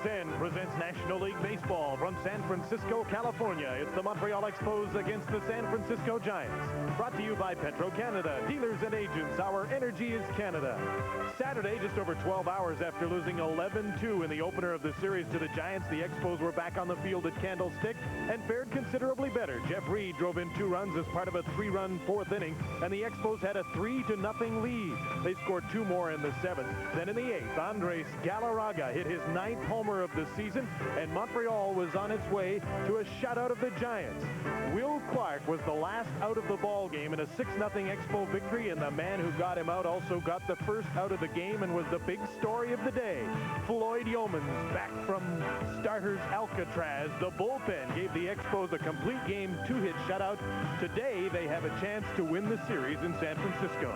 TSN presents National League Baseball from San Francisco, California. It's the Montreal Expos against the San Francisco Giants. Brought to you by Petro-Canada, dealers and agents. Our energy is Canada. Saturday, just over 12 hours after losing 11-2 in the opener of the series to the Giants, the Expos were back on the field at Candlestick and fared considerably better. Jeff Reed drove in 2 runs as part of a 3-run 4th inning, and the Expos had a 3-0 lead. They scored 2 more in the 7th. Then in the 8th, Andres Galarraga hit his 9th homer of the season, and Montreal was on its way to a shutout of the Giants. Will Clark was the last out of the ball game in a 6-0 Expo victory, and the man who got him out also got the first out of the game and was the big story of the day. Floyd Yeomans back from starters Alcatraz. The bullpen gave the Expos a complete game 2-hit shutout. Today they have a chance to win the series in San Francisco.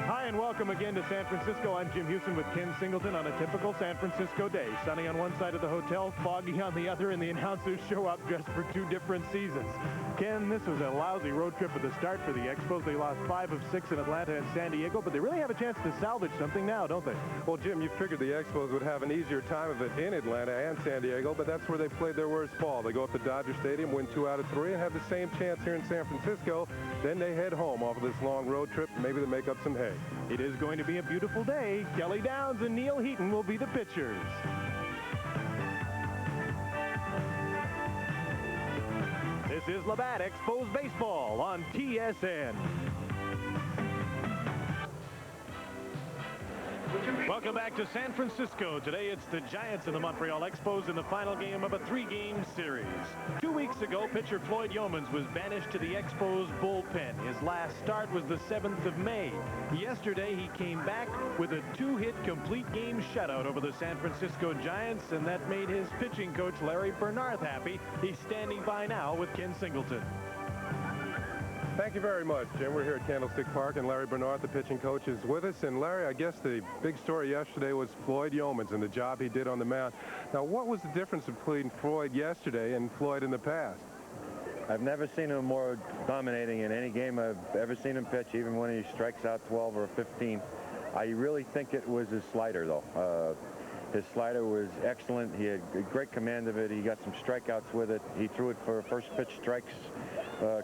Hi and welcome again to San Francisco. I'm Jim Houston with Ken Singleton on a typical San Francisco day. Sunny on one side of the hotel, foggy on the other, and the announcers show up dressed for 2 different seasons. Ken, this was a lousy road trip at the start for the Expos. They lost 5 of 6 in Atlanta and San Diego, but they really have a chance to salvage something now, don't they? Well, Jim, you figured the Expos would have an easier time of it in Atlanta and San Diego, but that's where they played their worst ball. They go up to Dodger Stadium, win 2 out of 3, and have the same chance here in San Francisco. Then they head home off of this long road trip, maybe to make up some hay. It is going to be a beautiful day. Kelly Downs and Neal Heaton will be the pitchers. This is Labatt Expos Baseball on TSN. Welcome back to San Francisco. Today it's the Giants and the Montreal Expos in the final game of a 3-game series. 2 weeks ago, pitcher Floyd Yeomans was banished to the Expos bullpen. His last start was the 7th of May. Yesterday, he came back with a 2-hit complete game shutout over the San Francisco Giants, and that made his pitching coach Larry Bernarth happy. He's standing by now with Ken Singleton. Thank you very much, Jim. We're here at Candlestick Park, and Larry Bernarth, the pitching coach, is with us. And Larry, I guess the big story yesterday was Floyd Yeomans and the job he did on the mound. Now, what was the difference between Floyd yesterday and Floyd in the past? I've never seen him more dominating in any game I've ever seen him pitch, even when he strikes out 12 or 15. I really think it was his slider, though. His slider was excellent. He had great command of it. He got some strikeouts with it. He threw it for first pitch strikes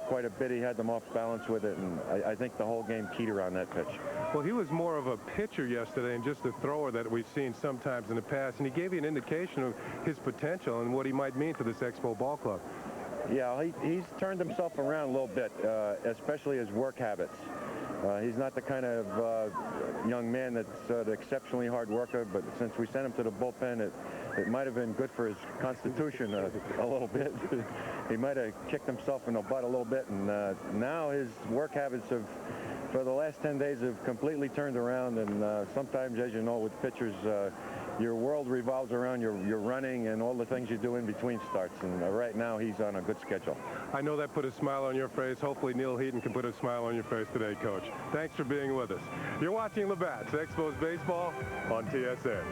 quite a bit. He had them off balance with it, and I think the whole game keyed around that pitch. Well, he was more of a pitcher yesterday and just a thrower that we've seen sometimes in the past, and he gave you an indication of his potential and what he might mean to this Expo ball club. Yeah, he's turned himself around a little bit, especially his work habits. He's not the kind of young man that's an exceptionally hard worker, but since we sent him to the bullpen, it might have been good for his constitution a little bit. He might have kicked himself in the butt a little bit, and now his work habits have, for the last 10 days, have completely turned around. And sometimes, as you know, with pitchers, your world revolves around your running and all the things you do in between starts. And right now, he's on a good schedule. I know that put a smile on your face. Hopefully, Neal Heaton can put a smile on your face today, Coach. Thanks for being with us. You're watching Labatt's Expos Baseball on TSN.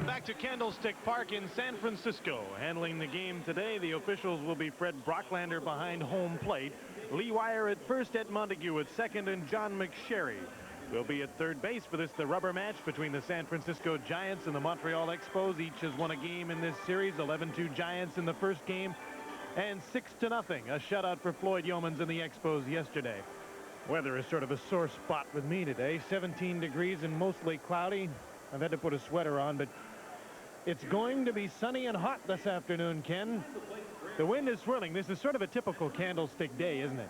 Back to Candlestick Park in San Francisco. Handling the game today, the officials will be Fred Brocklander behind home plate, Lee Wire at first, Ed Montague at second, and John McSherry will be at third base for this, the rubber match between the San Francisco Giants and the Montreal Expos. Each has won a game in this series. 11-2 Giants in the first game and 6-0, a shutout for Floyd Yeomans and the Expos yesterday. Weather is sort of a sore spot with me today. 17 degrees and mostly cloudy. I've had to put a sweater on, but it's going to be sunny and hot this afternoon, Ken. The wind is swirling. This is sort of a typical Candlestick day, isn't it?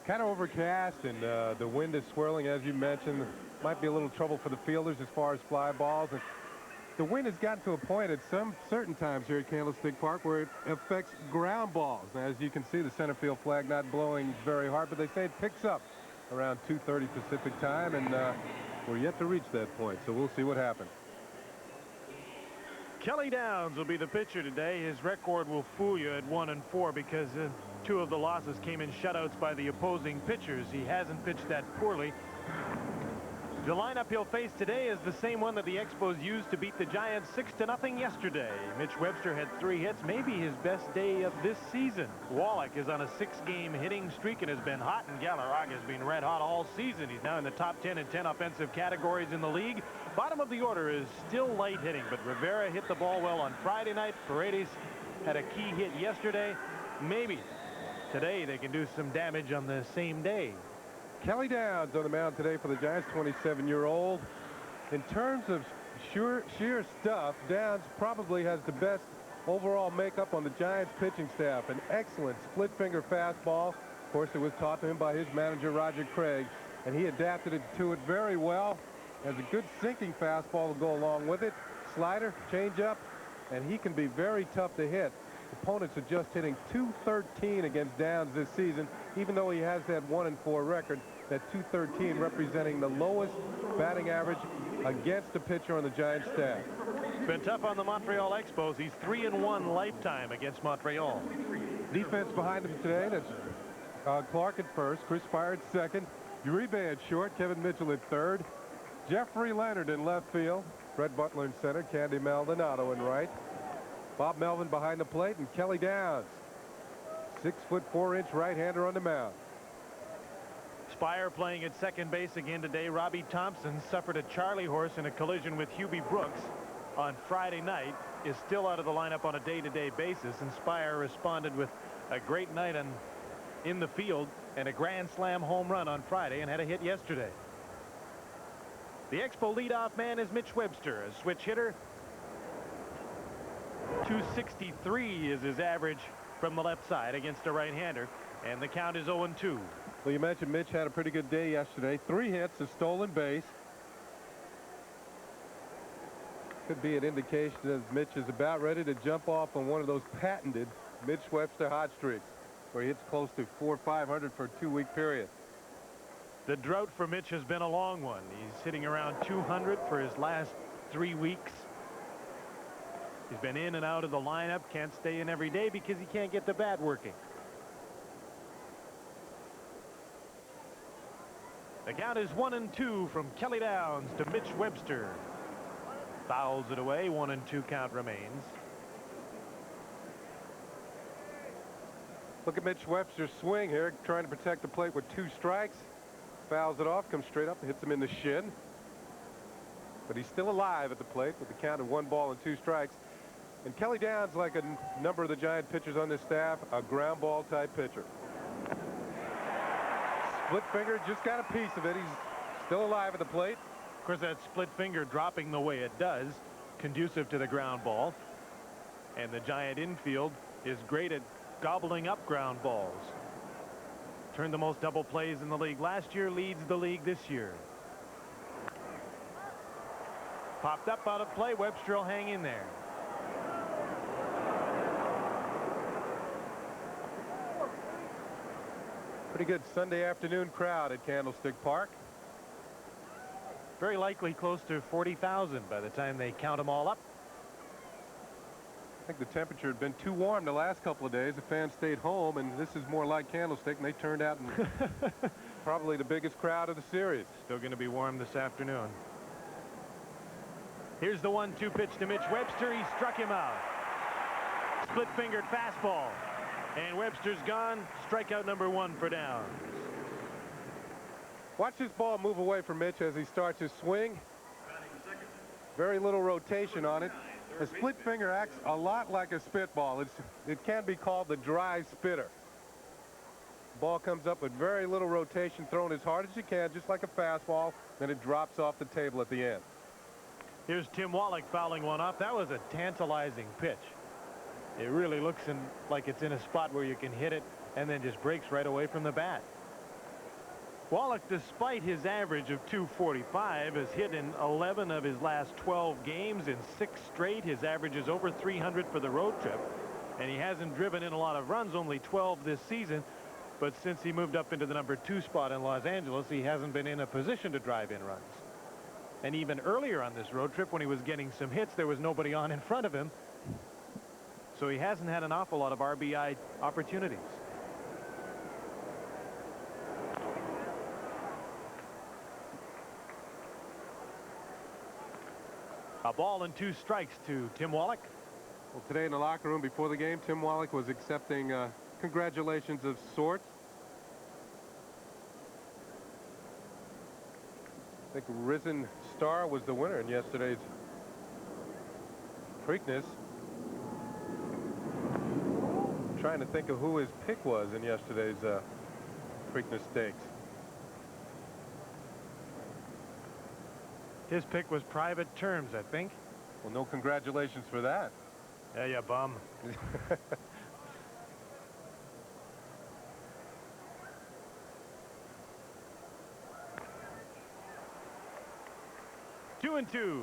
Kind of overcast, and the wind is swirling, as you mentioned. Might be a little trouble for the fielders as far as fly balls. And the wind has gotten to a point at some certain times here at Candlestick Park where it affects ground balls. Now, as you can see, the center field flag not blowing very hard, but they say it picks up around 2:30 Pacific time, and we're yet to reach that point, so we'll see what happens. Kelly Downs will be the pitcher today. His record will fool you at 1-4 because 2 of the losses came in shutouts by the opposing pitchers. He hasn't pitched that poorly. The lineup he'll face today is the same one that the Expos used to beat the Giants 6-0 yesterday. Mitch Webster had 3 hits, maybe his best day of this season. Wallach is on a 6-game hitting streak and has been hot, and Galarraga has been red hot all season. He's now in the top 10 in 10 offensive categories in the league. Bottom of the order is still light hitting, but Rivera hit the ball well on Friday night. Paredes had a key hit yesterday. Maybe today they can do some damage on the same day. Kelly Downs on the mound today for the Giants, 27-year-old. In terms of sheer stuff, Downs probably has the best overall makeup on the Giants pitching staff. An excellent split finger fastball. Of course, it was taught to him by his manager, Roger Craig, and he adapted to it very well. Has a good sinking fastball to go along with it. Slider, changeup, and he can be very tough to hit. Opponents are just hitting .213 against Downs this season, even though he has that 1-4 record. That .213 representing the lowest batting average against a pitcher on the Giants staff. It's been tough on the Montreal Expos. He's 3-1 lifetime against Montreal. Defense behind him today. That's Clark at first, Chris Spire at second, Uribe at short, Kevin Mitchell at third, Jeffrey Leonard in left field, Fred Butler in center, Candy Maldonado in right, Bob Melvin behind the plate, and Kelly Downs, 6'4" right-hander on the mound. Spire playing at second base again today. Robbie Thompson suffered a Charlie horse in a collision with Hubie Brooks on Friday night, is still out of the lineup on a day-to-day basis, and Spire responded with a great night in the field and a grand slam home run on Friday and had a hit yesterday. The Expo leadoff man is Mitch Webster, a switch hitter. .263 is his average from the left side against a right-hander, and the count is 0-2. Well, you mentioned Mitch had a pretty good day yesterday. 3 hits, a stolen base. Could be an indication that Mitch is about ready to jump off on one of those patented Mitch Webster hot streaks, where he hits close to 400 or 500 for a 2-week period. The drought for Mitch has been a long one. He's hitting around 200 for his last 3 weeks. He's been in and out of the lineup, can't stay in every day because he can't get the bat working. The count is 1-2 from Kelly Downs to Mitch Webster. Fouls it away. 1-2 count remains. Look at Mitch Webster's swing here, trying to protect the plate with 2 strikes. Fouls it off, comes straight up and hits him in the shin. But he's still alive at the plate with the count of 1 ball and 2 strikes. And Kelly Downs, like a number of the Giant pitchers on this staff, a ground ball type pitcher. Split finger, just got a piece of it. He's still alive at the plate. Of course, that split finger dropping the way it does, conducive to the ground ball. And the Giant infield is great at gobbling up ground balls. Turned the most double plays in the league last year, leads the league this year. Popped up out of play. Webster will hang in there. Pretty good Sunday afternoon crowd at Candlestick Park. Very likely close to 40,000 by the time they count them all up. I think the temperature had been too warm the last couple of days. The fans stayed home, and this is more like Candlestick, and they turned out in probably the biggest crowd of the series. Still going to be warm this afternoon. Here's the 1-2 pitch to Mitch Webster. He struck him out. Split-fingered fastball. And Webster's gone. Strikeout number 1 for Downs. Watch this ball move away from Mitch as he starts his swing. Very little rotation on it. A split finger acts a lot like a spitball. It can be called the dry spitter. Ball comes up with very little rotation, thrown as hard as you can, just like a fastball. Then it drops off the table at the end. Here's Tim Wallach fouling one off. That was a tantalizing pitch. It really looks like it's in a spot where you can hit it and then just breaks right away from the bat. Wallach, despite his average of .245, has hit in 11 of his last 12 games in 6 straight. His average is over 300 for the road trip, and he hasn't driven in a lot of runs, only 12 this season. But since he moved up into the number 2 spot in Los Angeles, he hasn't been in a position to drive in runs. And even earlier on this road trip, when he was getting some hits, there was nobody on in front of him. So he hasn't had an awful lot of RBI opportunities. A ball and 2 strikes to Tim Wallach. Well, today in the locker room before the game, Tim Wallach was accepting congratulations of sorts. I think Risen Star was the winner in yesterday's Preakness. Trying to think of who his pick was in yesterday's Preakness Stakes. His pick was Private Terms, I think. Well, no congratulations for that. Yeah, you bum. 2-2.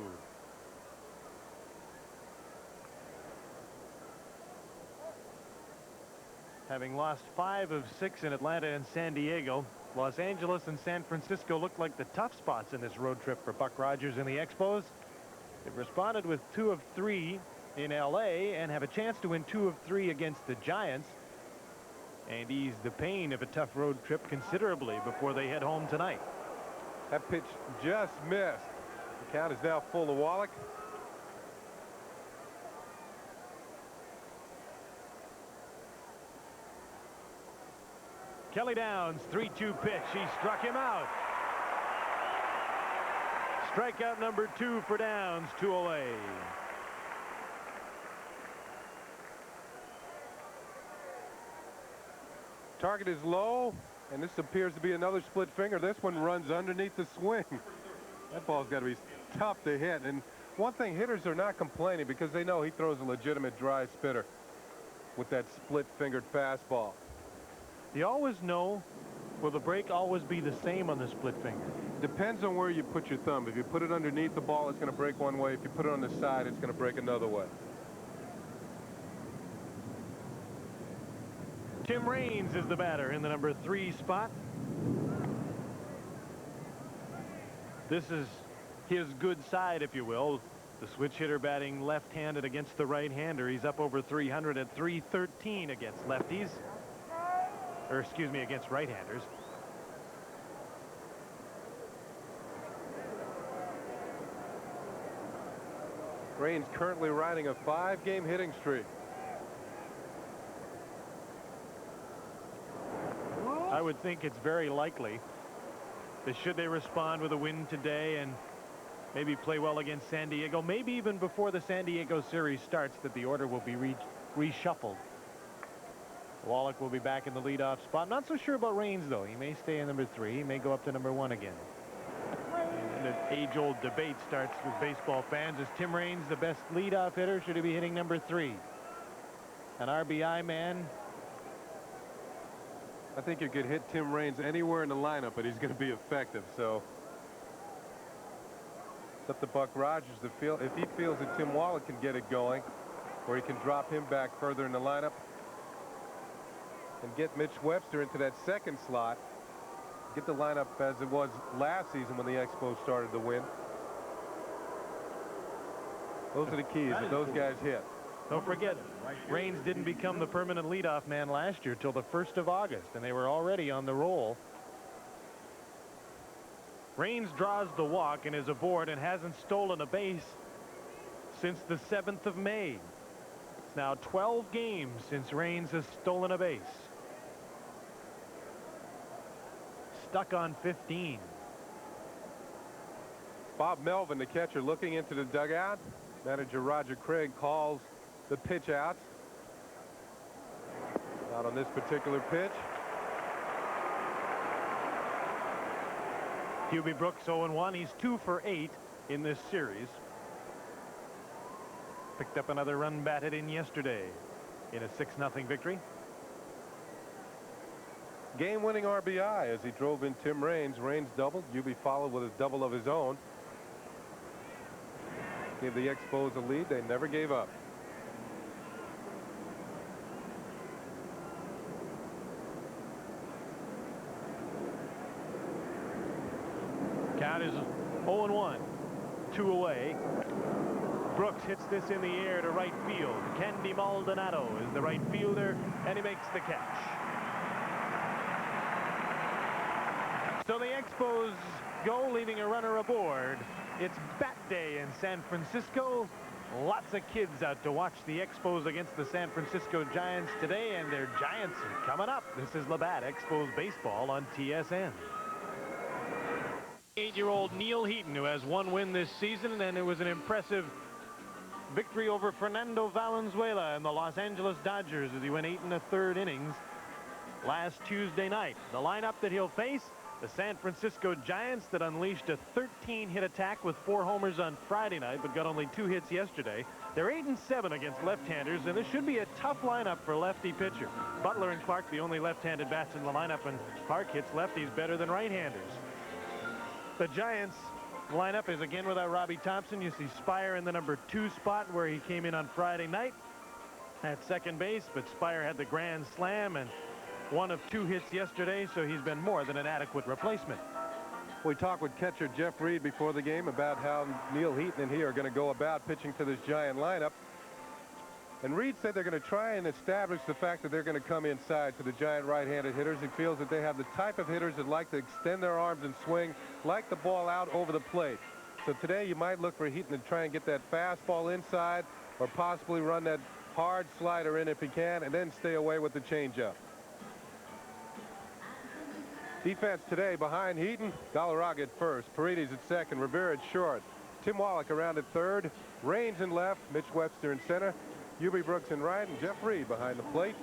Having lost 5 of 6 in Atlanta and San Diego, Los Angeles and San Francisco look like the tough spots in this road trip for Buck Rogers and the Expos. They've responded with 2 of 3 in LA and have a chance to win 2 of 3 against the Giants and ease the pain of a tough road trip considerably before they head home tonight. That pitch just missed. The count is now full to Wallach. Kelly Downs, 3-2 pitch. He struck him out. Strikeout number 2 for Downs, 2 away. Target is low, and this appears to be another split finger. This one runs underneath the swing. That ball's got to be tough to hit. And one thing, hitters are not complaining because they know he throws a legitimate dry spitter with that split-fingered fastball. You always know, will the break always be the same on the split finger? Depends on where you put your thumb. If you put it underneath the ball, it's going to break one way. If you put it on the side, it's going to break another way. Tim Raines is the batter in the number 3 spot. This is his good side, if you will. The switch hitter batting left-handed against the right-hander. He's up over 300 at 313 against lefties. Or excuse me, against right-handers. Raines currently riding a 5-game hitting streak. I would think it's very likely that should they respond with a win today and maybe play well against San Diego, maybe even before the San Diego series starts, that the order will be reshuffled. Wallach will be back in the leadoff spot. I'm not so sure about Raines, though. He may stay in number 3. He may go up to number 1 again. And an age-old debate starts with baseball fans. Is Tim Raines the best leadoff hitter? Should he be hitting number 3? An RBI man? I think you could hit Tim Raines anywhere in the lineup, but he's going to be effective. So it's up to Buck Rogers to feel if he feels that Tim Wallach can get it going, or he can drop him back further in the lineup and get Mitch Webster into that second slot. Get the lineup as it was last season when the Expos started to win. Those are the keys that those guys hit. Don't forget, Raines didn't become the permanent leadoff man last year till the 1st of August, and they were already on the roll. Raines draws the walk and is aboard and hasn't stolen a base since the 7th of May. It's now 12 games since Raines has stolen a base. Stuck on 15. Bob Melvin, the catcher, looking into the dugout. Manager Roger Craig calls the pitch out. Not on this particular pitch. Hubie Brooks 0-1. He's 2 for 8 in this series. Picked up another run batted in yesterday in a 6-0 victory. Game-winning RBI as he drove in Tim Raines. Raines doubled. Hubie followed with a double of his own. Gave the Expos a lead. They never gave up. Count is 0-1. 2 away. Brooks hits this in the air to right field. Candy Maldonado is the right fielder, and he makes the catch. So the Expos go, leaving a runner aboard. It's bat day in San Francisco. Lots of kids out to watch the Expos against the San Francisco Giants today, and their Giants are coming up. This is Labatt Expos baseball on TSN. 8-year-old Neal Heaton, who has one win this season, and it was an impressive victory over Fernando Valenzuela and the Los Angeles Dodgers as he went 8 1/3 innings last Tuesday night. The lineup that he'll face, the San Francisco Giants, that unleashed a 13-hit attack with 4 homers on Friday night but got only 2 hits yesterday. They're 8 7 against left-handers, and this should be a tough lineup for lefty pitcher. Butler and Clark, the only left-handed bats in the lineup, and Clark hits lefties better than right-handers. The Giants lineup is again without Robbie Thompson. You see Spire in the number 2 spot where he came in on Friday night at second base, but Spire had the grand slam and 1 of 2 hits yesterday, so he's been more than an adequate replacement. We talked with catcher Jeff Reed before the game about how Neal Heaton and he are going to go about pitching to this Giant lineup. And Reed said they're going to try and establish the fact that they're going to come inside to the Giant right-handed hitters. He feels that they have the type of hitters that like to extend their arms and swing, like the ball out over the plate. So today you might look for Heaton to try and get that fastball inside, or possibly run that hard slider in if he can, and then stay away with the changeup. Defense today behind Heaton: Galarraga at first, Paredes at second, Rivera at short, Tim Wallach around at third, Raines in left, Mitch Webster in center, Hubie Brooks in right, and Jeff Reed behind the plate.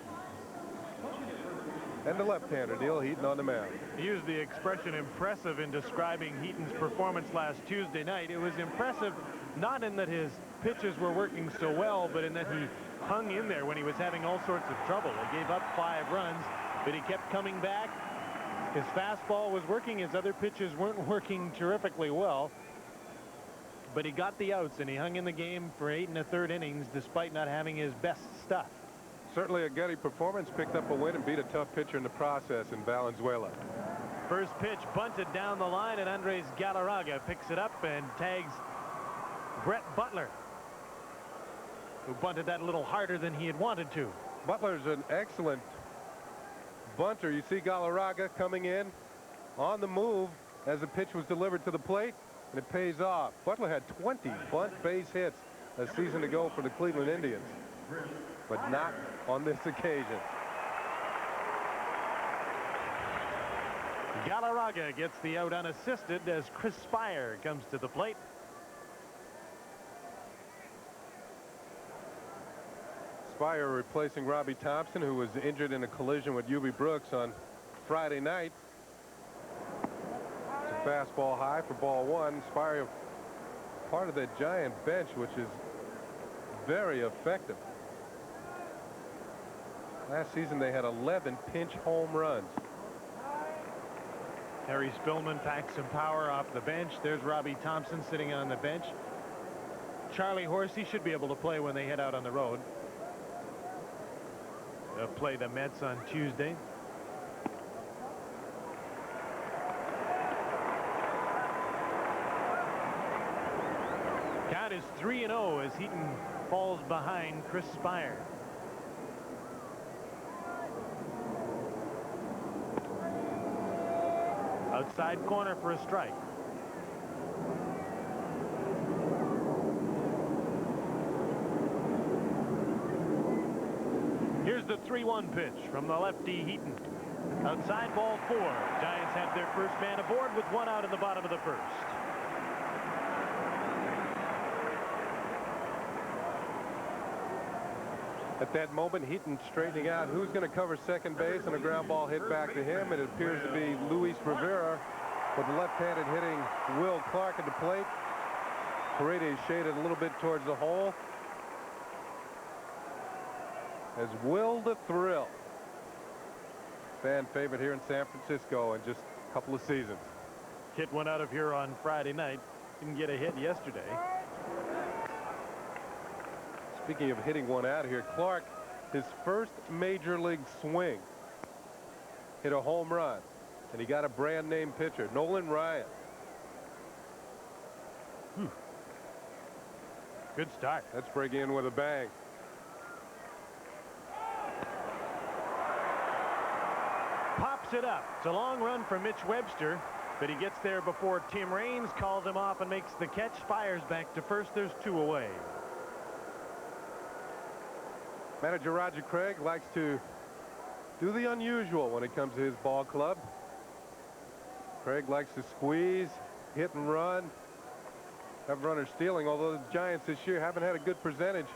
And the left-hander, Neal Heaton, on the mound. He used the expression impressive in describing Heaton's performance last Tuesday night. It was impressive not in that his pitches were working so well, but in that he hung in there when he was having all sorts of trouble. He gave up 5 runs, but he kept coming back. His fastball was working. His other pitches weren't working terrifically well. But he got the outs, and he hung in the game for 8 1/3 innings despite not having his best stuff. Certainly a gutty performance. Picked up a win and beat a tough pitcher in the process in Valenzuela. First pitch bunted down the line, and Andres Galarraga picks it up and tags Brett Butler, who bunted that a little harder than he had wanted to. Butler's an excellent bunter. You see Galarraga coming in on the move as the pitch was delivered to the plate, and it pays off. Butler had 20 bunt base hits a season ago for the Cleveland Indians, but not on this occasion. Galarraga gets the out unassisted as Chris Spire comes to the plate. Spire replacing Robbie Thompson, who was injured in a collision with Hubie Brooks on Friday night. It's a fastball high for ball 1. Spire, part of that Giant bench, which is very effective. Last season they had 11 pinch home runs. Harry Spillman packs some power off the bench. There's Robbie Thompson sitting on the bench. Charlie Horsey should be able to play when they head out on the road. They'll play the Mets on Tuesday. Count is 3-0 as Heaton falls behind Chris Spire. Outside corner for a strike. Here's the 3-1 pitch from the lefty Heaton. Outside, ball 4. Giants have their first man aboard with 1 out in the bottom of the first. At that moment, Heaton straightening out who's going to cover second base, and a ground ball hit back to him. It appears to be Luis Rivera, with left-handed hitting Will Clark at the plate. Paredes shaded a little bit towards the hole. As Will the Thrill, fan favorite here in San Francisco in just a couple of seasons. Hit one out of here on Friday night. Didn't get a hit yesterday. Speaking of hitting one out of here, Clark, his first major league swing, hit a home run, and he got a brand name pitcher, Nolan Ryan. Good start. Let's break in with a bang. Pops it up. It's a long run for Mitch Webster. But he gets there before Tim Raines calls him off and makes the catch. Spires back to first. There's 2 away. Manager Roger Craig likes to do the unusual when it comes to his ball club. Craig likes to squeeze, hit and run, have runners stealing, although the Giants this year haven't had a good percentage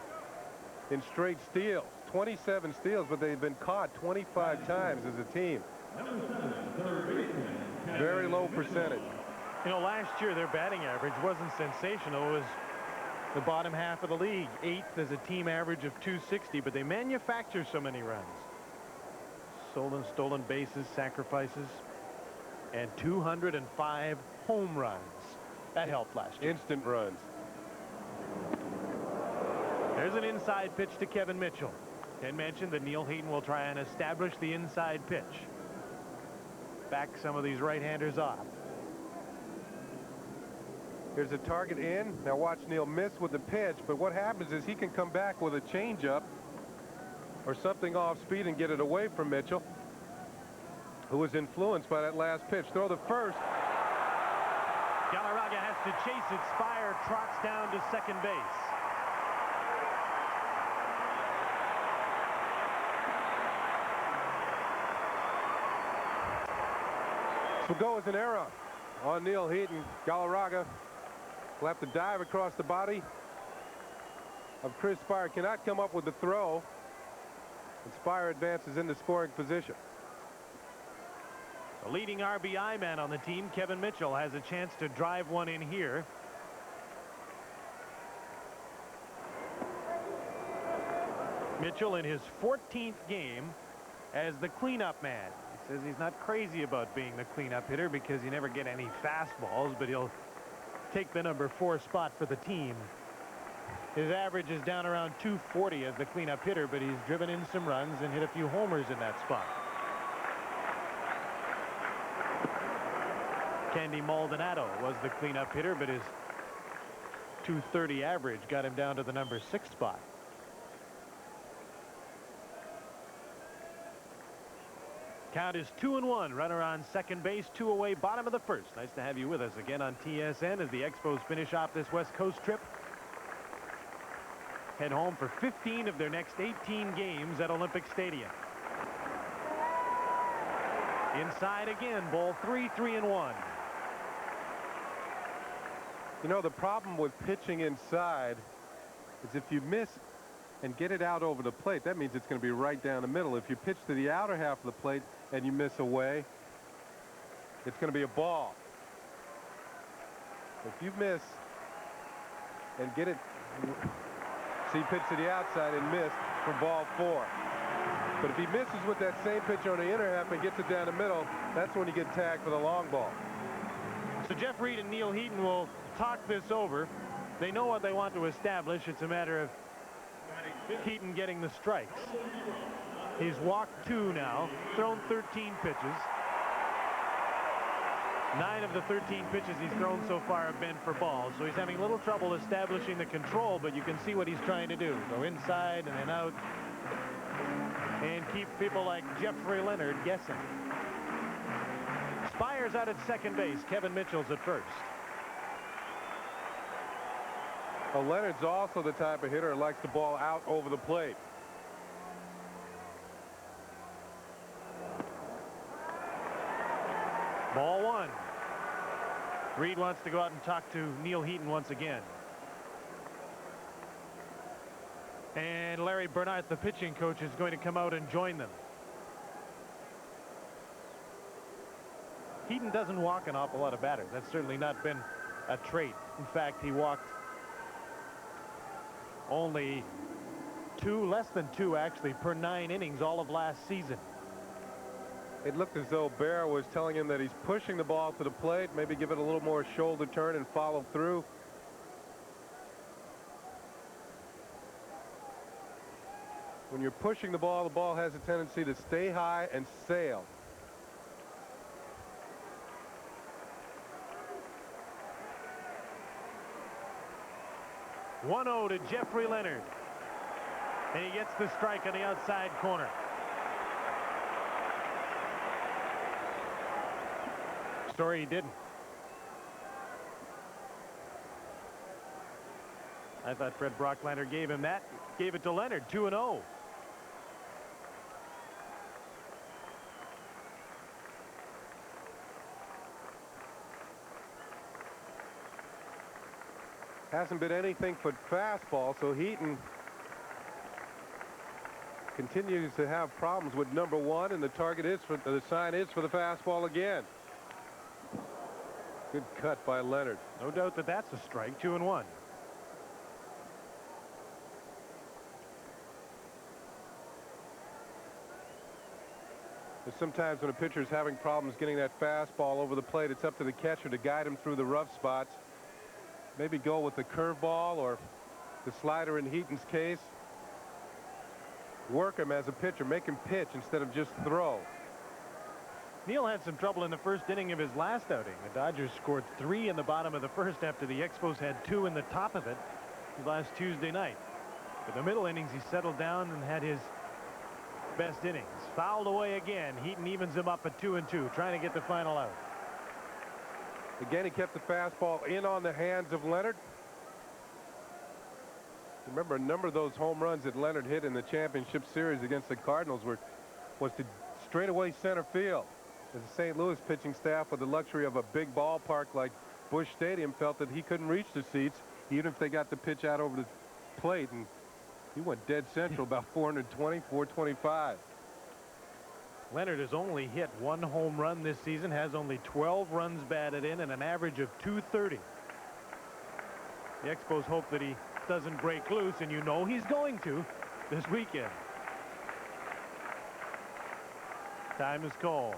in straight steals. 27 steals, but they've been caught 25 times as a team. Very low percentage. You know, last year their batting average wasn't sensational. It was the bottom half of the league. 8th as a team average of 260, but they manufacture so many runs. Stolen bases, sacrifices, and 205 home runs. That helped last year. Instant runs. There's an inside pitch to Kevin Mitchell. Ken mentioned that Neal Heaton will try and establish the inside pitch. Back some of these right-handers off. Here's a target in. Now watch Neal miss with the pitch, but what happens is he can come back with a changeup or something off speed and get it away from Mitchell, who was influenced by that last pitch. Throw the first. Galarraga has to chase it. Spire trots down to second base. This will go as an error on Neal Heaton. Galarraga will have to dive across the body of Chris Spire. Cannot come up with the throw. And Spire advances into scoring position. The leading RBI man on the team, Kevin Mitchell, has a chance to drive one in here. Mitchell in his 14th game as the cleanup man. He says he's not crazy about being the cleanup hitter because you never get any fastballs, but he'll take the number 4 spot for the team. His average is down around 240 as the cleanup hitter, but he's driven in some runs and hit a few homers in that spot. Candy Maldonado was the cleanup hitter, but his 230 average got him down to the number 6 spot. Count is 2-1. Runner on second base, 2 away, bottom of the first. Nice to have you with us again on TSN as the Expos finish off this West Coast trip. Head home for 15 of their next 18 games at Olympic Stadium. Inside again, ball 3, 3-1. You know, the problem with pitching inside is if you miss and get it out over the plate, that means it's going to be right down the middle. If you pitch to the outer half of the plate and you miss away, it's going to be a ball. If you miss and get it, see, pitch to the outside and missed for ball 4. But if he misses with that same pitch on the inner half and gets it down the middle, that's when you get tagged for the long ball. So Jeff Reed and Neal Heaton will talk this over. They know what they want to establish. It's a matter of Heaton getting the strikes. He's walked 2 now, thrown 13 pitches. 9 of the 13 pitches he's thrown so far have been for balls, so he's having a little trouble establishing the control, but you can see what he's trying to do. Go inside and then out and keep people like Jeffrey Leonard guessing. Spires out at second base. Kevin Mitchell's at first. Well, Leonard's also the type of hitter who likes the ball out over the plate. Ball 1. Reed wants to go out and talk to Neal Heaton once again. And Larry Bernhardt, the pitching coach, is going to come out and join them. Heaton doesn't walk an awful lot of batters. That's certainly not been a trait. In fact, he walked only 2, less than 2 actually, per 9 innings all of last season. It looked as though Bear was telling him that he's pushing the ball to the plate, maybe give it a little more shoulder turn and follow through. When you're pushing the ball has a tendency to stay high and sail. One-0 to Jeffrey Leonard. And he gets the strike on the outside corner. Sorry he didn't. I thought Fred Brocklander gave him that. Gave it to Leonard. 2-0. Hasn't been anything but fastball, so Heaton continues to have problems with number 1, and the sign is for the fastball again. Good cut by Leonard. No doubt that that's a strike. 2-1. Sometimes when a pitcher is having problems getting that fastball over the plate, it's up to the catcher to guide him through the rough spots. Maybe go with the curveball or the slider in Heaton's case. Work him as a pitcher. Make him pitch instead of just throw. Neal had some trouble in the first inning of his last outing. The Dodgers scored 3 in the bottom of the first after the Expos had 2 in the top of it last Tuesday night. In the middle innings, he settled down and had his best innings. Fouled away again. Heaton evens him up at 2-2, trying to get the final out. Again, he kept the fastball in on the hands of Leonard. Remember, a number of those home runs that Leonard hit in the championship series against the Cardinals was to straightaway center field. As the St. Louis pitching staff, with the luxury of a big ballpark like Busch Stadium, felt that he couldn't reach the seats even if they got the pitch out over the plate, and he went dead central, about 420, 425. Leonard has only hit 1 home run this season, has only 12 runs batted in, and an average of 230. The Expos hope that he doesn't break loose, and you know he's going to this weekend. Time is called.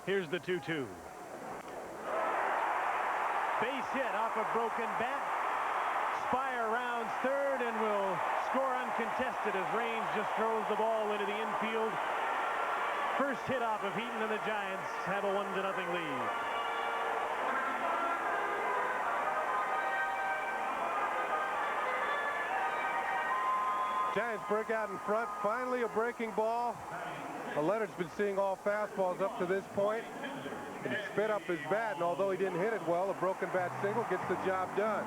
Here's the 2-2. Base hit off a broken bat. Spire rounds third and will score uncontested as Raines just throws the ball into the infield. First hit off of Heaton, and the Giants have a 1-0 lead. Giants break out in front. Finally a breaking ball. Leonard's been seeing all fastballs up to this point. And he spit up his bat, and although he didn't hit it well, a broken bat single gets the job done.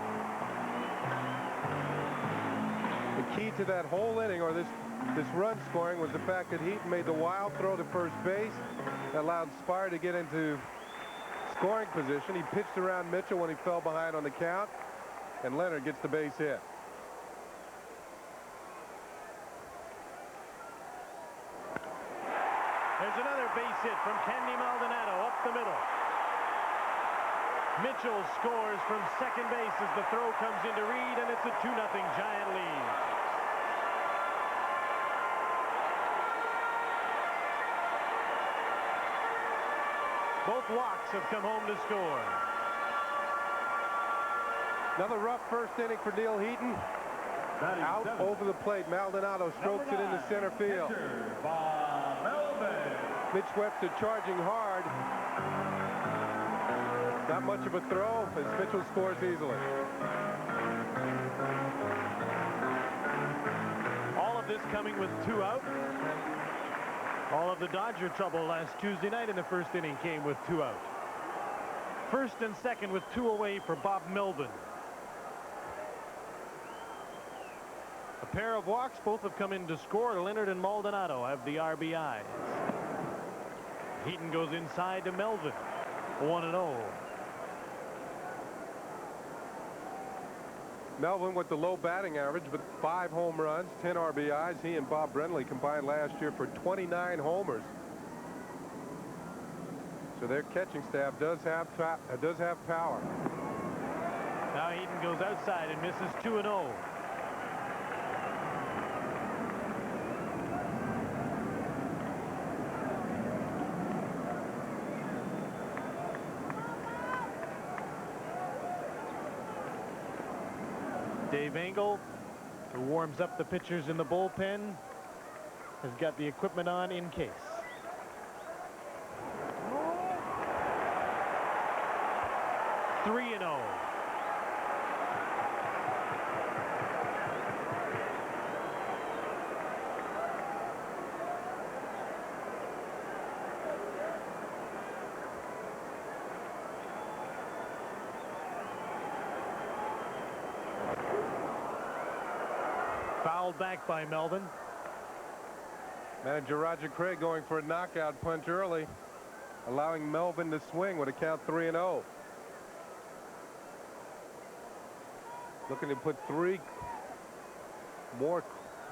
The key to that whole inning, or this run scoring, was the fact that Heaton made the wild throw to first base that allowed Spire to get into scoring position. He pitched around Mitchell when he fell behind on the count, and Leonard gets the base hit. There's another base hit from Candy Maldonado up the middle. Mitchell scores from second base as the throw comes into Reed, and it's a 2-0 Giant lead. Both Locks have come home to score. Another rough first inning for Neal Heaton. Out over the plate. Maldonado strokes it into center field. Mitch Webster charging hard. Not much of a throw as Mitchell scores easily. All of this coming with 2 out. All of the Dodger trouble last Tuesday night in the first inning came with 2 out. First and second with 2 away for Bob Melvin. A pair of walks, both have come in to score. Leonard and Maldonado have the RBIs. Heaton goes inside to Melvin. 1-0. Melvin with the low batting average, but 5 home runs, 10 RBIs. He and Bob Brenly combined last year for 29 homers. So their catching staff does have power. Now Heaton goes outside and misses 2-0. Dave Engel, who warms up the pitchers in the bullpen, has got the equipment on in case. fouled back by Melvin. Manager Roger Craig going for a knockout punch early, allowing Melvin to swing with a count 3-0. Looking to put 3 more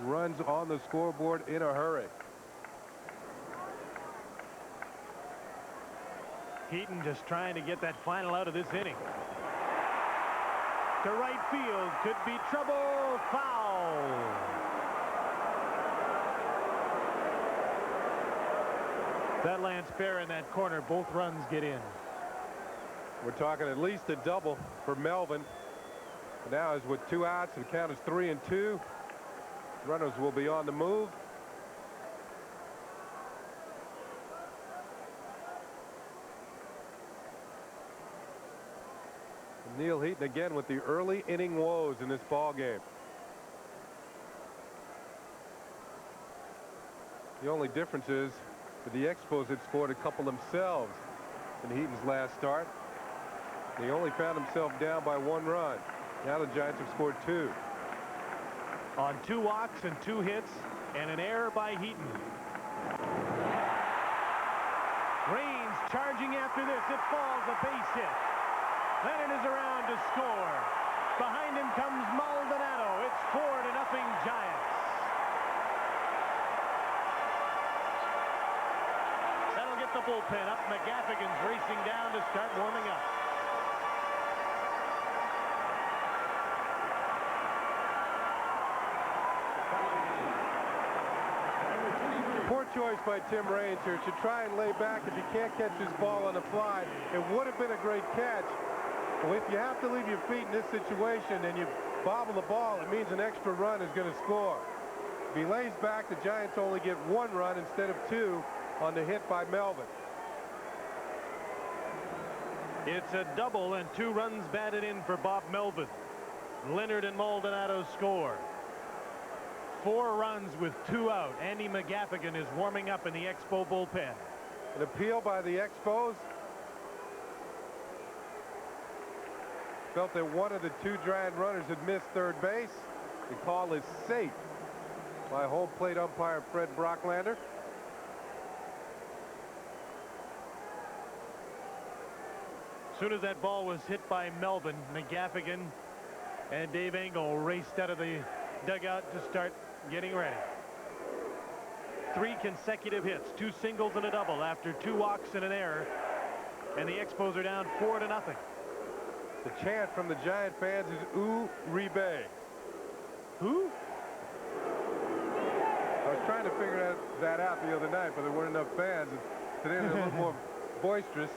runs on the scoreboard in a hurry. Heaton just trying to get that final out of this inning. To right field, could be trouble, foul. That lands fair in that corner. Both runs get in. We're talking at least a double for Melvin. Now is with 2 outs, the count is 3-2. Runners will be on the move. Neal Heaton again with the early inning woes in this ball game. The only difference is that the Expos had scored a couple themselves in Heaton's last start. He only found himself down by 1 run. Now the Giants have scored 2. On 2 walks and 2 hits and an error by Heaton. Raines charging after this. It falls, a base hit. Leonard is around to score. Behind him comes Maldonado. It's 4-0 Giants. That'll get the bullpen up. McGaffigan's racing down to start warming up. Poor choice by Tim Raines here to try and lay back. If you can't catch this ball on the fly, it would have been a great catch. Well, if you have to leave your feet in this situation and you bobble the ball, it means an extra run is going to score. If he lays back, the Giants only get 1 run instead of 2 on the hit by Melvin. It's a double and 2 runs batted in for Bob Melvin. Leonard and Maldonado score. 4 runs with 2 out. Andy McGaffigan is warming up in the Expo bullpen. An appeal by the Expos. Felt that one of the 2 Giant runners had missed third base. The call is safe by home plate umpire Fred Brocklander. As soon as that ball was hit by Melvin, McGaffigan and Dave Engel raced out of the dugout to start getting ready. 3 consecutive hits, 2 singles and a double after 2 walks and an error, and the Expos are down 4-0. The chant from the Giant fans is Uribe. Who? I was trying to figure that out the other night, but there weren't enough fans. Today they're a little more boisterous.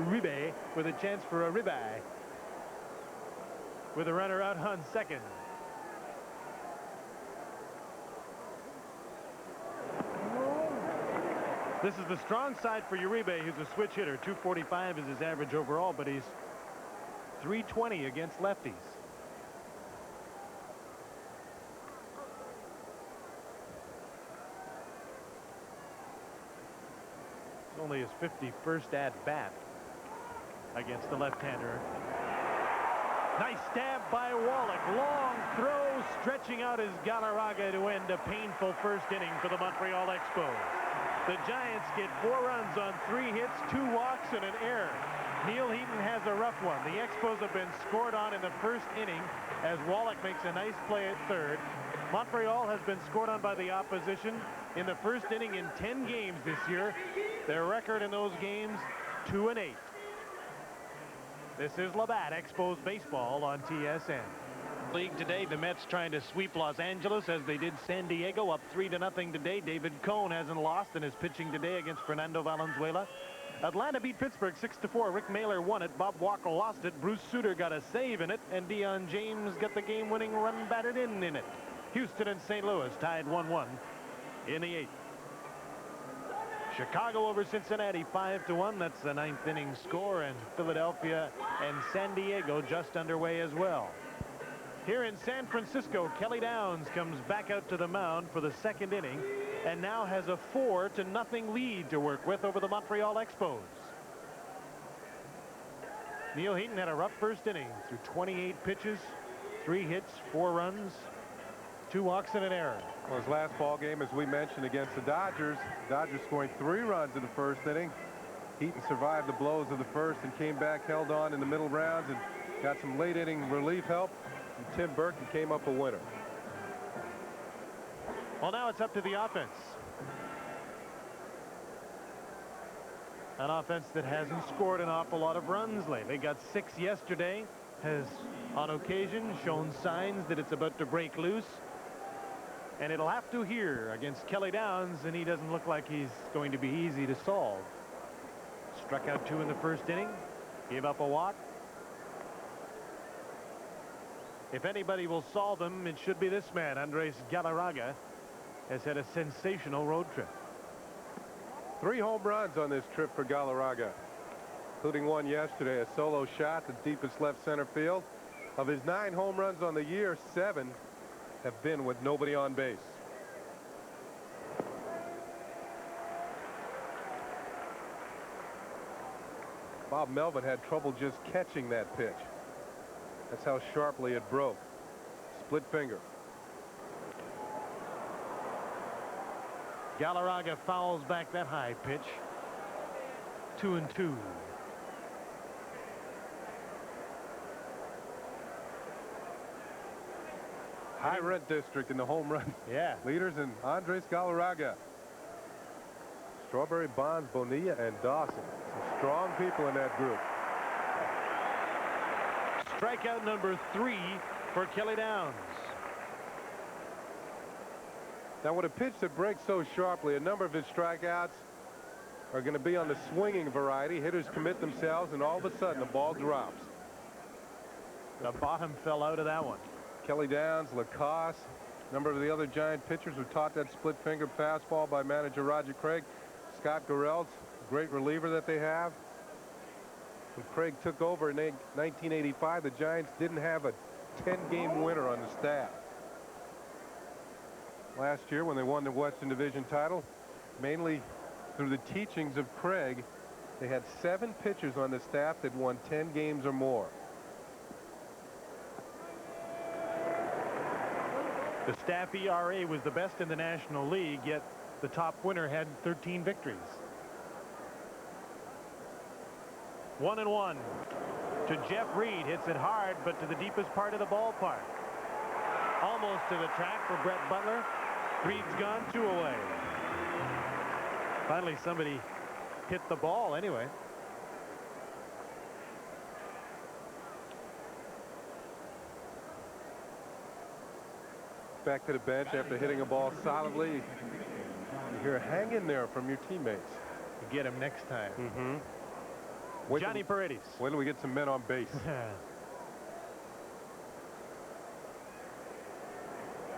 Uribe with a chance for a ribeye. With a runner out on second. This is the strong side for Uribe, who's a switch hitter. 245 is his average overall, but he's 320 against lefties. It's only his 51st at-bat against the left-hander. Nice stab by Wallach. Long throw, stretching out his Galarraga to end a painful first inning for the Montreal Expos. The Giants get 4 runs on 3 hits, 2 walks, and an error. Neal Heaton has a rough one. The Expos have been scored on in the first inning as Wallach makes a nice play at third. Montreal has been scored on by the opposition in the first inning in 10 games this year. Their record in those games, 2-8. This is Labatt, Expos baseball on TSN. League today, the Mets trying to sweep Los Angeles as they did San Diego, up 3-0 today. David Cone hasn't lost and is pitching today against Fernando Valenzuela. Atlanta beat Pittsburgh 6-4. Rick Mailer won it. Bob Walker lost it. Bruce Sutter got a save in it, and Deion James got the game-winning run batted in it. Houston and St. Louis tied 1-1 in the 8th. Chicago over Cincinnati 5-1. That's the 9th inning score, and Philadelphia and San Diego just underway as well. Here in San Francisco, Kelly Downs comes back out to the mound for the second inning and now has a 4-0 lead to work with over the Montreal Expos. Neal Heaton had a rough first inning through 28 pitches, 3 hits, 4 runs, 2 walks and an error. Well, his last ball game, as we mentioned, against the Dodgers scoring 3 runs in the first inning. Heaton survived the blows of the first and came back, held on in the middle rounds, and got some late inning relief help. And Tim Burton came up a winner. Well, now it's up to the offense. An offense that hasn't scored an awful lot of runs lately. Got 6 yesterday. Has on occasion shown signs that it's about to break loose. And it'll have to here against Kelly Downs, and he doesn't look like he's going to be easy to solve. Struck out 2 in the first inning. Gave up a walk. If anybody will solve him, it should be this man. Andres Galarraga has had a sensational road trip. 3 home runs on this trip for Galarraga, including one yesterday, a solo shot to deepest left center field. Of his 9 home runs on the year, 7 have been with nobody on base. Bob Melvin had trouble just catching that pitch. That's how sharply it broke. Split finger. Galarraga fouls back that high pitch. 2-2. High rent district in the home run. Yeah. Leaders in Andres Galarraga, Strawberry, Bonds, Bonilla, and Dawson. Some strong people in that group. Strikeout number 3 for Kelly Downs. Now, with a pitch that breaks so sharply, a number of his strikeouts are going to be on the swinging variety. Hitters commit themselves, and all of a sudden, the ball drops. The bottom fell out of that one. Kelly Downs, Lacoste, a number of the other Giant pitchers were taught that split finger fastball by manager Roger Craig. Scott Garrelts, great reliever that they have. When Craig took over in 1985, the Giants didn't have a 10-game winner on the staff. Last year, when they won the Western Division title, mainly through the teachings of Craig, they had 7 pitchers on the staff that won 10 games or more. The staff ERA was the best in the National League, yet the top winner had 13 victories. 1-1 to Jeff Reed. Hits it hard, but to the deepest part of the ballpark. Almost to the track for Brett Butler. Reed's gone, 2 away. Finally, somebody hit the ball anyway. Back to the bench after hitting a ball solidly. You hear hang in there from your teammates. You get him next time. Mm-hmm. Johnny Paredes. When do we get some men on base?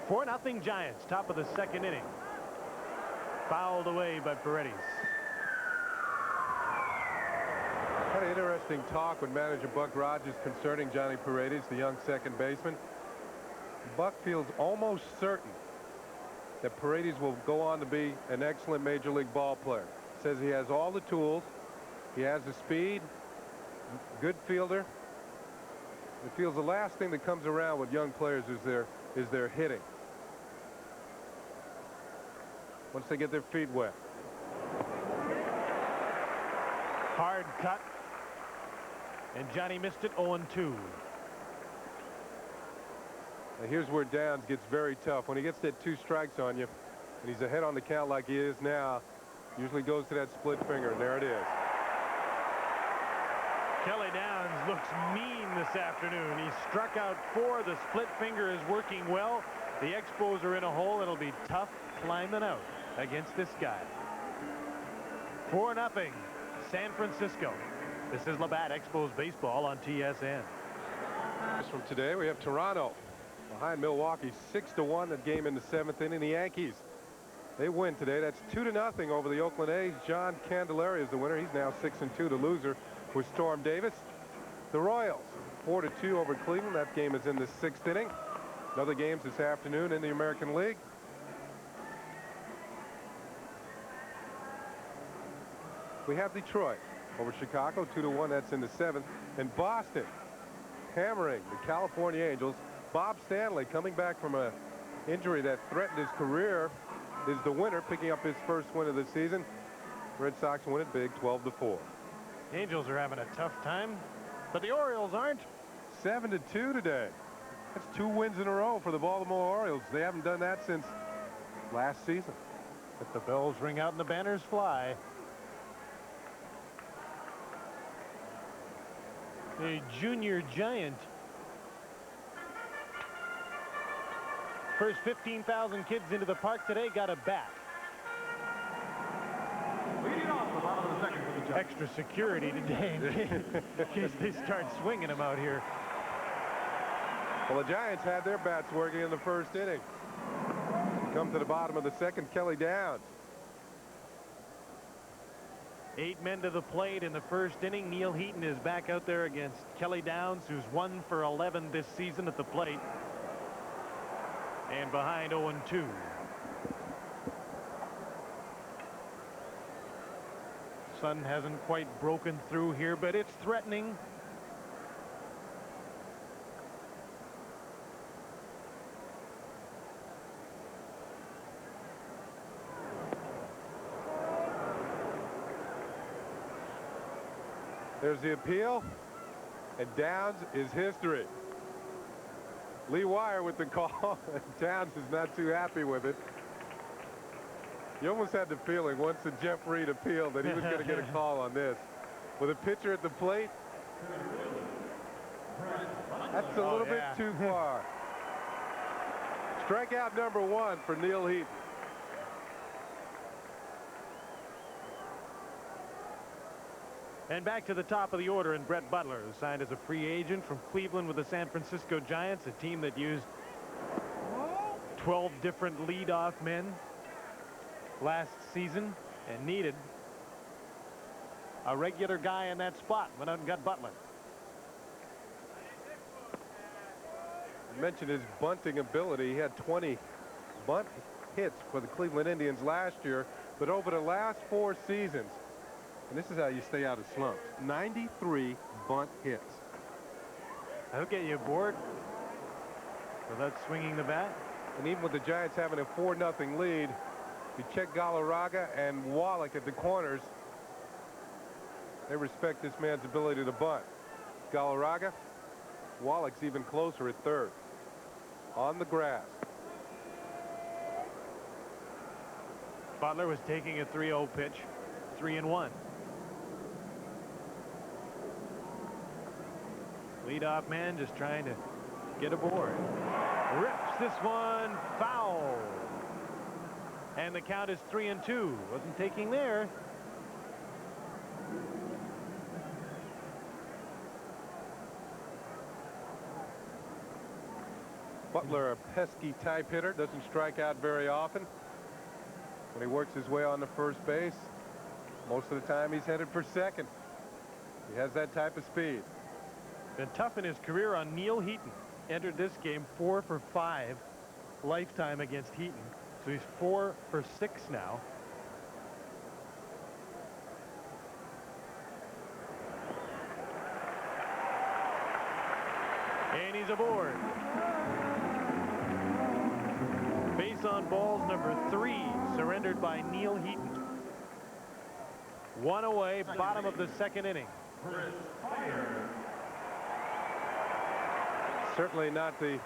4-0 Giants, top of the second inning. Fouled away by Paredes. Had an interesting talk with manager Buck Rogers concerning Johnny Paredes, the young second baseman. Buck feels almost certain that Paredes will go on to be an excellent major league ball player. Says he has all the tools. He has the speed, good fielder. He feels the last thing that comes around with young players is their hitting. Once they get their feet wet. Hard cut. And Johnny missed it. 0-2. Now here's where Downs gets very tough. When he gets that 2 strikes on you, and he's ahead on the count like he is now, usually goes to that split finger, and there it is. Kelly Downs looks mean this afternoon. He struck out 4. The split finger is working well. The Expos are in a hole. It'll be tough climbing out against this guy. 4-0 San Francisco. This is Labatt Expos baseball on TSN. From today, we have Toronto behind Milwaukee 6-1. That game in the 7th inning. The Yankees, they win today. That's 2-0 over the Oakland A's. John Candelaria is the winner. He's now 6-2. The loser was Storm Davis. The Royals 4-2 over Cleveland. That game is in the 6th inning. Another games this afternoon in the American League. We have Detroit over Chicago 2-1. That's in the 7th. And Boston hammering the California Angels. Bob Stanley, coming back from an injury that threatened his career, is the winner, picking up his first win of the season. Red Sox win it big, 12-4. The Angels are having a tough time, but the Orioles aren't. 7-2 today. That's 2 wins in a row for the Baltimore Orioles. They haven't done that since last season. But the bells ring out and the banners fly. A junior giant. First 15,000 kids into the park today got a bat. Leading off the bottom of the second for the Giants. Extra security today in case they start swinging them out here. Well, the Giants had their bats working in the first inning. Come to the bottom of the second, Kelly Downs. 8 men to the plate in the first inning. Neal Heaton is back out there against Kelly Downs, who's 1 for 11 this season at the plate. And behind 0-2. Sun hasn't quite broken through here, but it's threatening. There's the appeal, and Downs is history. Lee Wire with the call. Downs is not too happy with it. You almost had the feeling once the Jeff Reed appealed that he was going to get a call on this. With a pitcher at the plate, that's a little bit too far. Strikeout number 1 for Neal Heaton. And back to the top of the order, and Brett Butler, who signed as a free agent from Cleveland with the San Francisco Giants, a team that used 12 different leadoff men last season and needed a regular guy in that spot. Went out and got Butler. I mentioned his bunting ability. He had 20 bunt hits for the Cleveland Indians last year, but over the last 4 seasons, and this is how you stay out of slumps, 93 bunt hits. That'll get you bored without swinging the bat. And even with the Giants having a 4-0 lead, you check Galarraga and Wallach at the corners. They respect this man's ability to bunt. Galarraga, Wallach's even closer at third. On the grass. Butler was taking a 3-0 pitch, 3-1. Leadoff man just trying to get aboard. Rips this one foul. And the count is 3-2. Wasn't taking there. Butler, a pesky type hitter, doesn't strike out very often. When he works his way on the first base, most of the time he's headed for second. He has that type of speed. Been tough in his career on Neal Heaton. Entered this game 4 for 5 lifetime against Heaton. So he's 4 for 6 now. And he's aboard. Base on balls number 3 surrendered by Neal Heaton. 1 away, bottom of the second inning. Certainly not the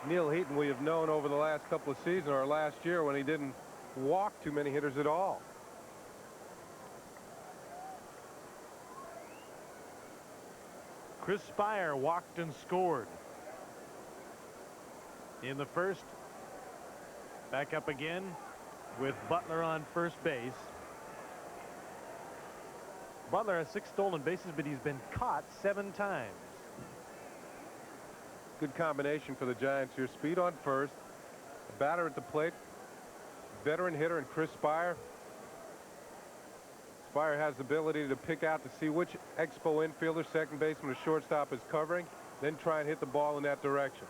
Neal Heaton we have known over the last couple of seasons, or last year when he didn't walk too many hitters at all. Chris Spire walked and scored in the first. Back up again with Butler on first base. Butler has 6 stolen bases, but he's been caught 7 times. Good combination for the Giants here. Speed on first, a batter at the plate, veteran hitter, and Chris Spire. Spire has the ability to pick out to see which Expo infielder, second baseman, or shortstop is covering, then try and hit the ball in that direction.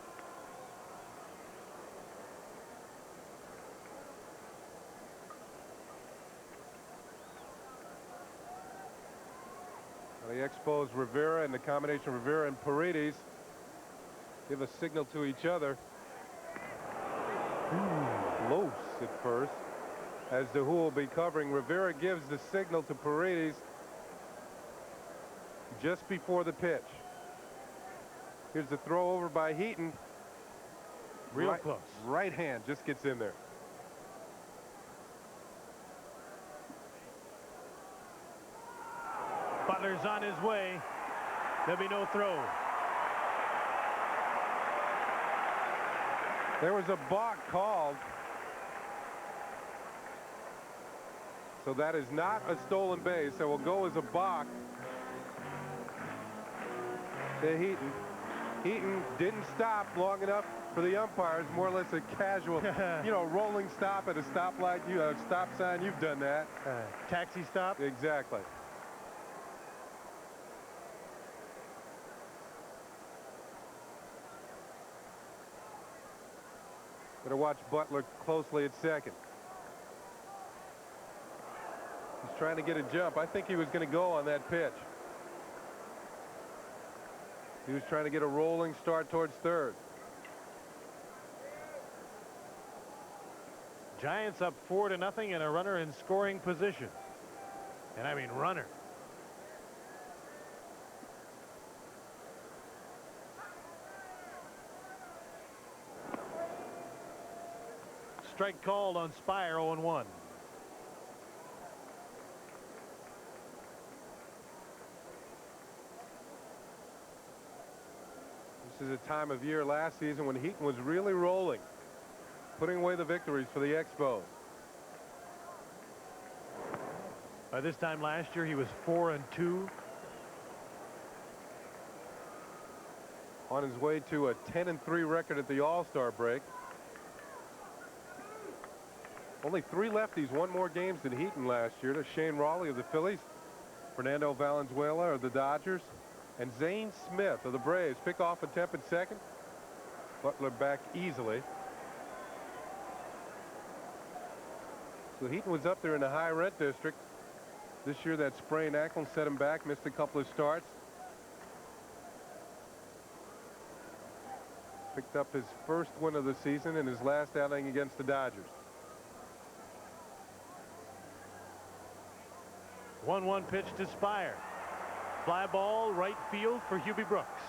The Expos, Rivera, and the combination of Rivera and Paredes give a signal to each other. Close at first, as to who will be covering. Rivera gives the signal to Paredes just before the pitch. Here's the throw over by Heaton. Real close. Right hand just gets in there. Butler's on his way. There'll be no throw. There was a balk called. So that is not a stolen base. So will go as a balk to Heaton. Heaton didn't stop long enough for the umpires. More or less a casual, rolling stop at a stoplight. Stop sign. You've done that. Taxi stop. Exactly. Better watch Butler closely at second. He's trying to get a jump. I think he was going to go on that pitch. He was trying to get a rolling start towards third. Giants up 4-0 and a runner in scoring position. And I mean runner. Strike called on Spire, 0-1. This is a time of year last season when Heaton was really rolling, putting away the victories for the Expos. By this time last year, he was 4-2. On his way to a 10-3 record at the All-Star break. Only 3 lefties won more games than Heaton last year. To Shane Raleigh of the Phillies, Fernando Valenzuela of the Dodgers, and Zane Smith of the Braves. Pick off attempt at second. Butler back easily. So Heaton was up there in the high rent district. This year that sprained ankle set him back, missed a couple of starts. Picked up his first win of the season in his last outing against the Dodgers. 1-1 pitch to Spire. Fly ball right field for Hubie Brooks.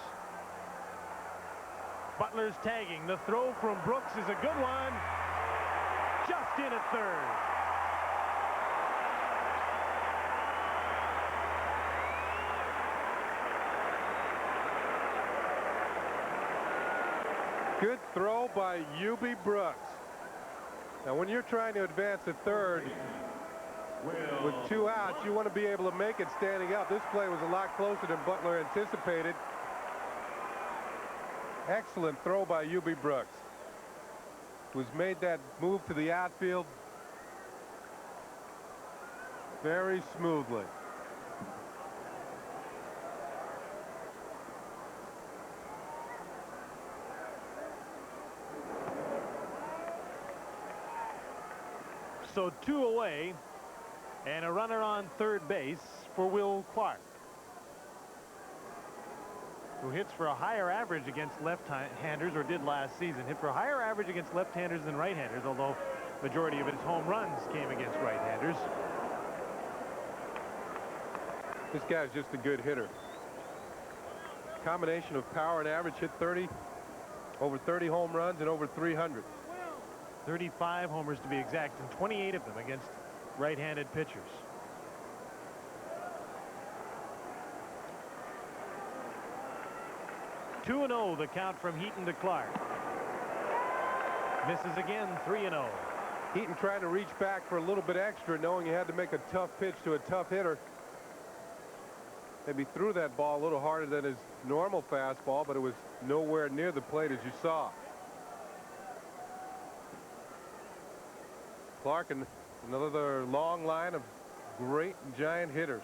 Butler's tagging. The throw from Brooks is a good one. Just in at third. Good throw by Hubie Brooks. Now when you're trying to advance to third with 2 outs, you want to be able to make it standing up. This play was a lot closer than Butler anticipated. Excellent throw by Hubie Brooks, who's made that move to the outfield very smoothly. So 2 away and a runner on third base for Will Clark, who hits for a higher average against left-handers, or did last season. Hit for a higher average against left-handers than right-handers, although majority of his home runs came against right-handers. This guy's just a good hitter. Combination of power and average, hit over 30 home runs and over 300. 35 homers to be exact, and 28 of them against right-handed pitchers. Two 2-0 the count from Heaton to Clark. Misses again. 3-0. Heaton trying to reach back for a little bit extra, knowing he had to make a tough pitch to a tough hitter. Maybe threw that ball a little harder than his normal fastball, but it was nowhere near the plate, as you saw. Clark and another long line of great Giant hitters.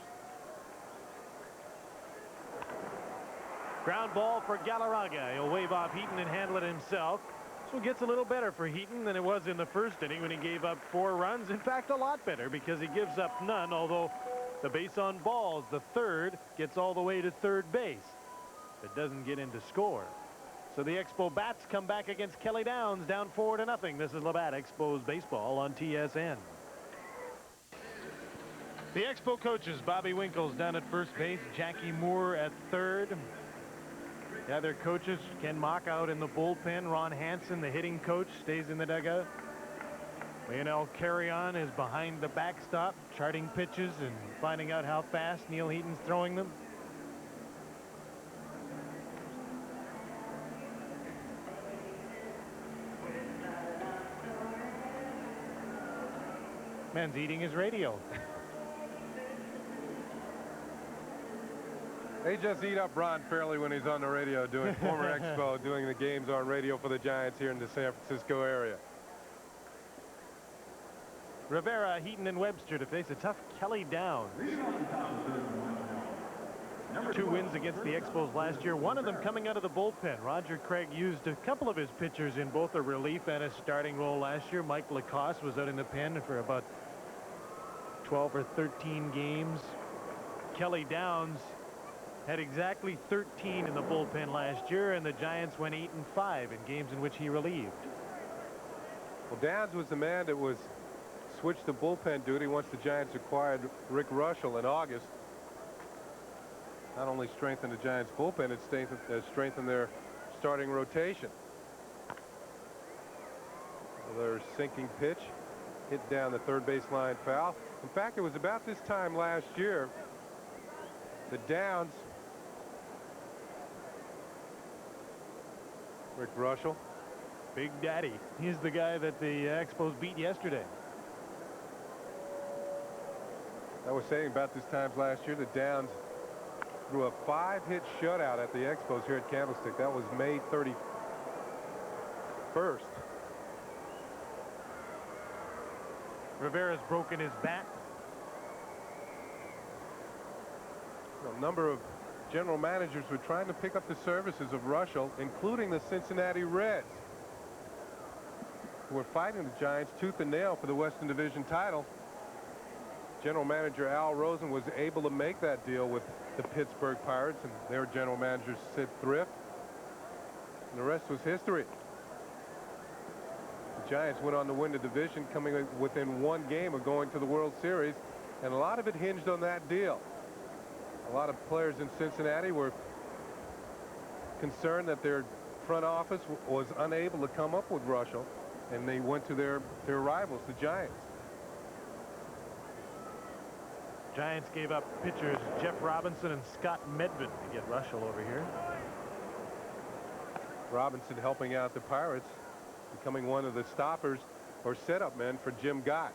Ground ball for Galarraga. He'll wave off Heaton and handle it himself. This one gets a little better for Heaton than it was in the first inning when he gave up 4 runs. In fact, a lot better because he gives up none, although the base on balls, the third, gets all the way to third base. It doesn't get into score. So the Expo bats come back against Kelly Downs, down 4-0. This is Labatt Expos baseball on TSN. The Expo coaches, Bobby Winkles down at first base, Jackie Moore at third. The other coaches, Ken Mock out in the bullpen. Ron Hansen, the hitting coach, stays in the dugout. Lionel Carrion is behind the backstop, charting pitches and finding out how fast Neal Heaton's throwing them. Man's eating his radio. They just eat up Ron Fairley when he's on the radio doing former Expo, doing the games on radio for the Giants here in the San Francisco area. Rivera, Heaton, and Webster to face a tough Kelly Downs. 2 wins against the Expos last year, one of them coming out of the bullpen. Roger Craig used a couple of his pitchers in both a relief and a starting role last year. Mike Lacoste was out in the pen for about 12 or 13 games. Kelly Downs had exactly 13 in the bullpen last year, and the Giants went 8-5 in games in which he relieved. Well, Downs was the man that was switched to bullpen duty once the Giants acquired Rick Russell in August. Not only strengthened the Giants bullpen, it strengthened their starting rotation. Their sinking pitch hit down the third baseline foul. In fact, it was about this time last year that Downs, Rick Russell, Big Daddy, he's the guy that the Expos beat yesterday. I was saying about this time last year that Downs threw a 5-hit shutout at the Expos here at Candlestick. That was May 31st. Rivera's broken his bat. A number of general managers were trying to pick up the services of Russell, including the Cincinnati Reds, who were fighting the Giants tooth and nail for the Western Division title. General manager Al Rosen was able to make that deal with the Pittsburgh Pirates and their general manager Sid Thrift. And the rest was history. The Giants went on to win the division, coming within 1 game of going to the World Series, and a lot of it hinged on that deal. A lot of players in Cincinnati were concerned that their front office was unable to come up with Russell, and they went to their rivals, the Giants. Giants gave up pitchers Jeff Robinson and Scott Medvin to get Russell over here. Robinson helping out the Pirates, becoming one of the stoppers or setup men for Jim Gott.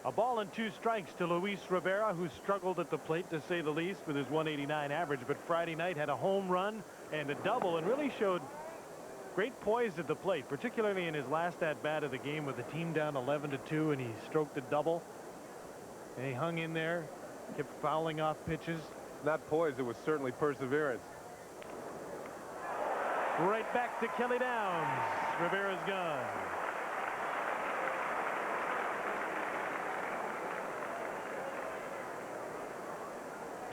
A ball and 2 strikes to Luis Rivera, who struggled at the plate to say the least with his 189 average, but Friday night had a home run and a double and really showed great poise at the plate, particularly in his last at-bat of the game with the team down 11-2, and he stroked a double. And he hung in there, kept fouling off pitches. Not poise, it was certainly perseverance. Right back to Kelly Downs. Rivera's gone.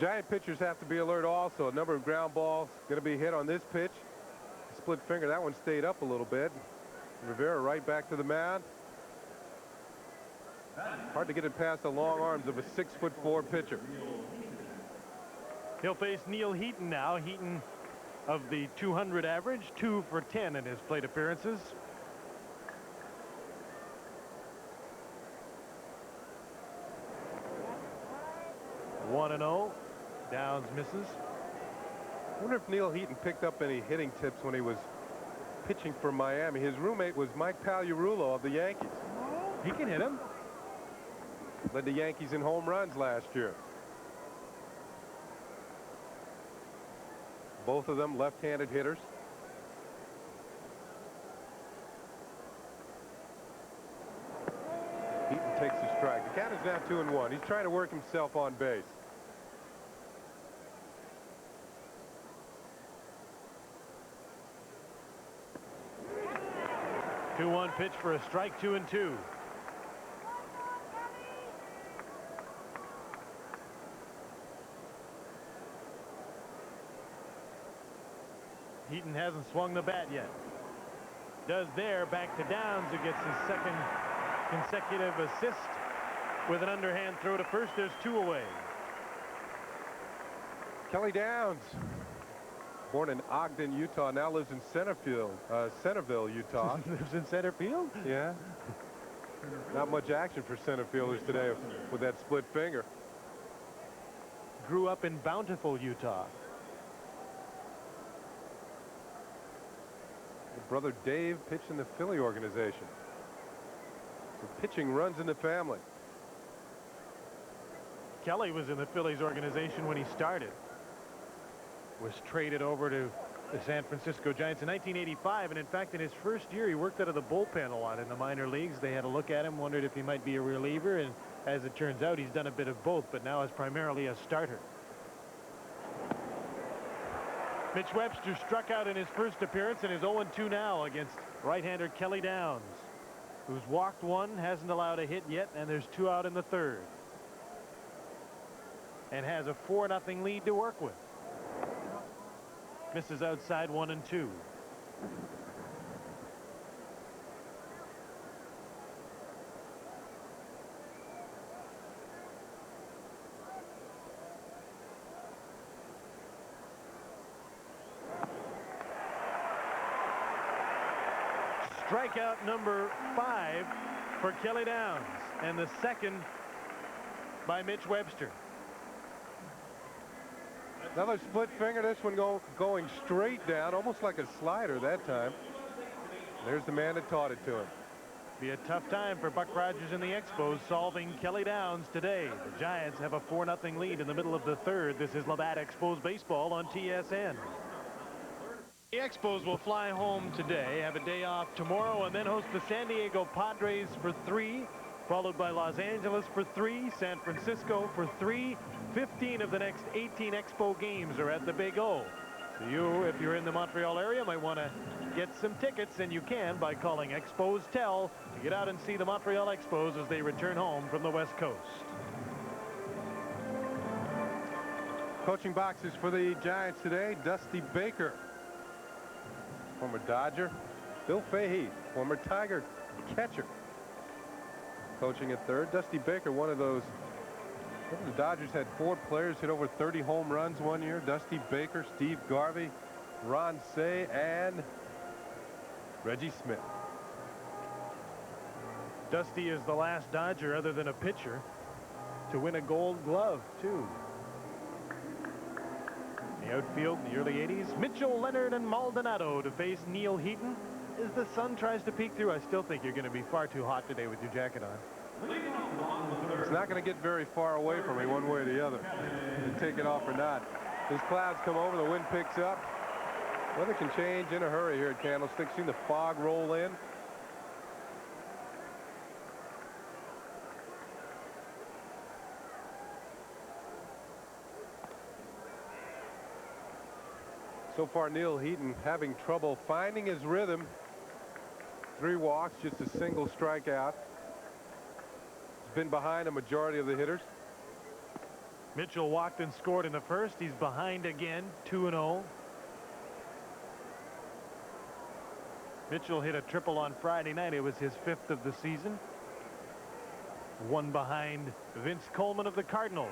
Giant pitchers have to be alert also. A number of ground balls going to be hit on this pitch. Split finger, that one stayed up a little bit. Rivera right back to the mound. Hard to get it past the long arms of a 6'4" pitcher. He'll face Neal Heaton now. Heaton of the 200 average, 2 for 10 in his plate appearances. One and 0. Downs misses. I wonder if Neal Heaton picked up any hitting tips when he was pitching for Miami. His roommate was Mike Pagliarulo of the Yankees. He can hit him. Led the Yankees in home runs last year. Both of them left-handed hitters. is now 2-1. He's trying to work himself on base. 2-1 pitch for a strike, 2-2. Heaton hasn't swung the bat yet. Does there, back to Downs, who gets his second consecutive assist with an underhand throw to first. There's 2 away. Kelly Downs, born in Ogden, Utah, now lives in Centerville, Utah. Lives in center field? Yeah. Not much action for center fielders today with that split finger. Grew up in Bountiful, Utah. Brother Dave pitched in the Philly organization. So pitching runs in the family. Kelly was in the Phillies organization when he started. Was traded over to the San Francisco Giants in 1985, and in fact in his first year he worked out of the bullpen a lot in the minor leagues. They had a look at him, wondered if he might be a reliever, and as it turns out he's done a bit of both, but now is primarily a starter. Mitch Webster struck out in his first appearance and is 0-2 now against right-hander Kelly Downs, who's walked 1, hasn't allowed a hit yet, and there's 2 out in the 3rd, and has a 4-0 lead to work with. Misses outside, 1-2. Strikeout number 5 for Kelly Downs, and the second by Mitch Webster. Another split finger, this one going straight down, almost like a slider that time. There's the man that taught it to him. Be a tough time for Buck Rogers and the Expos solving Kelly Downs today. The Giants have a 4-0 lead in the middle of the 3rd. This is Labatt Expos baseball on TSN. The Expos will fly home today, have a day off tomorrow, and then host the San Diego Padres for 3, followed by Los Angeles for 3, San Francisco for 3. 15 of the next 18 Expo games are at the Big O. So you, if you're in the Montreal area, might want to get some tickets, and you can by calling Expos Tell to get out and see the Montreal Expos as they return home from the West Coast. Coaching boxes for the Giants today. Dusty Baker, former Dodger. Bill Fahey, former Tiger catcher, coaching at 3rd. Dusty Baker, one of those. The Dodgers had 4 players hit over 30 home runs one year. Dusty Baker, Steve Garvey, Ron Cey, and Reggie Smith. Dusty is the last Dodger, other than a pitcher, to win a Gold Glove, too. The outfield in the early 80s, Mitchell, Leonard, and Maldonado to face Neal Heaton. As the sun tries to peek through, I still think you're going to be far too hot today with your jacket on. It's not going to get very far away from me one way or the other, to take it off or not. As clouds come over, the wind picks up. Weather can change in a hurry here at Candlestick. Seen the fog roll in. So far, Neal Heaton having trouble finding his rhythm. 3 walks, just a single strikeout. Been behind a majority of the hitters. Mitchell walked and scored in the first. He's behind again, 2-0. Mitchell hit a triple on Friday night. It was his 5th of the season. 1 behind Vince Coleman of the Cardinals.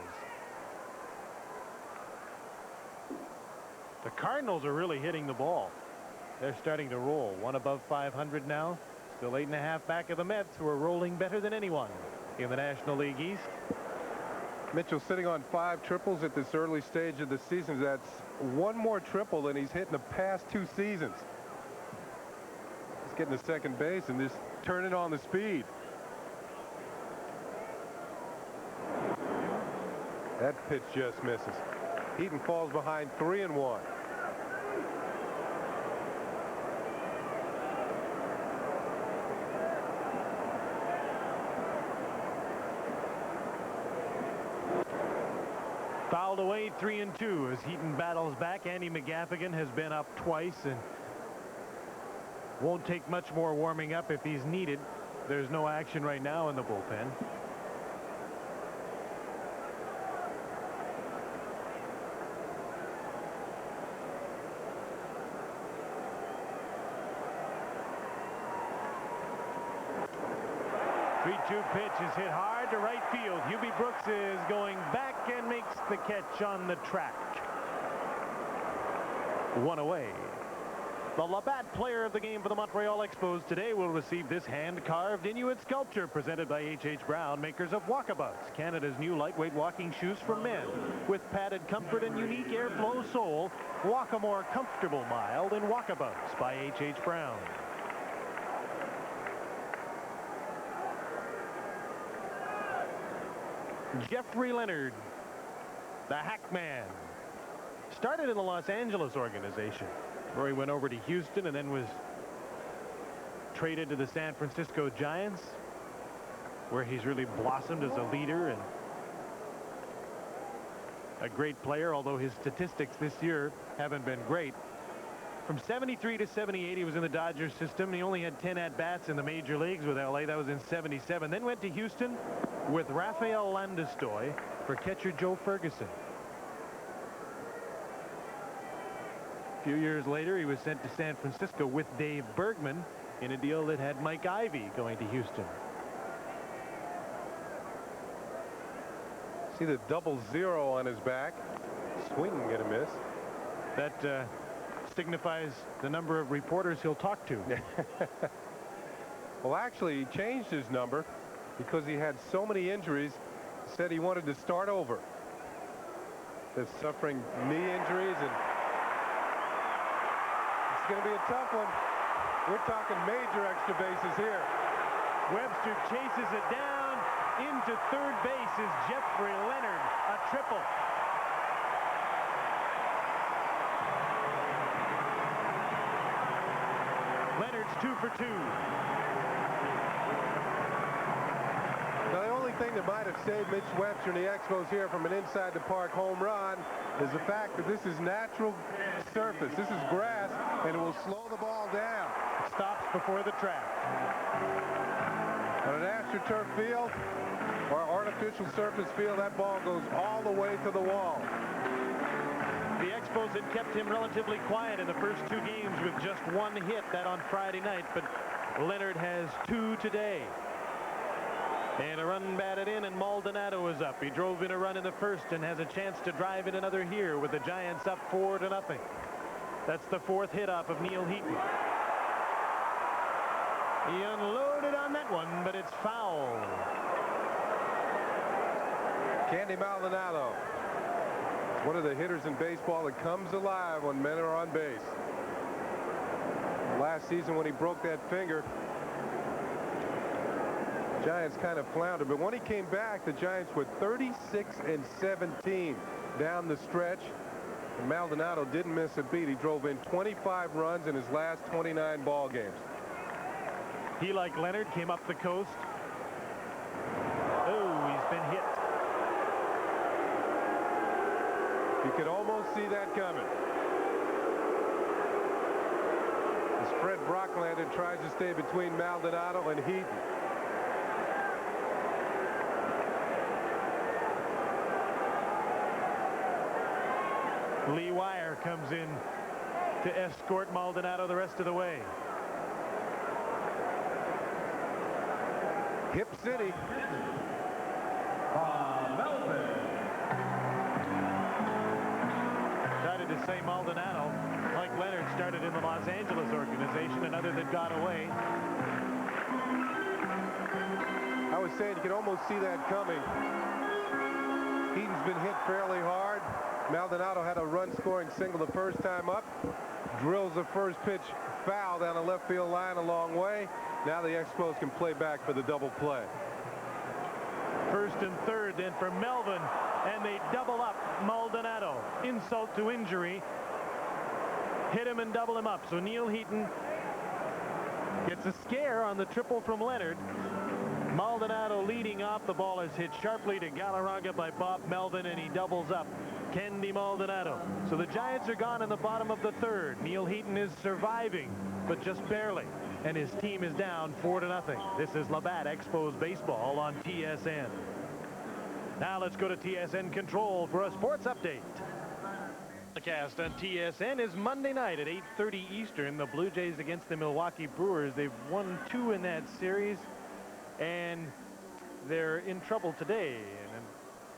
The Cardinals are really hitting the ball. They're starting to roll. 1 above 500 now. Still 8.5 back of the Mets, who are rolling better than anyone in the National League East. Mitchell sitting on 5 triples at this early stage of the season. That's 1 more triple than he's hit in the past 2 seasons. He's getting to second base and just turning on the speed. That pitch just misses. Heaton falls behind 3-1. Fouled away 3-2 as Heaton battles back. Andy McGaffigan has been up twice and won't take much more warming up if he's needed. There's no action right now in the bullpen. Two pitch is hit hard to right field. Hubie Brooks is going back and makes the catch on the track. One away. The Labatt player of the game for the Montreal Expos today will receive this hand-carved Inuit sculpture presented by H.H. Brown, makers of Walkabouts, Canada's new lightweight walking shoes for men. With padded comfort and unique airflow sole, walk a more comfortable mile in Walkabouts by H.H. Brown. Jeffrey Leonard, the Hackman, started in the Los Angeles organization where he went over to Houston and then was traded to the San Francisco Giants, where he's really blossomed as a leader and a great player, although his statistics this year haven't been great. From 73 to 78, he was in the Dodgers system. He only had 10 at-bats in the major leagues with LA. That was in 77. Then went to Houston with Rafael Landestoy for catcher Joe Ferguson. A few years later, he was sent to San Francisco with Dave Bergman in a deal that had Mike Ivey going to Houston. See the 00 on his back. Swing and a miss. That signifies the number of reporters he'll talk to. Well, actually, he changed his number because he had so many injuries. Said he wanted to start over. He's suffering knee injuries, and it's going to be a tough one. We're talking major extra bases here. Webster chases it down. Into third base is Jeffrey Leonard. A triple. Leonard's 2 for 2. Now, the only thing that might have saved Mitch Webster and the Expos here from an inside the park home run is the fact that this is natural surface. This is grass, and it will slow the ball down. It stops before the track. On an AstroTurf field or artificial surface field, that ball goes all the way to the wall. The Expos had kept him relatively quiet in the first 2 games with just 1 hit, that on Friday night, but Leonard has 2 today. And a run batted in, and Maldonado is up. He drove in a run in the first and has a chance to drive in another here with the Giants up 4-0. That's the 4th hit off of Neal Heaton. He unloaded on that one, but it's foul. Candy Maldonado, one of the hitters in baseball that comes alive when men are on base. Last season when he broke that finger, Giants kind of floundered, but when he came back, the Giants were 36-17 down the stretch. And Maldonado didn't miss a beat. He drove in 25 runs in his last 29 ball games. He, like Leonard, came up the coast. Oh, he's been hit. You could almost see that coming. As Fred Brocklander tries to stay between Maldonado and Heaton. Lee Wire comes in to escort Maldonado the rest of the way. Hip City. Started to say Maldonado, like Leonard, started in the Los Angeles organization, another that got away. I was saying you could almost see that coming. Heaton's been hit fairly hard. Maldonado had a run-scoring single the first time up. Drills the first pitch foul down the left field line a long way. Now the Expos can play back for the double play. First and third then for Melvin, and they double up Maldonado. Insult to injury. Hit him and double him up. So Neal Heaton gets a scare on the triple from Leonard. Maldonado leading off. The ball is hit sharply to Galarraga by Bob Melvin, and he doubles up Candy Maldonado. So the Giants are gone in the bottom of the third. Neal Heaton is surviving, but just barely, and his team is down 4-0. This is Labatt Expos baseball on TSN. Now let's go to TSN Control for a sports update. The cast on TSN is Monday night at 8:30 Eastern. The Blue Jays against the Milwaukee Brewers. They've won 2 in that series, and they're in trouble today. In an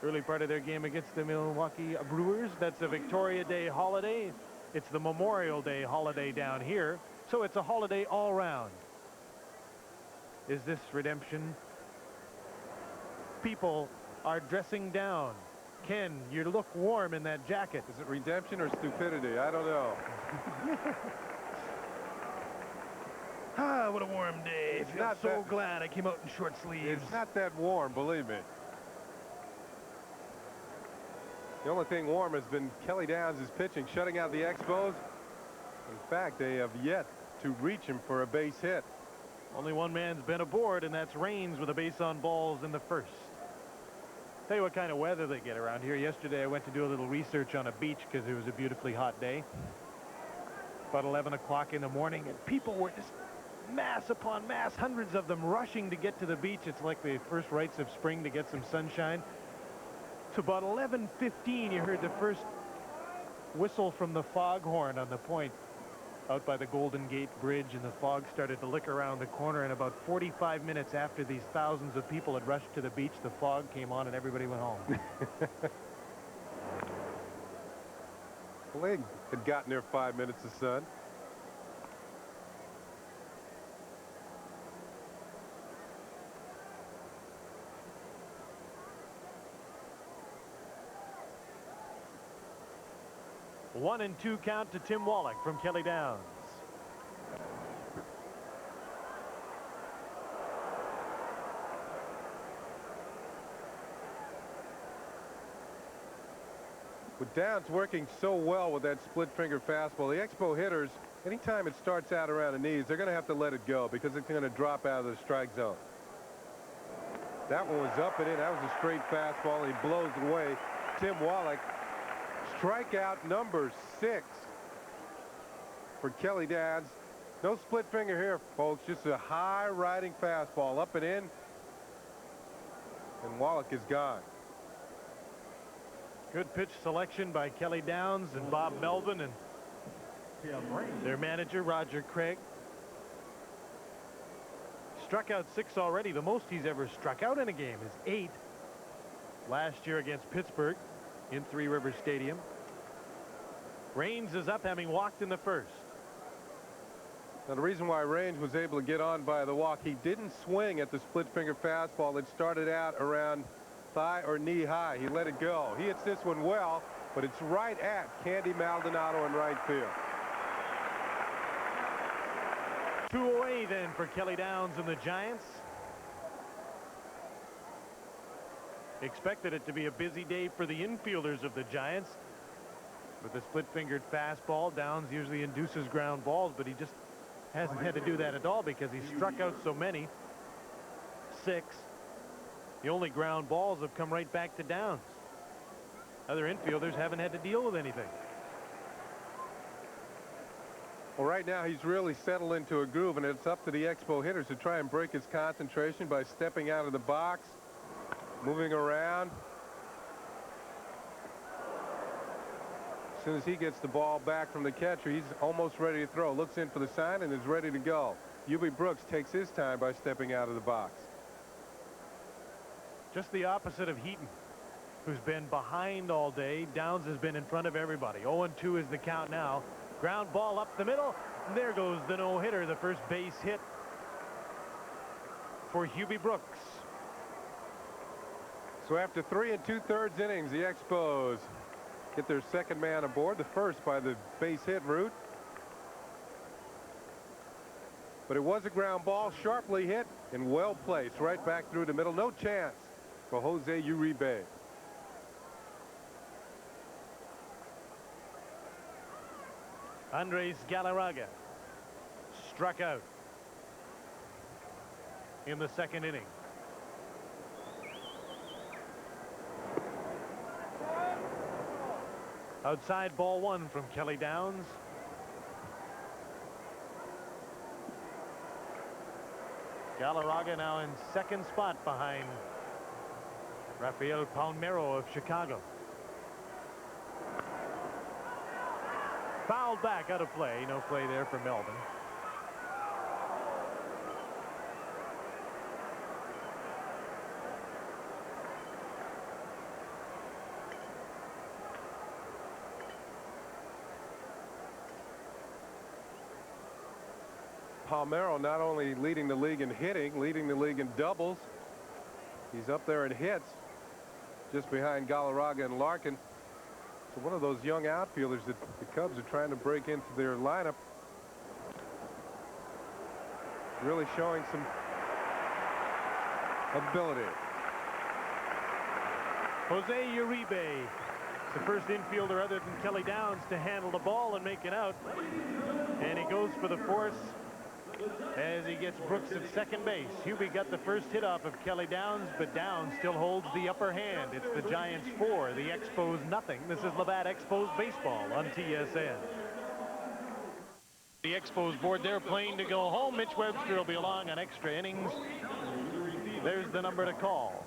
early part of their game against the Milwaukee Brewers, that's a Victoria Day holiday. It's the Memorial Day holiday down here, so it's a holiday all round. Is this redemption? People are dressing down. Ken, you look warm in that jacket. Is it redemption or stupidity? I don't know. What a warm day. It's I'm not so that- glad I came out in short sleeves. It's not that warm, believe me. The only thing warm has been Kelly Downs' pitching, shutting out the Expos. In fact, they have yet to reach him for a base hit. Only one man's been aboard, and that's Raines with a base on balls in the first. Tell you what kind of weather they get around here. Yesterday I went to do a little research on a beach because it was a beautifully hot day. About 11 o'clock in the morning, and people were just mass upon mass, hundreds of them rushing to get to the beach. It's like the first rites of spring to get some sunshine. So about 11:15 you heard the first whistle from the foghorn on the point out by the Golden Gate Bridge, and the fog started to lick around the corner, and about 45 minutes after these thousands of people had rushed to the beach, the fog came on and everybody went home. Well, they had gotten there 5 minutes of sun. One and two count to Tim Wallach from Kelly Downs. With Downs working so well with that split finger fastball, the Expo hitters, anytime it starts out around the knees, they're going to have to let it go because it's going to drop out of the strike zone. That one was up and in. That was a straight fastball, and he blows it away. Tim Wallach. Strikeout number 6 for Kelly Downs. No split finger here, folks. Just a high riding fastball up and in. And Wallach is gone. Good pitch selection by Kelly Downs and Bob Melvin and their manager, Roger Craig. Struck out 6 already. The most he's ever struck out in a game is 8. Last year against Pittsburgh in Three Rivers Stadium. Raines is up, having walked in the first. Now, the reason why Raines was able to get on by the walk, he didn't swing at the split finger fastball that started out around thigh or knee high. He let it go. He hits this one well, but it's right at Candy Maldonado in right field. 2 away then for Kelly Downs and the Giants. Expected it to be a busy day for the infielders of the Giants. With the split-fingered fastball, Downs usually induces ground balls, but he just hasn't had to do that at all because he struck out so many. 6. The only ground balls have come right back to Downs. Other infielders haven't had to deal with anything. Well, right now he's really settled into a groove, and it's up to the Expo hitters to try and break his concentration by stepping out of the box, moving around. As soon as he gets the ball back from the catcher, he's almost ready to throw. Looks in for the sign and is ready to go. Hubie Brooks takes his time by stepping out of the box. Just the opposite of Heaton, who's been behind all day. Downs has been in front of everybody. 0-2 is the count now. Ground ball up the middle. There goes the no-hitter, the first base hit for Hubie Brooks. So after 3 2/3 innings, the Expos get their second man aboard, the first by the base hit route. But it was a ground ball, sharply hit and well placed right back through the middle. No chance for Jose Uribe. Andres Galarraga struck out in the second inning. Outside ball one from Kelly Downs. Galarraga now in second spot behind Rafael Palmeiro of Chicago. Fouled back, out of play. No play there for Melvin. Palmeiro not only leading the league in hitting, leading the league in doubles. He's up there in hits, just behind Galarraga and Larkin. So one of those young outfielders that the Cubs are trying to break into their lineup. Really showing some ability. Jose Uribe, the first infielder other than Kelly Downs to handle the ball and make it out. And he goes for the force as he gets Brooks at second base. Hubie got the first hit off of Kelly Downs, but Downs still holds the upper hand. It's the Giants 4, the Expos nothing. This is Labatt Expos baseball on TSN. The Expos board their plane to go home. Mitch Webster will be along on extra innings. There's the number to call.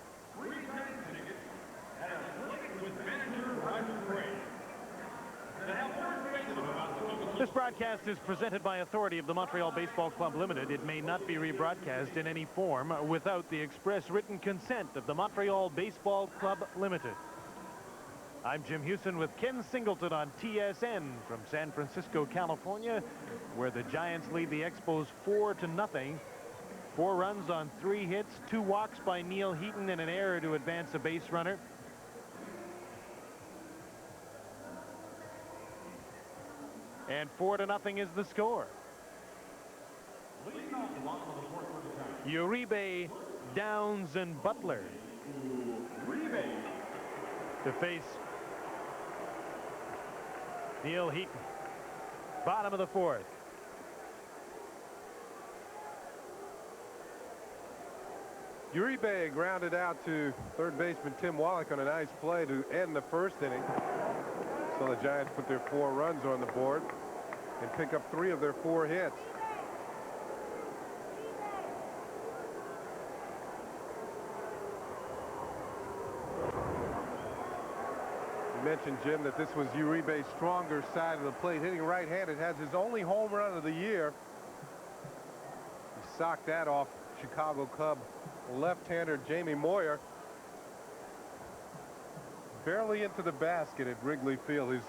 This broadcast is presented by authority of the Montreal Baseball Club Limited. It may not be rebroadcast in any form without the express written consent of the Montreal Baseball Club Limited. I'm Jim Hewson with Ken Singleton on TSN from San Francisco, California, where the Giants lead the Expos 4-0. 4 runs on 3 hits, 2 walks by Neal Heaton and an error to advance a base runner. And 4-0 is the score. Uribe, Downs, and Butler to face Neal Heaton. Bottom of the 4th. Uribe grounded out to third baseman Tim Wallach on a nice play to end the first inning. So the Giants put their 4 runs on the board and pick up 3 of their 4 hits. You mentioned, Jim, that this was Uribe's stronger side of the plate. Hitting right-handed, has his only home run of the year. He socked that off Chicago Cub left-hander Jamie Moyer. Barely into the basket at Wrigley Field. His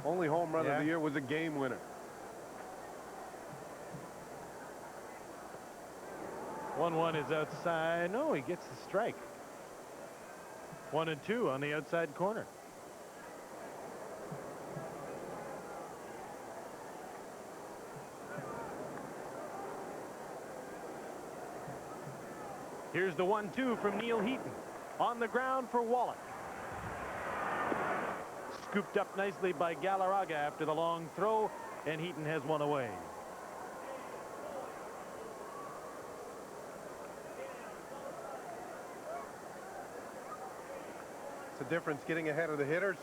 only home run of the year was a game winner. 1-1 is outside. No, he gets the strike. 1-2 on the outside corner. Here's the 1-2 from Neal Heaton. On the ground for Wallach. Scooped up nicely by Galarraga after the long throw, and Heaton has one away. It's the difference getting ahead of the hitters.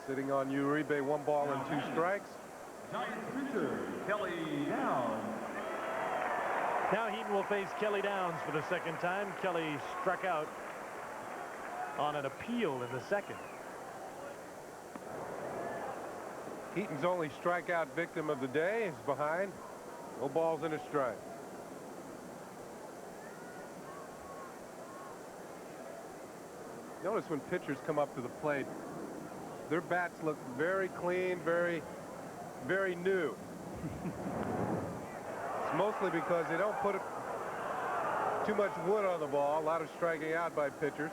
Sitting on Uribe, 1 ball and 2 strikes. Giants pitcher, Kelly Downs. Now Heaton will face Kelly Downs for the second time. Kelly struck out on an appeal in the second. Heaton's only strikeout victim of the day is behind. No balls and a strike. Notice when pitchers come up to the plate, their bats look very clean, very new. It's mostly because they don't put too much wood on the ball. A lot of striking out by pitchers.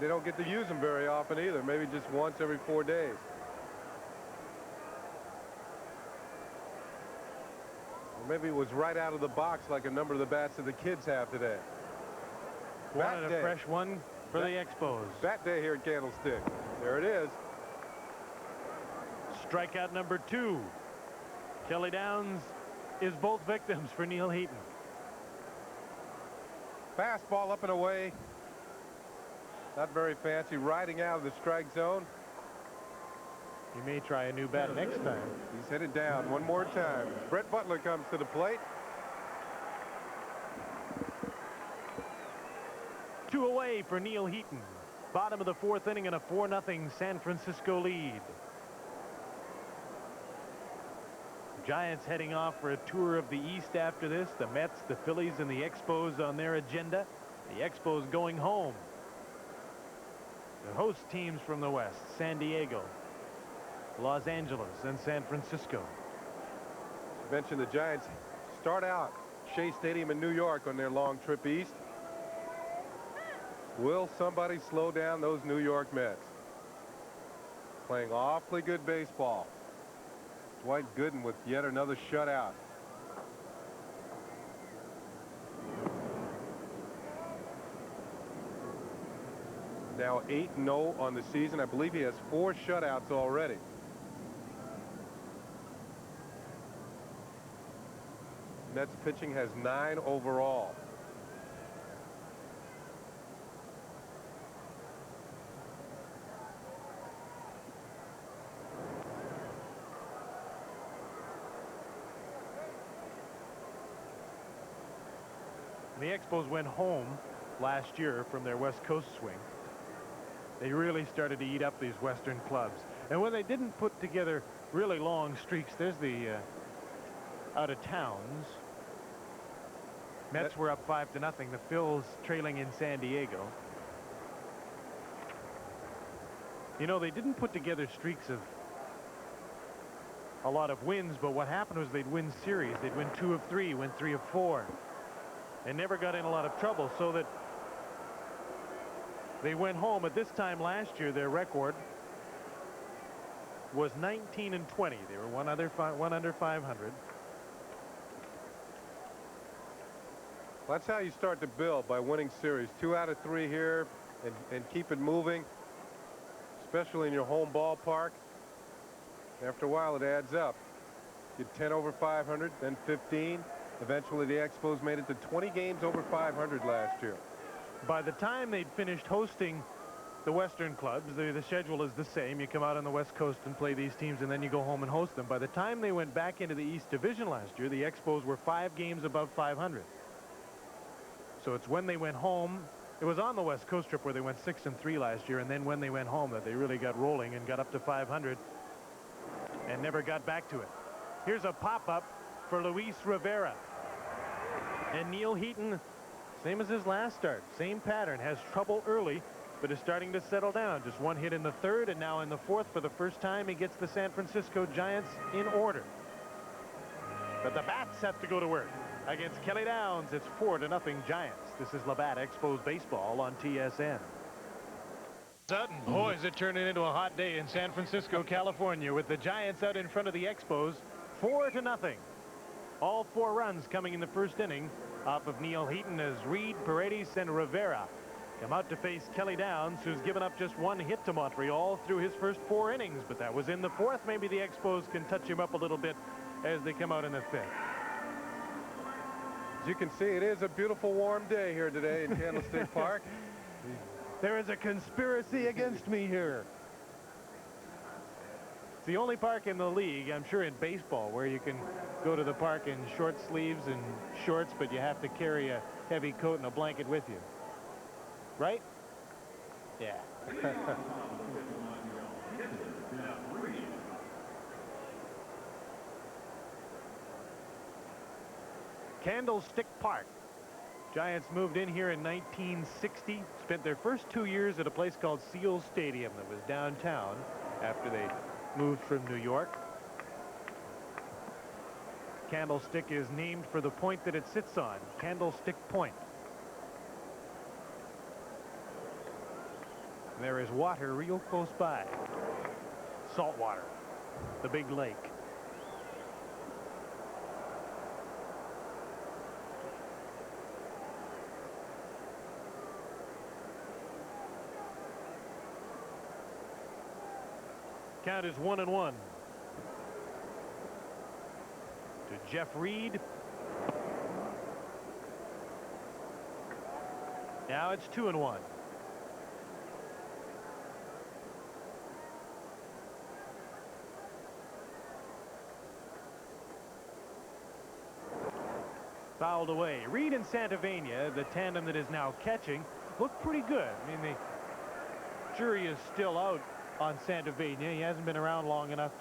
They don't get to use them very often either, maybe just once every 4 days. Or maybe it was right out of the box like a number of the bats that the kids have today. Wanted a fresh one for the Expos. Bat day here at Candlestick. There it is. Strikeout number 2. Kelly Downs is both victims for Neal Heaton. Fastball up and away. Not very fancy, riding out of the strike zone. He may try a new bat next time. He's hit it down one more time. Brett Butler comes to the plate. 2 away for Neal Heaton. Bottom of the 4th inning and a 4-0 San Francisco lead. Giants heading off for a tour of the East after this. The Mets, the Phillies, and the Expos on their agenda. The Expos going home. The host teams from the West: San Diego, Los Angeles, and San Francisco. You mentioned the Giants start out Shea Stadium in New York on their long trip east. Will somebody slow down those New York Mets? Playing awfully good baseball. Dwight Gooden with yet another shutout. Now 8-0 on the season. I believe he has 4 shutouts already. Mets pitching has 9 overall. The Expos went home last year from their West Coast swing. They really started to eat up these Western clubs. And when they didn't put together really long streaks, there's the out of towns. Mets were up 5-0. The Phils trailing in San Diego. You know, they didn't put together streaks of a lot of wins, but what happened was they'd win series. They'd win 2 of 3, win 3 of 4. And never got in a lot of trouble, so that they went home. At this time last year, their record was 19-20. They were one under 500. Well, that's how you start to build, by winning series. 2 out of 3 here, and keep it moving, especially in your home ballpark. After a while, it adds up. Get 10 over 500, then 15. Eventually, the Expos made it to 20 games over 500 last year. By the time they'd finished hosting the Western clubs, the schedule is the same. You come out on the West Coast and play these teams, and then you go home and host them. By the time they went back into the East Division last year, the Expos were 5 games above 500. So it's when they went home. It was on the West Coast trip where they went 6-3 last year, and then when they went home that they really got rolling and got up to 500 and never got back to it. Here's a pop-up for Luis Rivera. And Neal Heaton, same as his last start, same pattern, has trouble early, but is starting to settle down. Just 1 hit in the 3rd, and now in the 4th, for the first time, he gets the San Francisco Giants in order. But the bats have to go to work. Against Kelly Downs, it's 4-0 Giants. This is Labatt Expos baseball on TSN. Sudden, boy, is it turning into a hot day in San Francisco, California, with the Giants out in front of the Expos, 4-0. All 4 runs coming in the 1st inning off of Neal Heaton as Reed, Paredes, and Rivera come out to face Kelly Downs, who's given up just 1 hit to Montreal through his first 4 innings. But that was in the 4th. Maybe the Expos can touch him up a little bit as they come out in the 5th. As you can see, it is a beautiful warm day here today in Candlestick Park. There is a conspiracy against me here. It's the only park in the league, I'm sure, in baseball where you can go to the park in short sleeves and shorts, but you have to carry a heavy coat and a blanket with you. Right? Yeah. Candlestick Park. Giants moved in here in 1960, spent their first 2 years at a place called Seals Stadium that was downtown after they moved from New York. Candlestick is named for the point that it sits on, Candlestick Point. There is water real close by. Salt water, the big lake. Count is 1-1 to Jeff Reed. Now it's 2-1. Fouled away. Reed and Santavania, the tandem that is now catching, look pretty good. I mean, the jury is still out on Santavania. He hasn't been around long enough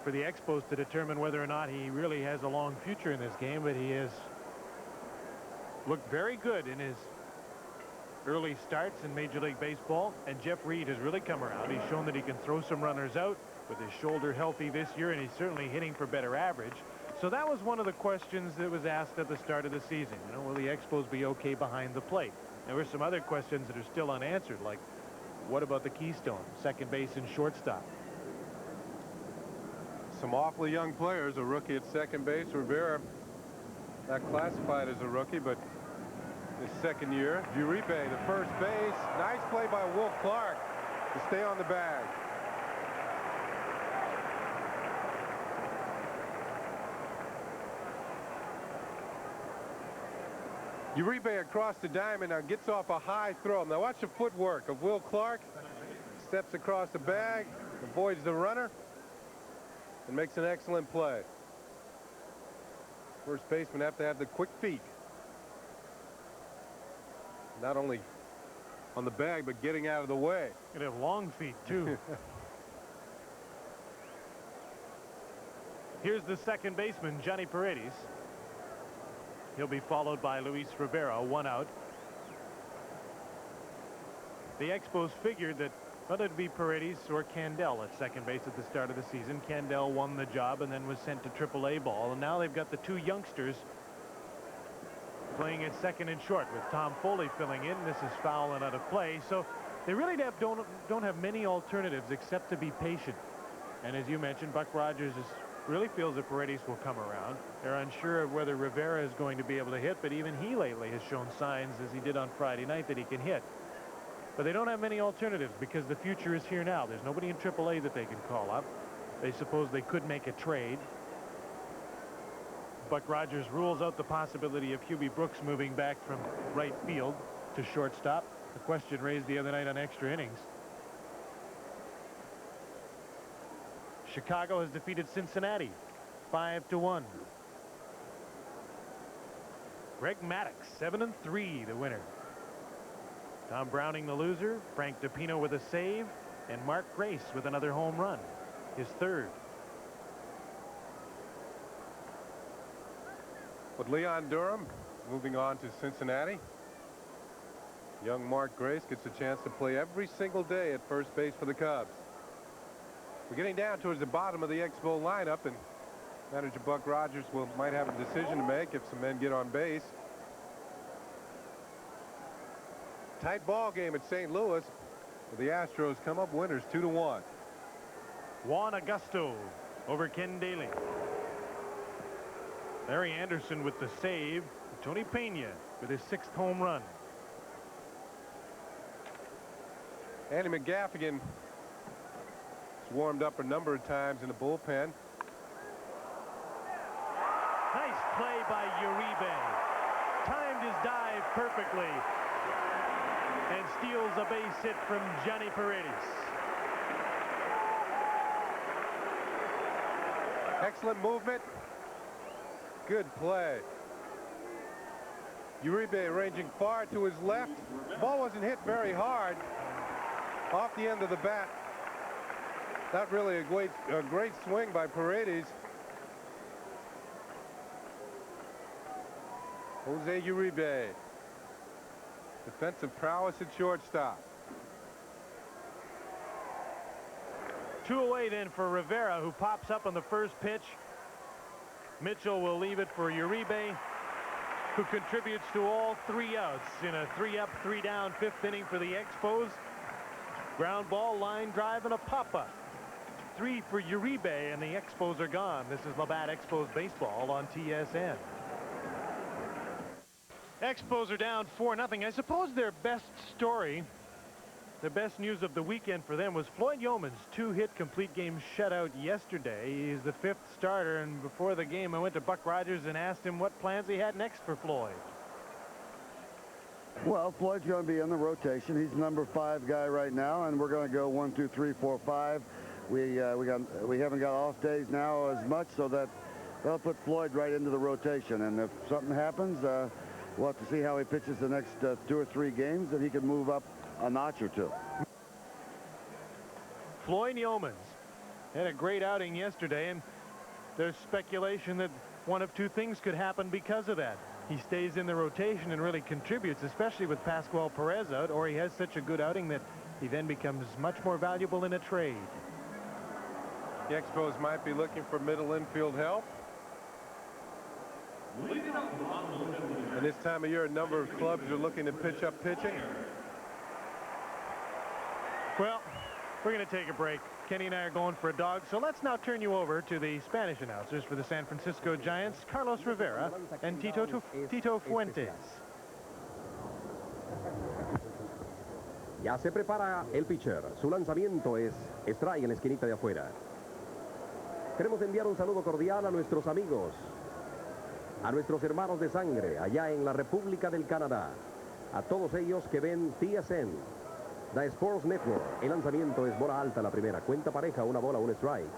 for the Expos to determine whether or not he really has a long future in this game, but he has looked very good in his early starts in Major League Baseball, and Jeff Reed has really come around. He's shown that he can throw some runners out with his shoulder healthy this year, and he's certainly hitting for better average. So that was one of the questions that was asked at the start of the season. You know, will the Expos be okay behind the plate? There were some other questions that are still unanswered, like what about the keystone, second base and shortstop? Some awfully young players. A rookie at second base. Rivera, not classified as a rookie, but his second year. Uribe, the first base. Nice play by Will Clark to stay on the bag. Uribe across the diamond now gets off a high throw. Now watch the footwork of Will Clark. Steps across the bag, avoids the runner, and makes an excellent play. First baseman have to have the quick feet. Not only on the bag, but getting out of the way. Could have long feet, too. Here's the second baseman, Johnny Paredes. He'll be followed by Luis Rivera, one out. The Expos figured that whether it be Paredes or Candel at second base at the start of the season. Candel won the job and then was sent to AAA ball, and now they've got the two youngsters playing at second and short with Tom Foley filling in. This is foul and out of play, so they really don't have many alternatives except to be patient. And as you mentioned, Buck Rogers really feels that Paredes will come around. They're unsure of whether Rivera is going to be able to hit, but even he lately has shown signs, as he did on Friday night, that he can hit. But they don't have many alternatives because the future is here now. There's nobody in AAA that they can call up. They suppose they could make a trade. Buck Rogers rules out the possibility of Hubie Brooks moving back from right field to shortstop. The question raised the other night on Extra Innings. Chicago has defeated Cincinnati 5-1. Greg Maddux 7-3, the winner. Tom Browning the loser, Frank DiPino with a save, and Mark Grace with another home run, his third. With Leon Durham moving on to Cincinnati, young Mark Grace gets a chance to play every single day at first base for the Cubs. We're getting down towards the bottom of the Expo lineup, and manager Buck Rogers might have a decision to make if some men get on base. Tight ball game at St. Louis. The Astros come up winners 2-1. Juan Augusto over Ken Daly. Larry Anderson with the save. Tony Pena with his 6th home run. Andy McGaffigan warmed up a number of times in the bullpen. Nice play by Uribe. Timed his dive perfectly and steals a base hit from Johnny Paredes. Excellent movement. Good play. Uribe ranging far to his left. Ball wasn't hit very hard off the end of the bat. Not really a great swing by Paredes. Jose Uribe. Defensive prowess at shortstop. 2 away then for Rivera, who pops up on the first pitch. Mitchell will leave it for Uribe, who contributes to all 3 outs in a 3-up, 3-down 5th inning for the Expos. Ground ball, line drive, and a pop-up. 3 for Uribe, and the Expos are gone. This is Labatt Expos baseball on TSN. Expos are down 4-0. I suppose their best story, the best news of the weekend for them, was Floyd Yeoman's 2-hit complete game shutout yesterday. He's the 5th starter, and before the game I went to Buck Rogers and asked him what plans he had next for Floyd. Well, Floyd's going to be in the rotation. He's number 5 guy right now, and we're going to go 1, 2, 3, 4, 5. We haven't got off days now as much, so that they'll put Floyd right into the rotation. And if something happens, we'll have to see how he pitches the next 2 or 3 games, and he can move up a notch or 2. Floyd Yeomans had a great outing yesterday, and there's speculation that one of 2 things could happen because of that. He stays in the rotation and really contributes, especially with Pascual Perez out, or he has such a good outing that he then becomes much more valuable in a trade. The Expos might be looking for middle infield help. And this time of year, a number of clubs are looking to pitch up pitching. Well, we're going to take a break. Kenny and I are going for a dog, so let's now turn you over to the Spanish announcers for the San Francisco Giants, Carlos Rivera and Tito Fuentes. Ya se prepara el pitcher. Su lanzamiento es strike en la esquinita de afuera. Queremos enviar un saludo cordial a nuestros amigos, a nuestros hermanos de sangre allá en la República del Canadá, a todos ellos que ven TSN, The Sports Network. El lanzamiento es bola alta la primera, cuenta pareja, una bola, un strike.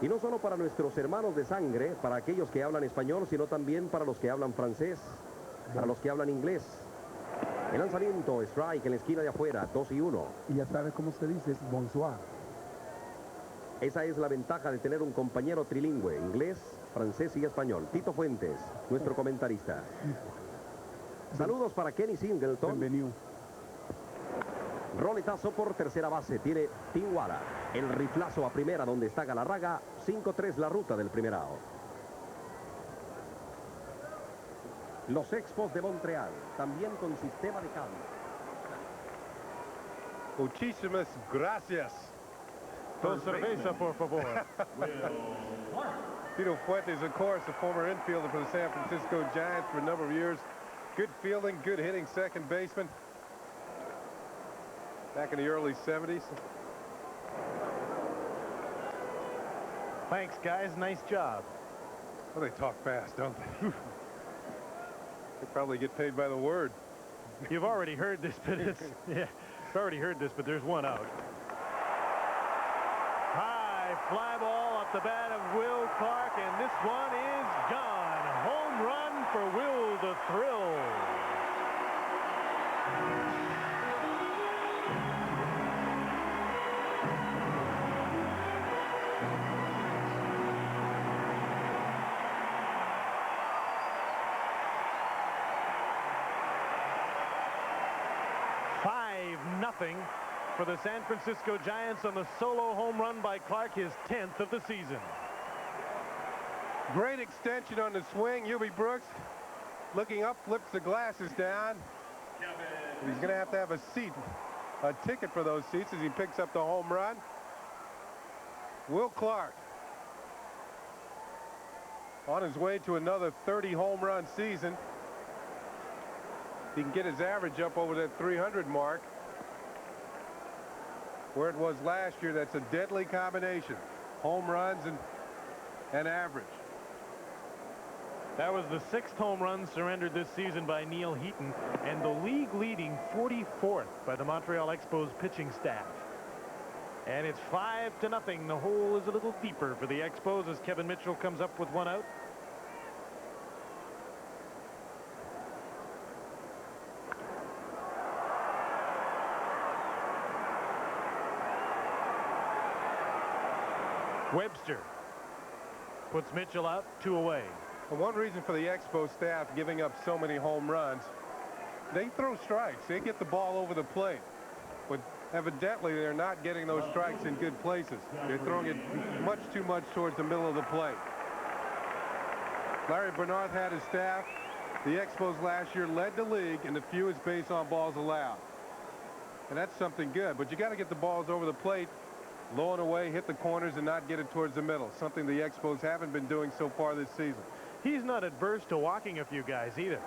Y no solo para nuestros hermanos de sangre, para aquellos que hablan español, sino también para los que hablan francés, para los que hablan inglés. El lanzamiento, strike en la esquina de afuera, 2-1. Y ya sabe cómo se dice, es bonsoir. Esa es la ventaja de tener un compañero trilingüe, inglés, francés y español. Tito Fuentes, nuestro comentarista. Saludos para Kenny Singleton. Bienvenido. Roletazo por tercera base. Tiene Tinwara. El riflazo a primera donde está Galarraga. 5-3 la ruta del primer out. Los Expos de Montreal, también con sistema de cambio. Muchísimas gracias. Dos cerveza, por favor. Tito Fuentes, of course, a former infielder for the San Francisco Giants for a number of years. Good fielding, good hitting second baseman. Back in the early 70s. Thanks, guys. Nice job. Well, they talk fast, don't they? They probably get paid by the word. You've already heard this, but it's, yeah, you've already heard this, but there's one out. High fly ball off the bat of Will Clark, and this one is gone. Home run for Will the Thrill. Nothing for the San Francisco Giants on the solo home run by Clark, his 10th of the season. Great extension on the swing. Ubi Brooks looking up, flips the glasses down. He's going to have a seat, a ticket for those seats as he picks up the home run. Will Clark on his way to another 30 home run season. He can get his average up over that 300 mark. Where it was last year, that's a deadly combination. Home runs and average. That was the 6th home run surrendered this season by Neal Heaton, and the league-leading 44th by the Montreal Expos pitching staff. And it's 5-0. The hole is a little deeper for the Expos as Kevin Mitchell comes up with one out. Webster puts Mitchell out, 2 away. And one reason for the Expos staff giving up so many home runs, they throw strikes. They get the ball over the plate. But evidently, they're not getting those strikes in good places. They're throwing it much too much towards the middle of the plate. Larry Bernard had his staff. The Expos last year led the league in the fewest base on balls allowed. And that's something good. But you got to get the balls over the plate, low and away, hit the corners, and not get it towards the middle. Something the Expos haven't been doing so far this season. He's not adverse to walking a few guys either.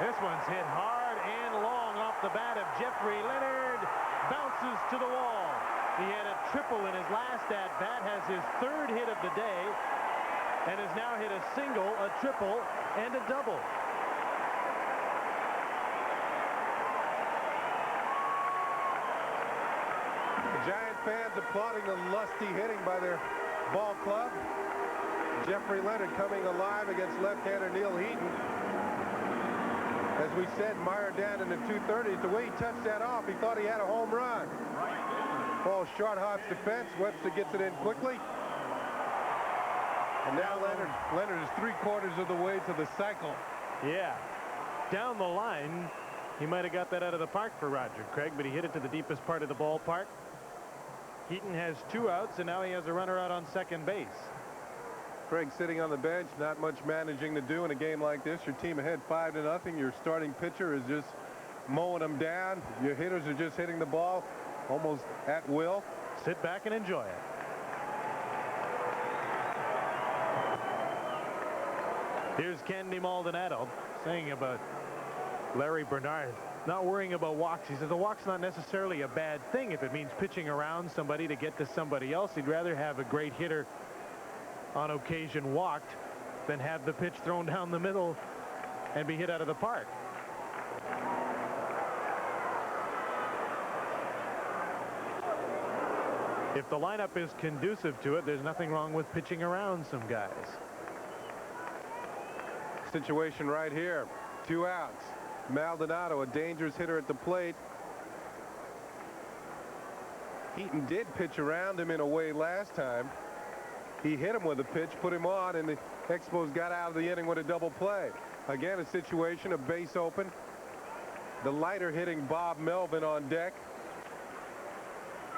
This one's hit hard and long off the bat of Jeffrey Leonard. Bounces to the wall. He had a triple in his last at-bat, has his 3rd hit of the day, and has now hit a single, a triple, and a double. Giant fans applauding the lusty hitting by their ball club. Jeffrey Leonard coming alive against left-hander Neal Heaton. As we said, Meyer down in the 230s. The way he touched that off, he thought he had a home run. Ball short, Hopp's defense. Webster gets it in quickly. And now Leonard is 3/4 of the way to the cycle. Yeah. Down the line, he might have got that out of the park for Roger Craig, but he hit it to the deepest part of the ballpark. Heaton has 2 outs, and now he has a runner out on second base. Craig sitting on the bench, not much managing to do in a game like this. Your team ahead 5-0. Your starting pitcher is just mowing them down. Your hitters are just hitting the ball almost at will. Sit back and enjoy it. Here's Candy Maldonado saying about Larry Bernard not worrying about walks. He says the walk's not necessarily a bad thing if it means pitching around somebody to get to somebody else. He'd rather have a great hitter on occasion walked than have the pitch thrown down the middle and be hit out of the park. If the lineup is conducive to it, there's nothing wrong with pitching around some guys. Situation right here. 2 outs. Maldonado, a dangerous hitter at the plate. Heaton did pitch around him in a way last time. He hit him with a pitch, put him on, and the Expos got out of the inning with a double play. Again, a situation of base open. The lighter hitting Bob Melvin on deck.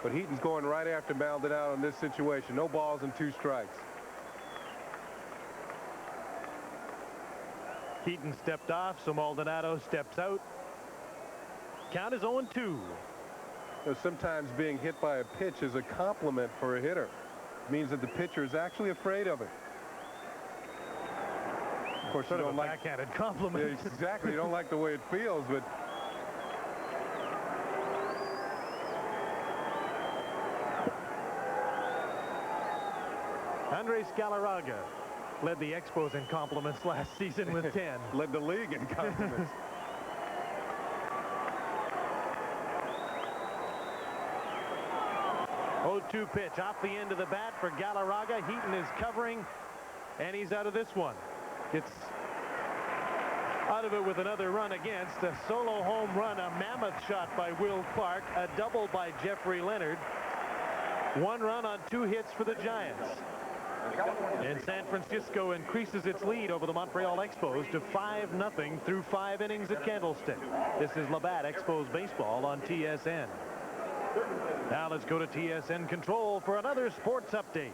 But Heaton's going right after Maldonado in this situation. No balls and 2 strikes. Heaton stepped off, so Maldonado steps out. Count is 0-2. Sometimes being hit by a pitch is a compliment for a hitter. It means that the pitcher is actually afraid of it. Of course, sort you of don't a backhanded compliment. Yeah, exactly. You don't like the way it feels, but Andres Galarraga led the Expos in compliments last season with 10. Led the league in compliments. Oh-2 pitch off the end of the bat for Galarraga. Heaton is covering, and he's out of this one. Gets out of it with another run against. A solo home run, a mammoth shot by Will Clark, a double by Jeffrey Leonard. 1 run on 2 hits for the Giants. And San Francisco increases its lead over the Montreal Expos to 5-0 through 5 innings at Candlestick. This is Labatt Expos baseball on TSN. Now let's go to TSN Control for another sports update.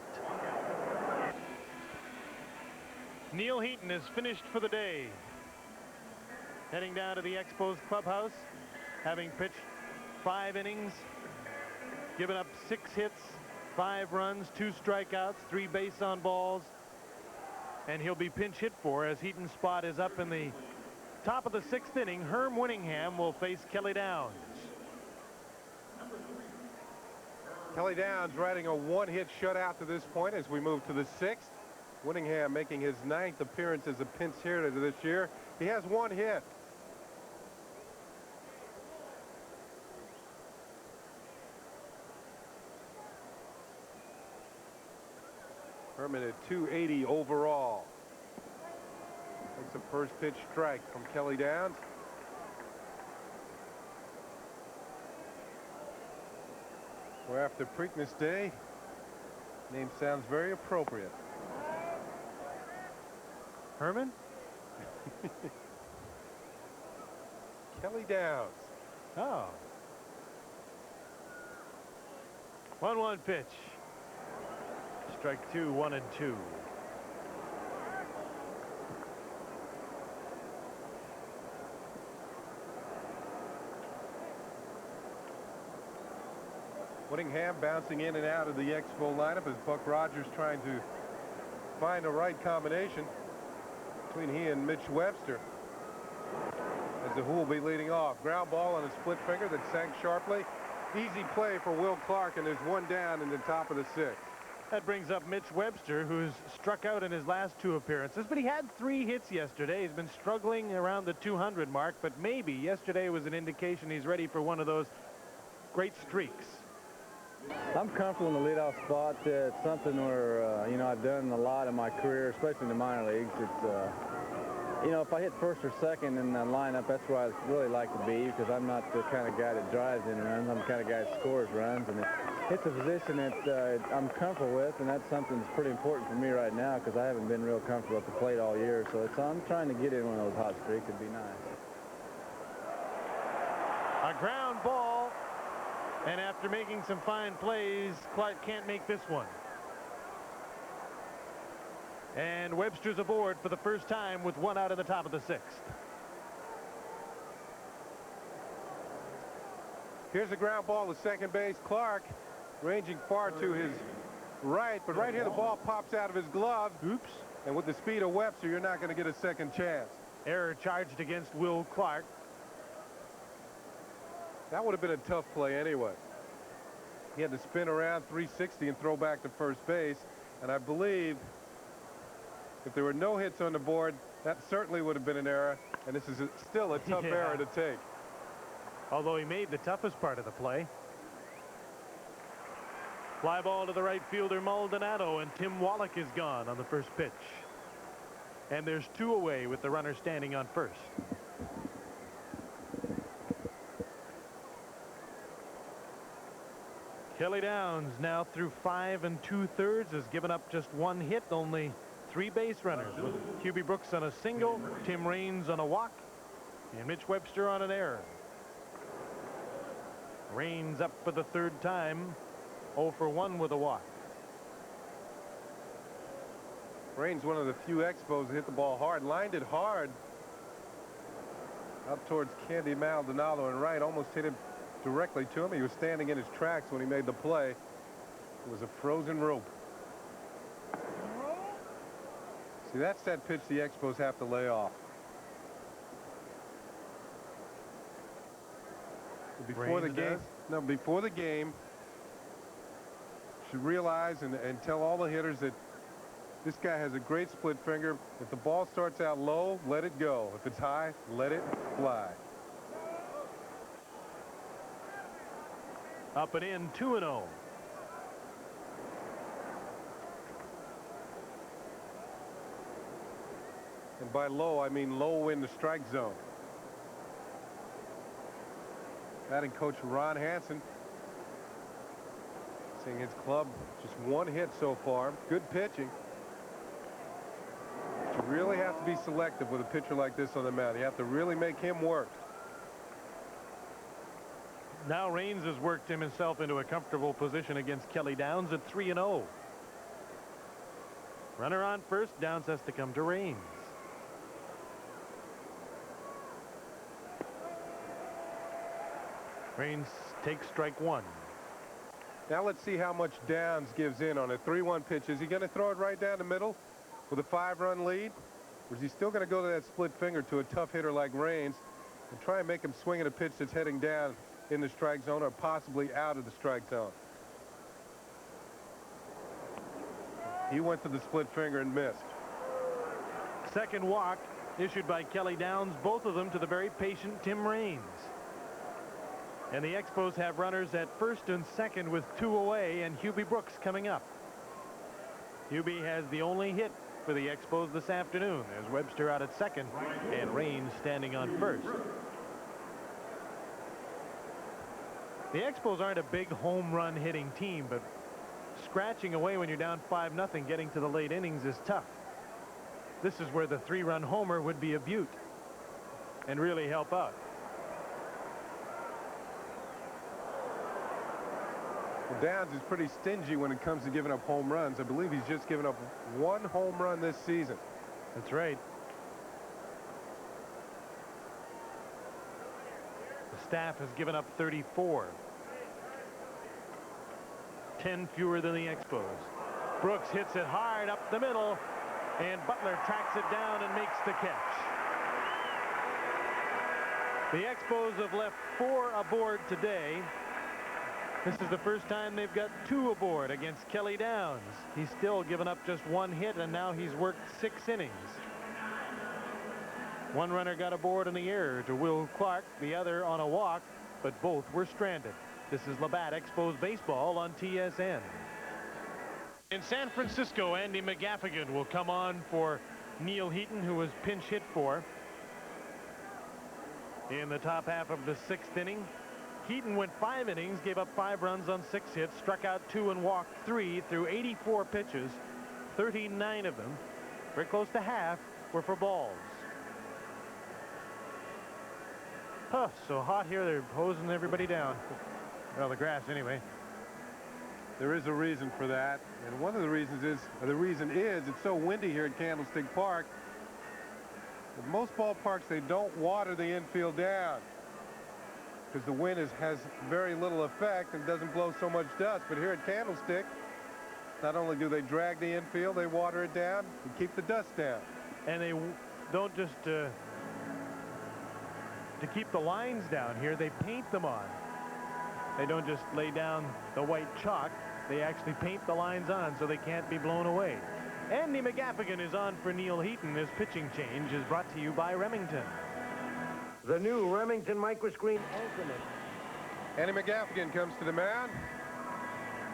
Neal Heaton is finished for the day. Heading down to the Expos clubhouse, having pitched 5 innings, given up 6 hits, 5 runs, 2 strikeouts, 3 base on balls, and he'll be pinch hit for as Heaton's spot is up in the top of the 6th inning. Herm Winningham will face Kelly Downs. Kelly Downs riding a 1-hit shutout to this point as we move to the 6th. Winningham making his 9th appearance as a pinch hitter this year. He has 1 hit. Herman at 280 overall. Takes a first pitch strike from Kelly Downs. We're after Preakness Day. Name sounds very appropriate. Herman? Kelly Downs. Oh. 1-1 pitch. Strike 2, 1-2. Winningham bouncing in and out of the Expo lineup as Buck Rogers trying to find the right combination between he and Mitch Webster. As the Who will be leading off. Ground ball on a split finger that sank sharply. Easy play for Will Clark, and there's 1 down in the top of the 6th. That brings up Mitch Webster, who's struck out in his last 2 appearances, but he had 3 hits yesterday. He's been struggling around the 200 mark, but maybe yesterday was an indication he's ready for one of those great streaks. I'm comfortable in the leadoff spot. It's something where, you know, I've done a lot in my career, especially in the minor leagues. It's, you know, if I hit first or second in the lineup, that's where I really like to be, because I'm not the kind of guy that drives in runs. I'm the kind of guy that scores runs, and it's a position that I'm comfortable with, and that's something that's pretty important for me right now, because I haven't been real comfortable at the plate all year. So I'm trying to get in one of those hot streaks. It'd be nice. A ground ball, and after making some fine plays, Clark can't make this one. And Webster's aboard for the first time with one out in the top of the 6th. Here's a ground ball to second base. Clark ranging far to his right, but right here the ball pops out of his glove. Oops. And with the speed of Webster, you're not going to get a second chance. Error charged against Will Clark. That would have been a tough play anyway. He had to spin around 360 and throw back to first base. And I believe if there were no hits on the board, that certainly would have been an error. And this is still a tough error to take. Although he made the toughest part of the play. Fly ball to the right fielder Maldonado, and Tim Wallach is gone on the first pitch. And there's 2 away with the runner standing on first. Kelly Downs now through 5 2/3 has given up just 1 hit, only 3 base runners, with Hubie Brooks on a single, Tim Raines on a walk, and Mitch Webster on an error. Raines up for the 3rd time, 0 for 1 with a walk. Raines, one of the few Expos that hit the ball hard, lined it hard up towards Candy Maldonado and right, almost hit him directly to him. He was standing in his tracks when he made the play. It was a frozen rope. See, that's that pitch the Expos have to lay off. Before the game, before the game, should realize and tell all the hitters that this guy has a great split finger. If the ball starts out low, let it go. If it's high, let it fly. Up and in, 2-0. And by low, I mean low in the strike zone. Batting coach Ron Hansen seeing his club just 1 hit so far. Good pitching. But you really have to be selective with a pitcher like this on the mound. You have to really make him work. Now Raines has worked himself into a comfortable position against Kelly Downs at 3-0. Runner on first. Downs has to come to Raines. Raines takes strike 1. Now let's see how much Downs gives in on a 3-1 pitch. Is he going to throw it right down the middle with a 5-run lead? Or is he still going to go to that split finger to a tough hitter like Raines and try and make him swing at a pitch that's heading down in the strike zone or possibly out of the strike zone? He went to the split finger and missed. Second walk issued by Kelly Downs, both of them to the very patient Tim Raines. And the Expos have runners at first and second with 2 away, and Hubie Brooks coming up. Hubie has the only hit for the Expos this afternoon. There's Webster out at second and Raines standing on first. The Expos aren't a big home run hitting team, but scratching away when you're down 5-0 getting to the late innings is tough. This is where the 3-run homer would be a beaut and really help out. Downs is pretty stingy when it comes to giving up home runs. I believe he's just given up 1 home run this season. That's right. The staff has given up 34. 10 fewer than the Expos. Brooks hits it hard up the middle, and Butler tracks it down and makes the catch. The Expos have left 4 aboard today. This is the first time they've got 2 aboard against Kelly Downs. He's still given up just 1 hit, and now he's worked 6 innings. 1 runner got aboard in the error to Will Clark, the other on a walk, but both were stranded. This is Labatt Expos Baseball on TSN. In San Francisco, Andy McGaffigan will come on for Neal Heaton, who was pinch hit for in the top half of the 6th inning. Heaton went 5 innings, gave up 5 runs on 6 hits, struck out 2 and walked 3 through 84 pitches. 39 of them, very close to half, were for balls. Huh, so hot here, they're hosing everybody down. Well, the grass anyway. There is a reason for that, and one of the reasons is, it's so windy here at Candlestick Park. In most ballparks, they don't water the infield down because the wind has very little effect and doesn't blow so much dust. But here at Candlestick, not only do they drag the infield, they water it down and keep the dust down. And they don't just to keep the lines down here, they paint them on. They don't just lay down the white chalk. They actually paint the lines on so they can't be blown away. Andy McGaffigan is on for Neal Heaton. This pitching change is brought to you by Remington. The new Remington Microscreen Ultimate. Andy McGaffigan comes to the mound,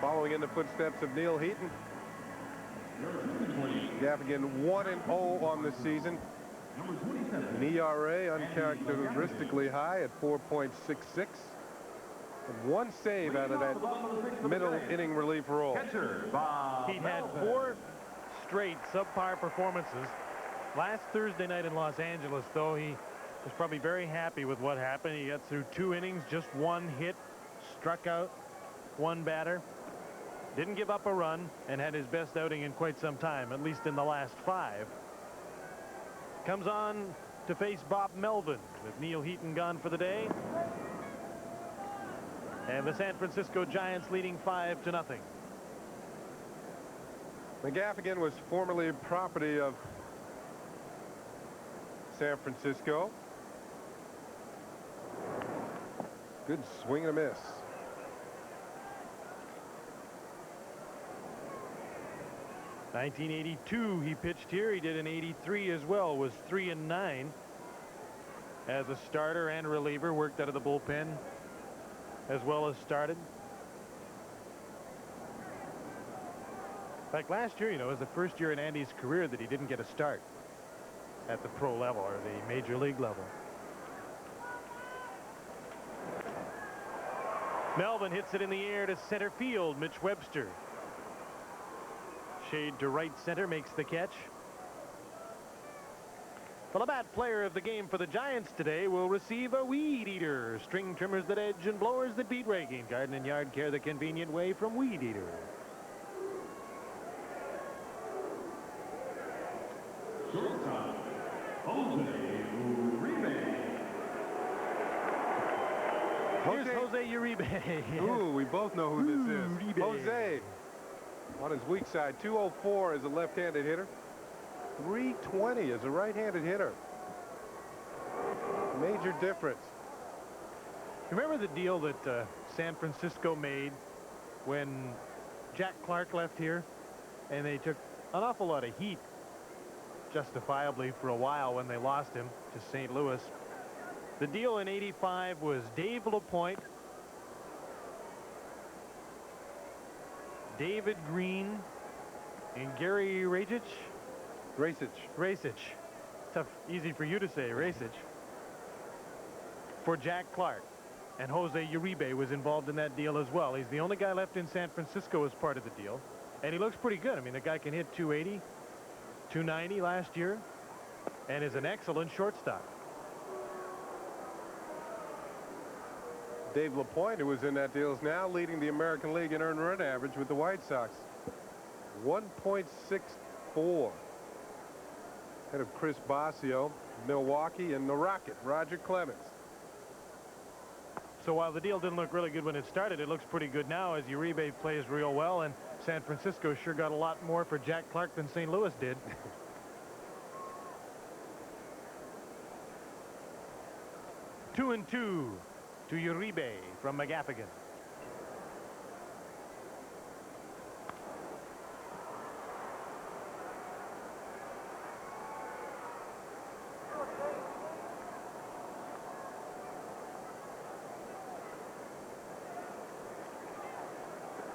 following in the footsteps of Neal Heaton. McGaffigan 1-0 on the season. An ERA uncharacteristically high at 4.66. And 1 save out of that middle inning relief role. He had 4 straight subpar performances. Last Thursday night in Los Angeles, though, he was probably very happy with what happened. He got through 2 innings, just 1 hit, struck out 1 batter, didn't give up a run, and had his best outing in quite some time, at least in the last 5. Comes on to face Bob Melvin with Neal Heaton gone for the day. And the San Francisco Giants leading 5-0. McGaffigan was formerly property of San Francisco. Good swing and a miss. '82 he pitched here. He did in '83 as well. Was 3-9 as a starter and reliever. Worked out of the bullpen as well as started. In fact, last year, you know, was the first year in Andy's career that he didn't get a start at the pro level or the major league level. Melvin hits it in the air to center field. Mitch Webster, shade to right center, makes the catch. The Labatt player of the game for the Giants today will receive a weed eater. String trimmers that edge and blowers that beat raking. Garden and yard care the convenient way from Weed Eater. Shortstop, Jose Uribe. Here's Jose Uribe. Ooh, we both know who this is. Uribe. Jose on his weak side. 204 as a left-handed hitter. 320 as a right-handed hitter. Major difference. Remember the deal that San Francisco made when Jack Clark left here, and they took an awful lot of heat, justifiably, for a while when they lost him to St. Louis. The deal in '85 was Dave LaPointe, David Green, and Gary Racich. Tough, easy for you to say, Racich. For Jack Clark. And Jose Uribe was involved in that deal as well. He's the only guy left in San Francisco as part of the deal. And he looks pretty good. I mean, the guy can hit 280, 290 last year, and is an excellent shortstop. Dave LaPointe, who was in that deal, is now leading the American League in earned run average with the White Sox. 1.64. Head of Chris Basio, Milwaukee, and the Rocket, Roger Clemens. So while the deal didn't look really good when it started, it looks pretty good now as Uribe plays real well, and San Francisco sure got a lot more for Jack Clark than St. Louis did. 2-2 to Uribe from McGaffigan.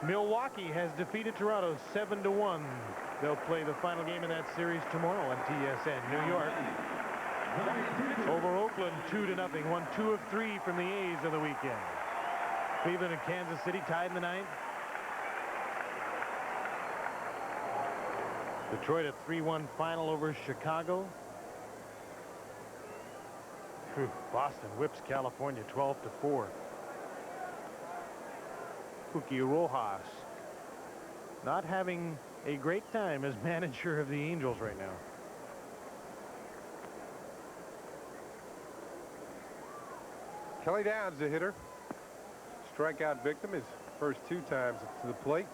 Milwaukee has defeated Toronto 7-1. They'll play the final game in that series tomorrow on TSN. New York over Oakland 2-0. Won 2 of 3 from the A's on the weekend. Cleveland and Kansas City tied in the 9th. Detroit a 3-1 final over Chicago. Boston whips California 12-4. Cookie Rojas not having a great time as manager of the Angels right now. Kelly Downs, the hitter. Strikeout victim his first 2 times to the plate.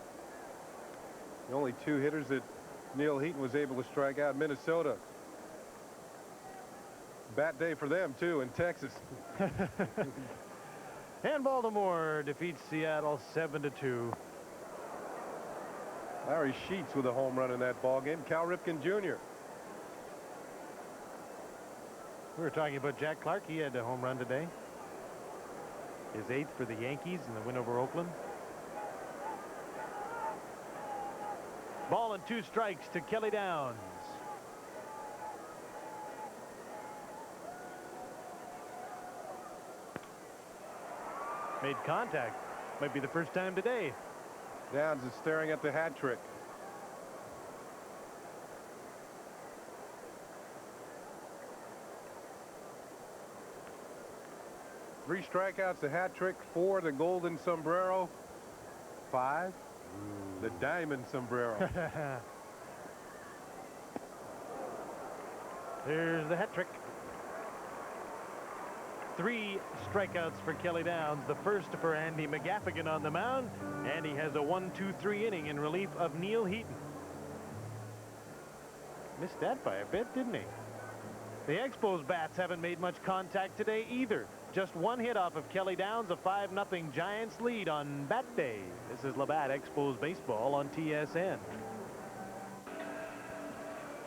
The only 2 hitters that Neal Heaton was able to strike out. Minnesota. Bat day for them, too, in Texas. And Baltimore defeats Seattle 7-2. Larry Sheets with a home run in that ball game. Cal Ripken Jr. We were talking about Jack Clark. He had a home run today. His 8th for the Yankees in the win over Oakland. Ball and 2 strikes to Kelly Downs. Made contact. Might be the first time today. Downs is staring at the hat trick. Three strikeouts, the hat trick. 4, the golden sombrero. 5, the diamond sombrero. There's the hat trick. 3 strikeouts for Kelly Downs. The first for Andy McGaffigan on the mound. And he has a 1-2-3 inning in relief of Neal Heaton. Missed that by a bit, didn't he? The Expos bats haven't made much contact today either. Just 1 hit off of Kelly Downs, a 5-0 Giants lead on Bat Day. This is Labatt Expos baseball on TSN.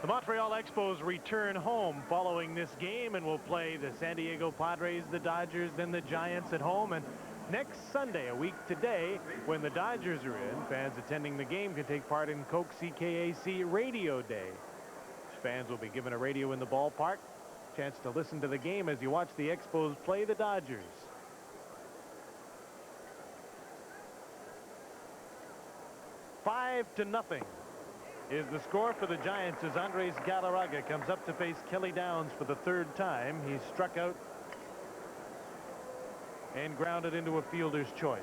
The Montreal Expos return home following this game and will play the San Diego Padres, the Dodgers, then the Giants at home. And next Sunday, a week today, when the Dodgers are in, fans attending the game can take part in Coke CKAC Radio Day. Fans will be given a radio in the ballpark. Chance to listen to the game as you watch the Expos play the Dodgers. Five to nothing is the score for the Giants as Andres Galarraga comes up to face Kelly Downs for the 3rd time. He's struck out and grounded into a fielder's choice.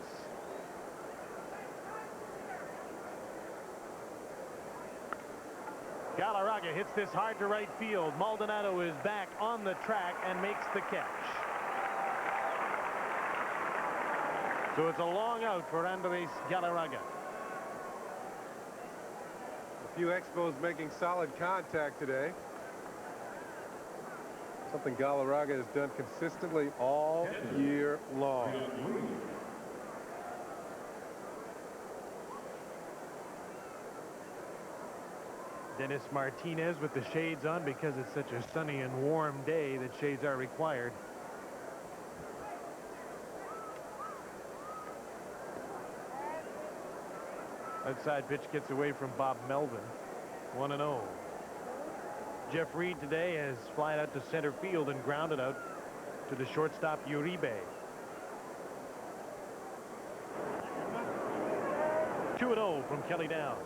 Galarraga hits this hard to right field. Maldonado is back on the track and makes the catch. So it's a long out for Andres Galarraga. A few Expos making solid contact today. Something Galarraga has done consistently all year long. Dennis Martinez with the shades on because it's such a sunny and warm day that shades are required. Outside pitch gets away from Bob Melvin. 1-0. Jeff Reed today has flied out to center field and grounded out to the shortstop Uribe. 2-0 from Kelly Downs.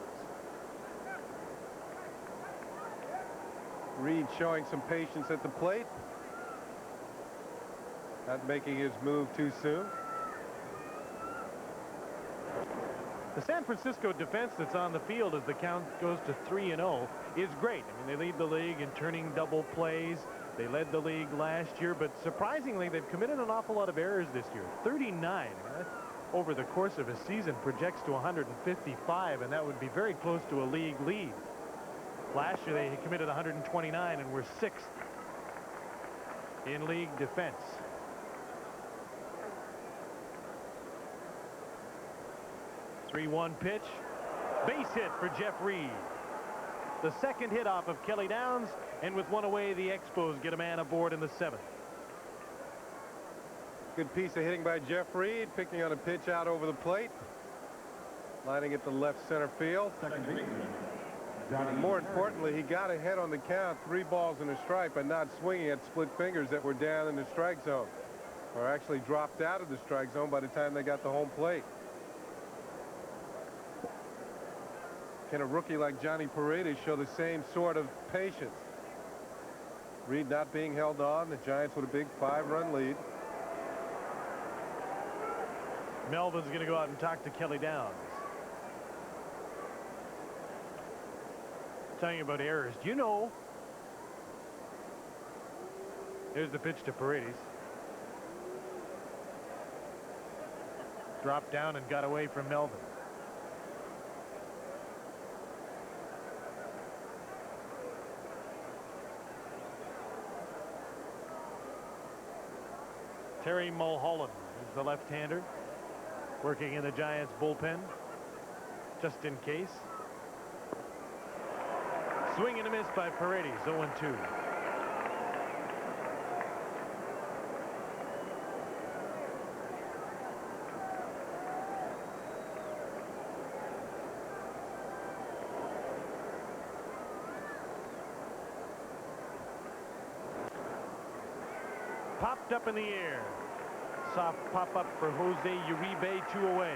Reed showing some patience at the plate. Not making his move too soon. The San Francisco defense that's on the field as the count goes to 3-0 is great. I mean, they lead the league in turning double plays. They led the league last year, but surprisingly, they've committed an awful lot of errors this year. 39 over the course of a season projects to 155, and that would be very close to a league lead. Last year, they committed 129 and were 6th in league defense. Three-one pitch. Base hit for Jeff Reed. The second hit off of Kelly Downs, and with one away, the Expos get a man aboard in the 7th. Good piece of hitting by Jeff Reed, picking on a pitch out over the plate. lining at the left center field. And more importantly, he got ahead on the count, 3 balls and a strike, by not swinging at split fingers that were down in the strike zone, or actually dropped out of the strike zone by the time they got to home plate. Can a rookie like Johnny Paredes show the same sort of patience? Reed not being held on, the Giants with a big 5-run lead. Melvin's going to go out and talk to Kelly Downs. Telling you about errors. Do you know? Here's the pitch to Paredes. Dropped down and got away from Melvin. Terry Mulholland is the left-hander working in the Giants bullpen just in case. Swing and a miss by Paredes, 0-2. Popped up in the air. Soft pop-up for Jose Uribe, 2 away.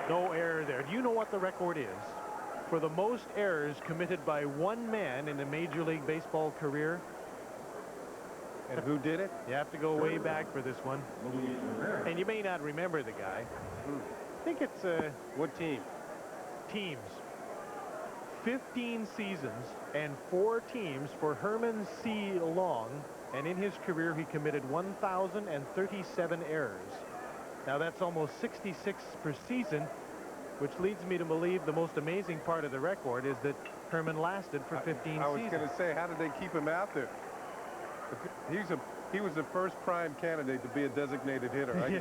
No error there. Do you know what the record is for the most errors committed by one man in a Major League Baseball career? And who did it? You have to go way back for this one. And you may not remember the guy. I think it's what team? Teams. 15 seasons and 4 teams for Herman C. Long, and in his career he committed 1,037 errors. Now that's almost 66 per season, which leads me to believe the most amazing part of the record is that Herman lasted for 15 seasons. I was going to say, how did they keep him out there? He was the first prime candidate to be a designated hitter. I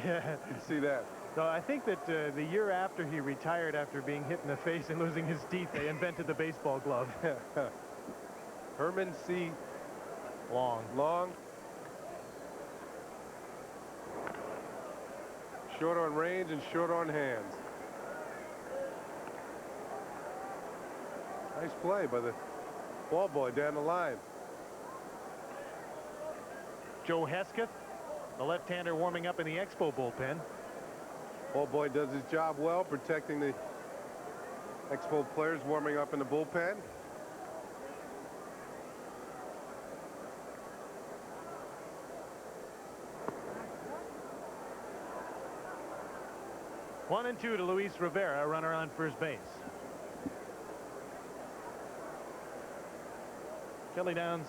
can see that. So I think that the year after he retired, after being hit in the face and losing his teeth, they invented the baseball glove. Herman C. Long. Short on range and short on hands. Nice play by the ball boy down the line. Joe Hesketh, the left-hander, warming up in the Expo bullpen. Ball boy does his job well, protecting the Expo players warming up in the bullpen. One and 2 to Luis Rivera, runner on first base. Kelly Downs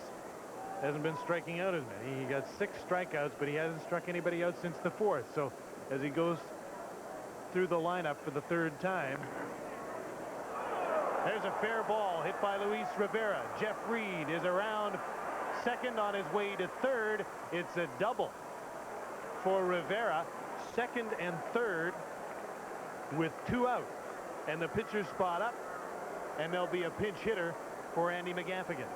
hasn't been striking out as many. He got 6 strikeouts, but he hasn't struck anybody out since the 4th. So as he goes through the lineup for the 3rd time, there's a fair ball hit by Luis Rivera. Jeff Reed is around second on his way to 3rd. It's a double for Rivera, 2nd and 3rd with 2 out, and the pitcher's spot up, and there'll be a pinch hitter for Andy McGaffigan.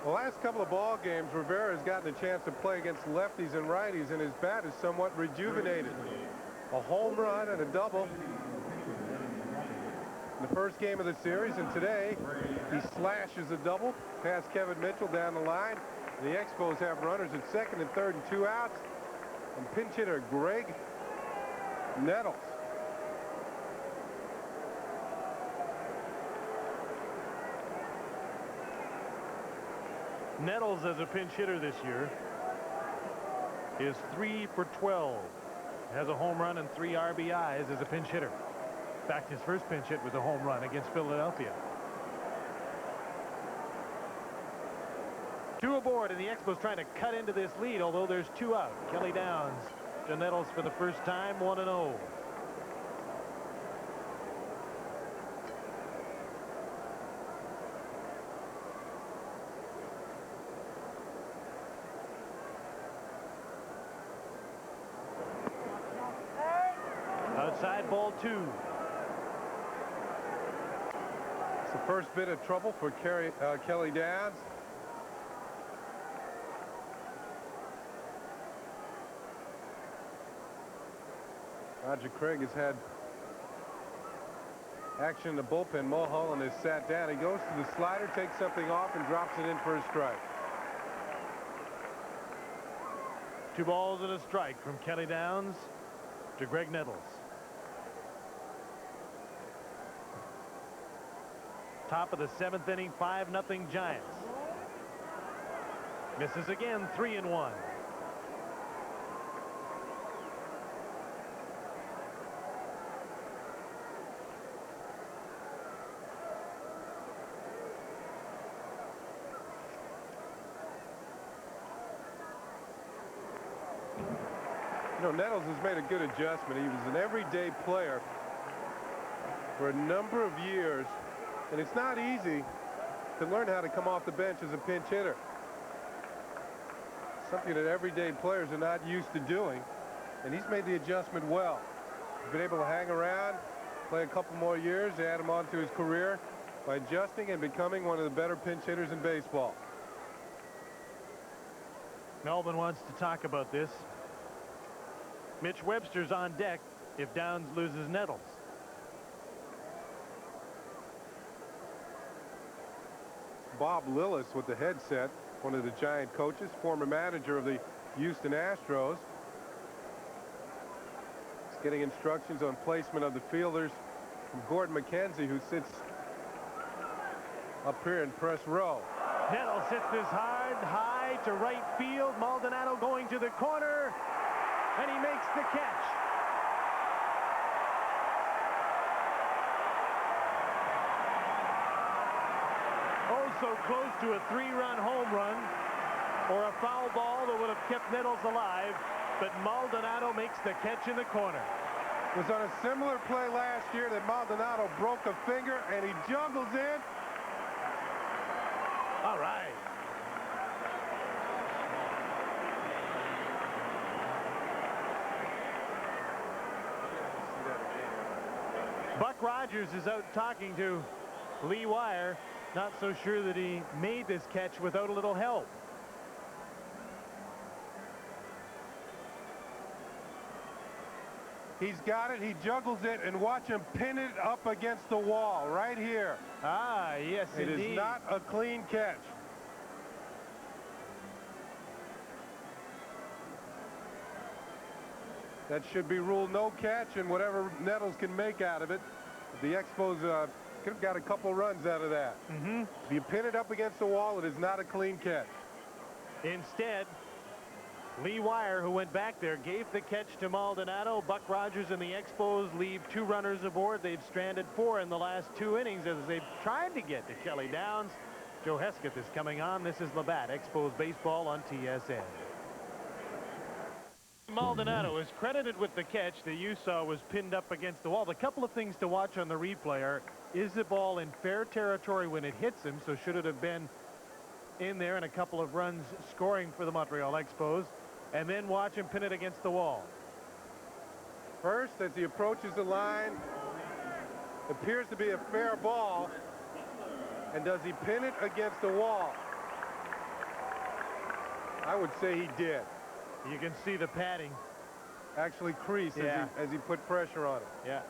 The last couple of ball games, Rivera has gotten a chance to play against lefties and righties, and his bat is somewhat rejuvenated. A home run and a double in the first game of the series, and today he slashes a double past Kevin Mitchell down the line. The Expos have runners at 2nd and 3rd and 2 outs, and pinch hitter Greg Nettles. Nettles as a pinch hitter this year is 3 for 12. Has a home run and 3 RBIs as a pinch hitter. In fact, his first pinch hit was a home run against Philadelphia. 2 aboard, and the Expos trying to cut into this lead, although there's 2 out. Kelly Downs to Nettles for the first time, 1-0. Outside, ball 2. It's the first bit of trouble for Kelly Downs. Roger Craig has had action in the bullpen. Mulholland has sat down. He goes to the slider, takes something off, and drops it in for a strike. 2 balls and a strike from Kelly Downs to Greg Nettles. Top of the 7th inning, 5-0 Giants. Misses again, 3-1. You know, Nettles has made a good adjustment. He was an everyday player for a number of years, and it's not easy to learn how to come off the bench as a pinch hitter. Something that everyday players are not used to doing, and he's made the adjustment well. He's been able to hang around, play a couple more years, add him on to his career by adjusting and becoming one of the better pinch hitters in baseball. Melvin wants to talk about this. Mitch Webster's on deck if Downs loses Nettles. Bob Lillis with the headset, one of the Giant coaches, former manager of the Houston Astros. He's getting instructions on placement of the fielders from Gordon McKenzie, who sits up here in press row. Nettles hits this high to right field. Maldonado going to the corner, and he makes the catch. Oh, so close to a 3-run home run or a foul ball that would have kept Nettles alive, but Maldonado makes the catch in the corner. It was on a similar play last year that Maldonado broke a finger, and he juggles in. All right. Buck Rogers is out talking to Lee Wire. Not so sure that he made this catch without a little help. He's got it. He juggles it, and watch him pin it up against the wall right here. Ah, yes, indeed. It is not a clean catch. That should be ruled no catch, and whatever Nettles can make out of it, the Expos could have got a couple runs out of that. If you pin it up against the wall, it is not a clean catch. Instead, Lee Wire, who went back there, gave the catch to Maldonado. Buck Rogers and the Expos leave 2 runners aboard. They've stranded 4 in the last 2 innings as they've tried to get to Kelly Downs. Joe Hesketh is coming on. This is Labatt, Expos baseball on TSN. Maldonado is credited with the catch that you saw was pinned up against the wall. A couple of things to watch on the replay are, is the ball in fair territory when it hits him? So should it have been in there and a couple of runs scoring for the Montreal Expos? And then watch him pin it against the wall. First, as he approaches the line, appears to be a fair ball. And does he pin it against the wall? I would say he did. You can see the padding actually crease as he put pressure on it. Yeah.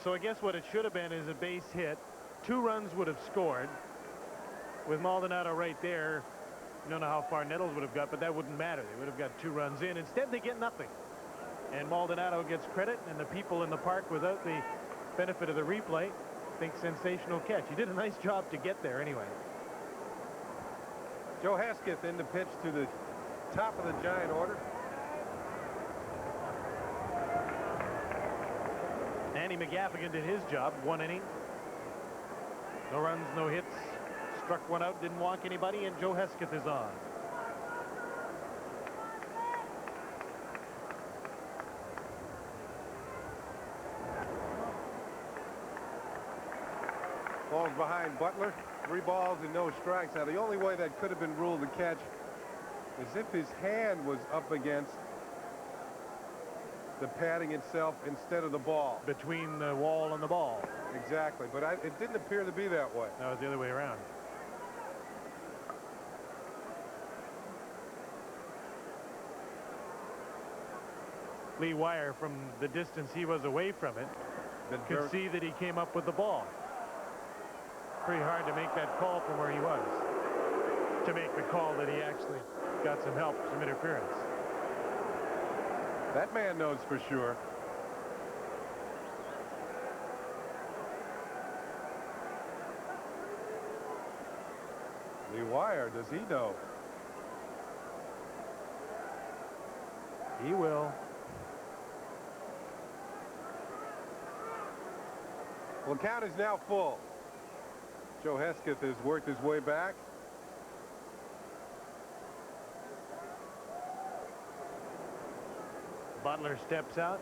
So I guess what it should have been is a base hit. 2 runs would have scored. With Maldonado right there, you don't know how far Nettles would have got, but that wouldn't matter. They would have got 2 runs in. Instead, they get nothing. And Maldonado gets credit, and the people in the park, without the benefit of the replay, think sensational catch. He did a nice job to get there anyway. Joe Hesketh in the pitch to the top of the Giant order. Andy McGaffigan did his job. 1 inning. No runs, no hits. Struck 1 out, didn't walk anybody, and Joe Hesketh is on. Balls behind Butler. 3 balls and no strikes. Now, the only way that could have been ruled a catch is if his hand was up against the padding itself instead of the ball. Between the wall and the ball. Exactly, but it didn't appear to be that way. No, it was the other way around. Lee Wire, from the distance he was away from it, could see that he came up with the ball. Pretty hard to make that call from where he was, to make the call that he actually got some help, some interference. That man knows for sure. Lee Wire, does he know? He will. Well, the count is now full. Joe Hesketh has worked his way back. Butler steps out.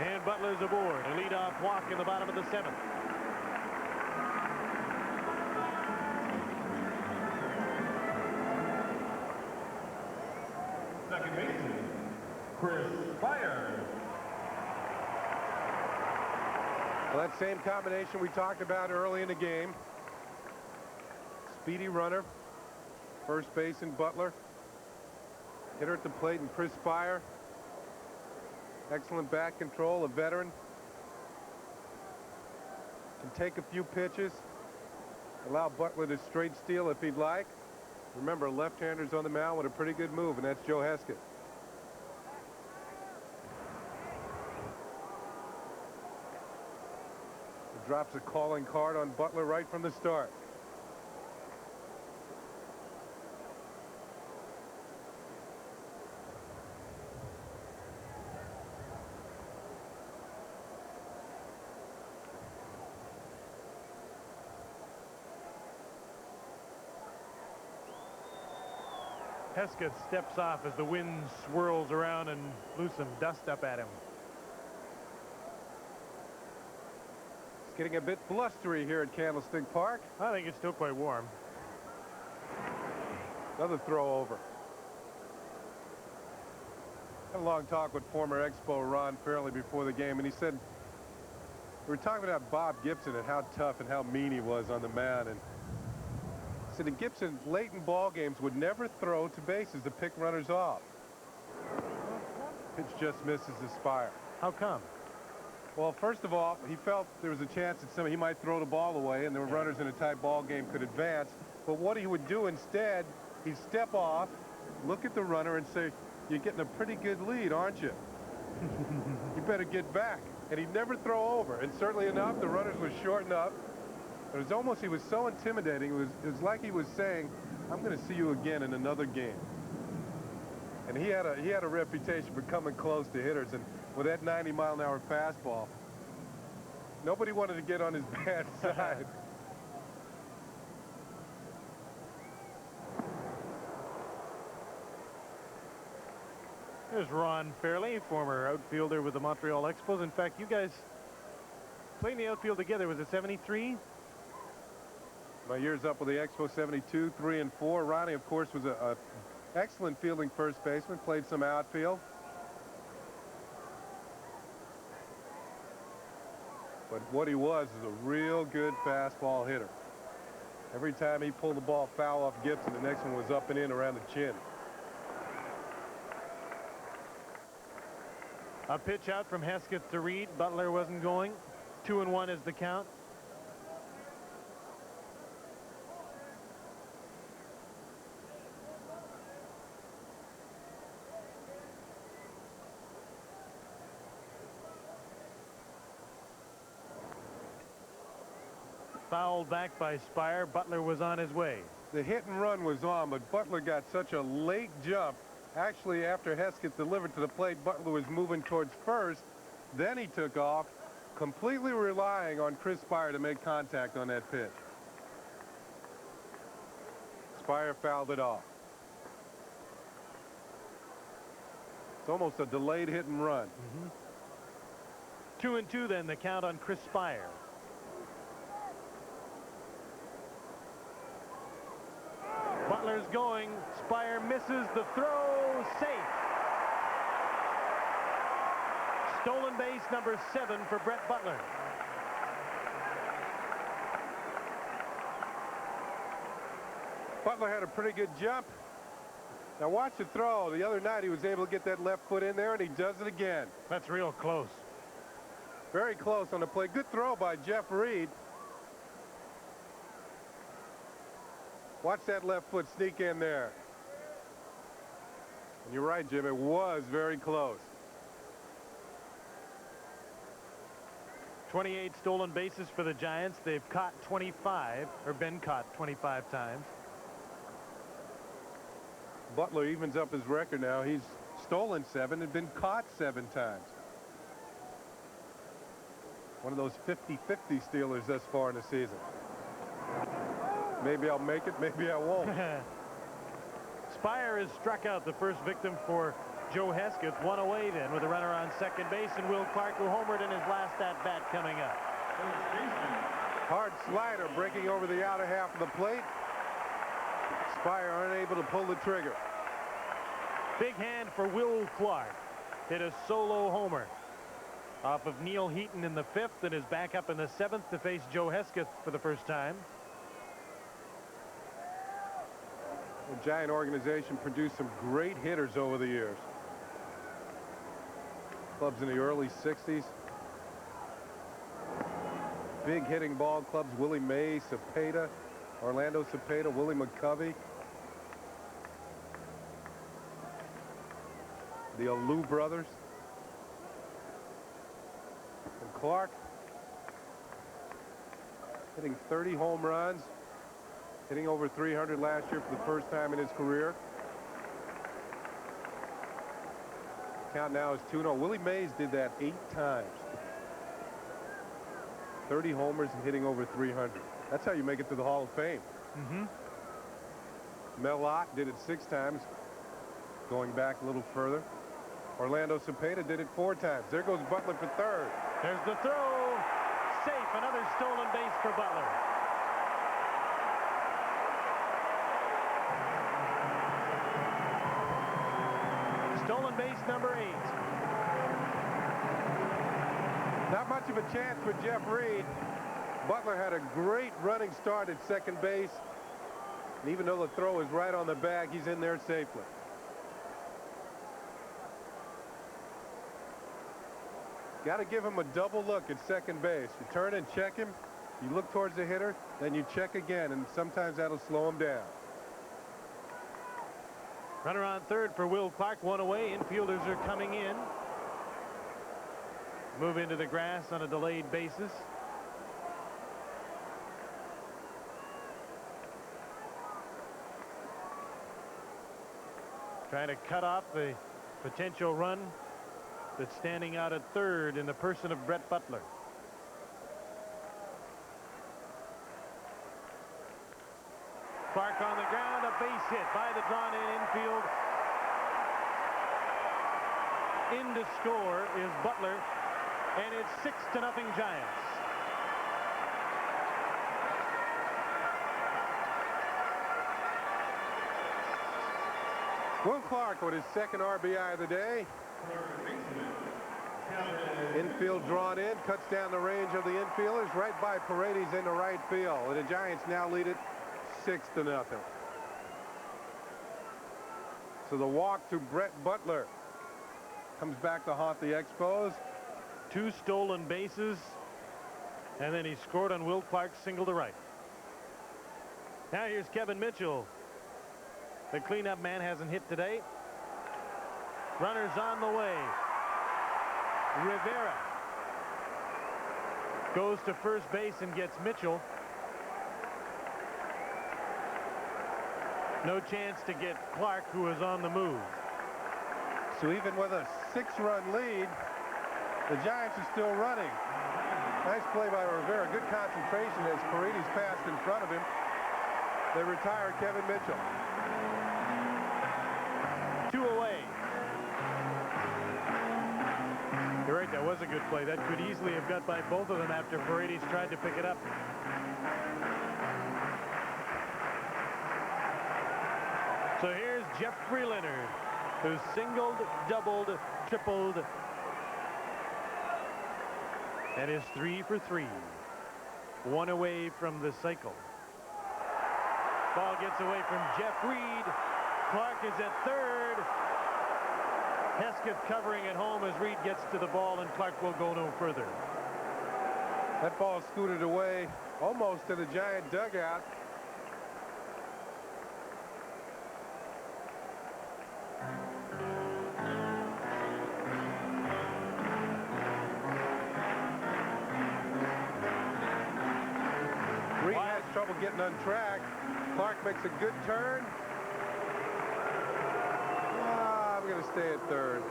And Butler's aboard. A leadoff walk in the bottom of the 7th. Second baseman, Chris Spire. Well, that same combination we talked about early in the game. Speedy runner, first baseman Butler, hitter at the plate, and Chris Spire. Excellent back control, a veteran. Can take a few pitches, allow Butler to straight steal if he'd like. Remember, left-handers on the mound with a pretty good move, and that's Joe Hesketh. He drops a calling card on Butler right from the start. Hesketh steps off as the wind swirls around and blew some dust up at him. It's getting a bit blustery here at Candlestick Park. I think it's still quite warm. Another throw over. Had a long talk with former Expo Ron Fairley before the game, and he said, we were talking about Bob Gibson and how tough and how mean he was on the mound, and he said that Gibson late in ball games would never throw to bases to pick runners off. Pitch just misses the Spire. How come? Well, first of all, he felt there was a chance that he might throw the ball away and the runners in a tight ball game could advance. But what he would do instead, he'd step off, look at the runner and say, you're getting a pretty good lead, aren't you? You better get back. And he'd never throw over. And certainly enough, the runners would shorten up. It was almost, he was so intimidating. It was like he was saying, I'm going to see you again in another game. And he had a reputation for coming close to hitters. And with that 90-mile-an-hour fastball, nobody wanted to get on his bad side. There's Ron Fairley, former outfielder with the Montreal Expos. In fact, you guys playing the outfield together. Was it 73? My years up with the Expos, 72, 3 and 4. Ronnie, of course, was a excellent fielding first baseman, played some outfield. But what he was is a real good fastball hitter. Every time he pulled the ball foul off Gibson, the next one was up and in around the chin. A pitch out from Hesketh to Reed. Butler wasn't going. 2-1 is the count. Fouled back by Spire. Butler was on his way. The hit and run was on, but Butler got such a late jump. Actually, after Hesketh delivered to the plate, Butler was moving towards first. Then he took off, completely relying on Chris Spire to make contact on that pitch. Spire fouled it off. It's almost a delayed hit and run. 2-2 then, the count on Chris Spire. Butler's going. Spire misses the throw. Safe. Stolen base number 7 for Brett Butler. Butler had a pretty good jump. Now watch the throw. The other night he was able to get that left foot in there, and he does it again. That's real close. Very close on the play. Good throw by Jeff Reed. Watch that left foot sneak in there. And you're right, Jim. It was very close. 28 stolen bases for the Giants. They've caught 25, or been caught 25 times. Butler evens up his record now. He's stolen 7 and been caught 7 times. One of those 50-50 stealers thus far in the season. Maybe I'll make it, maybe I won't. Spire has struck out the first victim for Joe Hesketh. One away then with a runner on second base, and Will Clark, who homered in his last at-bat, coming up. Hard slider breaking over the outer half of the plate. Spire unable to pull the trigger. Big hand for Will Clark. Hit a solo homer off of Neal Heaton in the 5th, and is back up in the 7th to face Joe Hesketh for the first time. The Giant organization produced some great hitters over the years. Clubs in the early 60s. Big hitting ball clubs. Willie Mays, Cepeda, Orlando Cepeda, Willie McCovey. The Alou brothers. And Clark hitting 30 home runs. Hitting over 300 last year for the first time in his career. Count now is 2-0. Willie Mays did that 8 times. 30 homers and hitting over 300. That's how you make it to the Hall of Fame. Mel Ott did it 6 times, going back a little further. Orlando Cepeda did it 4 times. There goes Butler for 3rd. There's the throw. Safe. Another stolen base for Butler. Stolen base number 8. Not much of a chance for Jeff Reed. Butler had a great running start at second base. And even though the throw is right on the bag, he's in there safely. Got to give him a double look at second base. You turn and check him. You look towards the hitter, then you check again, and sometimes that'll slow him down. Runner on 3rd for Will Clark. 1 away. Infielders are coming in. Move into the grass on a delayed basis. Trying to cut off the potential run that's standing out at 3rd in the person of Brett Butler. Clark on the ground, a base hit by the drawn-in infield. In to score is Butler, and it's 6-0 Giants. Will Clark with his 2nd RBI of the day. Infield drawn in, cuts down the range of the infielders right by Paredes into right field, and the Giants now lead it 6-0. So the walk to Brett Butler comes back to haunt the Expos. 2 stolen bases, and then he scored on Will Clark's single to right. Now here's Kevin Mitchell. The cleanup man hasn't hit today. Runners on the way. Rivera goes to first base and gets Mitchell. No chance to get Clark, who is on the move. So even with a 6-run lead, the Giants are still running. Nice play by Rivera. Good concentration as Paredes passed in front of him. They retire Kevin Mitchell. 2 away. You're right, that was a good play. That could easily have got by both of them after Paredes tried to pick it up. So here's Jeffrey Leonard, who singled, doubled, tripled, and is 3 for 3. 1 away from the cycle. Ball gets away from Jeff Reed. Clark is at third. Hesketh covering at home as Reed gets to the ball, and Clark will go no further. That ball scooted away almost to the Giant dugout. Reed has trouble getting on track. Clark makes a good turn. I'm going to stay at third.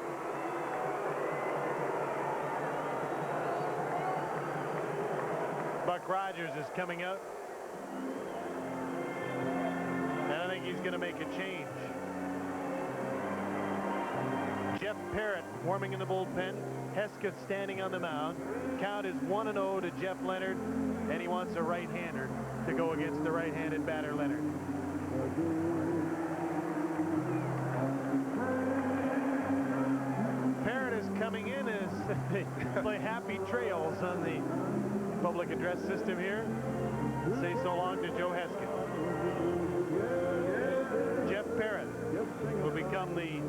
Buck Rogers is coming out. And I think he's going to make a change. Jeff Parrott warming in the bullpen. Hesketh standing on the mound. Count is 1-0 to Jeff Leonard, and he wants a right-hander to go against the right-handed batter Leonard. Parrott is coming in as they play Happy Trails on the public address system here. Say so long to Joe Hesketh. Jeff Parrott will become the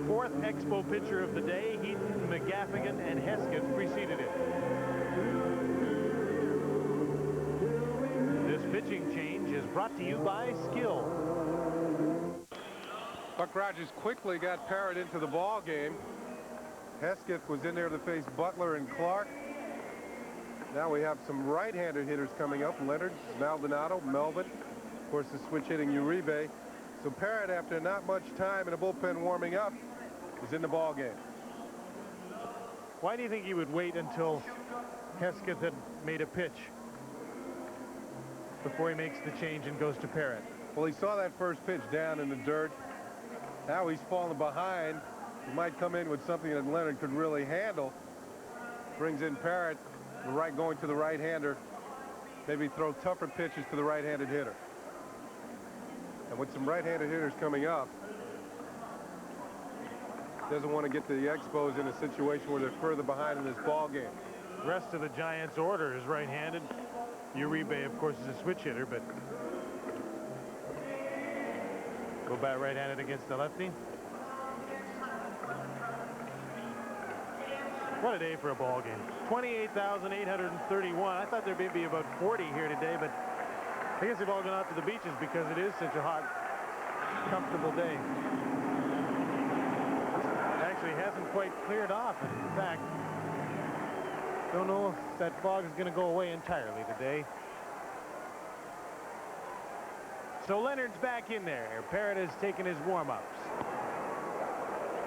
fourth Expo pitcher of the day. Heaton, McGaffigan, and Hesketh preceded him. This pitching change is brought to you by Skill. Buck Rogers quickly got Parrott into the ball game. Hesketh was in there to face Butler and Clark. Now we have some right-handed hitters coming up. Leonard, Maldonado, Melvin, of course, the switch hitting Uribe. So Parrott, after not much time in the bullpen warming up, is in the ball game. Why do you think he would wait until Hesketh had made a pitch before he makes the change and goes to Parrott? Well, he saw that first pitch down in the dirt. Now he's falling behind. He might come in with something that Leonard could really handle. Brings in Parrott, going to the right-hander. Maybe throw tougher pitches to the right-handed hitter. And with some right-handed hitters coming up, doesn't want to get the Expos in a situation where they're further behind in this ball game. The rest of the Giants' order is right-handed. Uribe, of course, is a switch hitter, but go bat right-handed against the lefty. What a day for a ball game. 28,831. I thought there may be about 40 here today, but I guess they've all gone out to the beaches because it is such a hot, comfortable day. Actually, it hasn't quite cleared off. In fact, don't know if that fog is going to go away entirely today. So Leonard's back in there. Parrott has taken his warm-ups.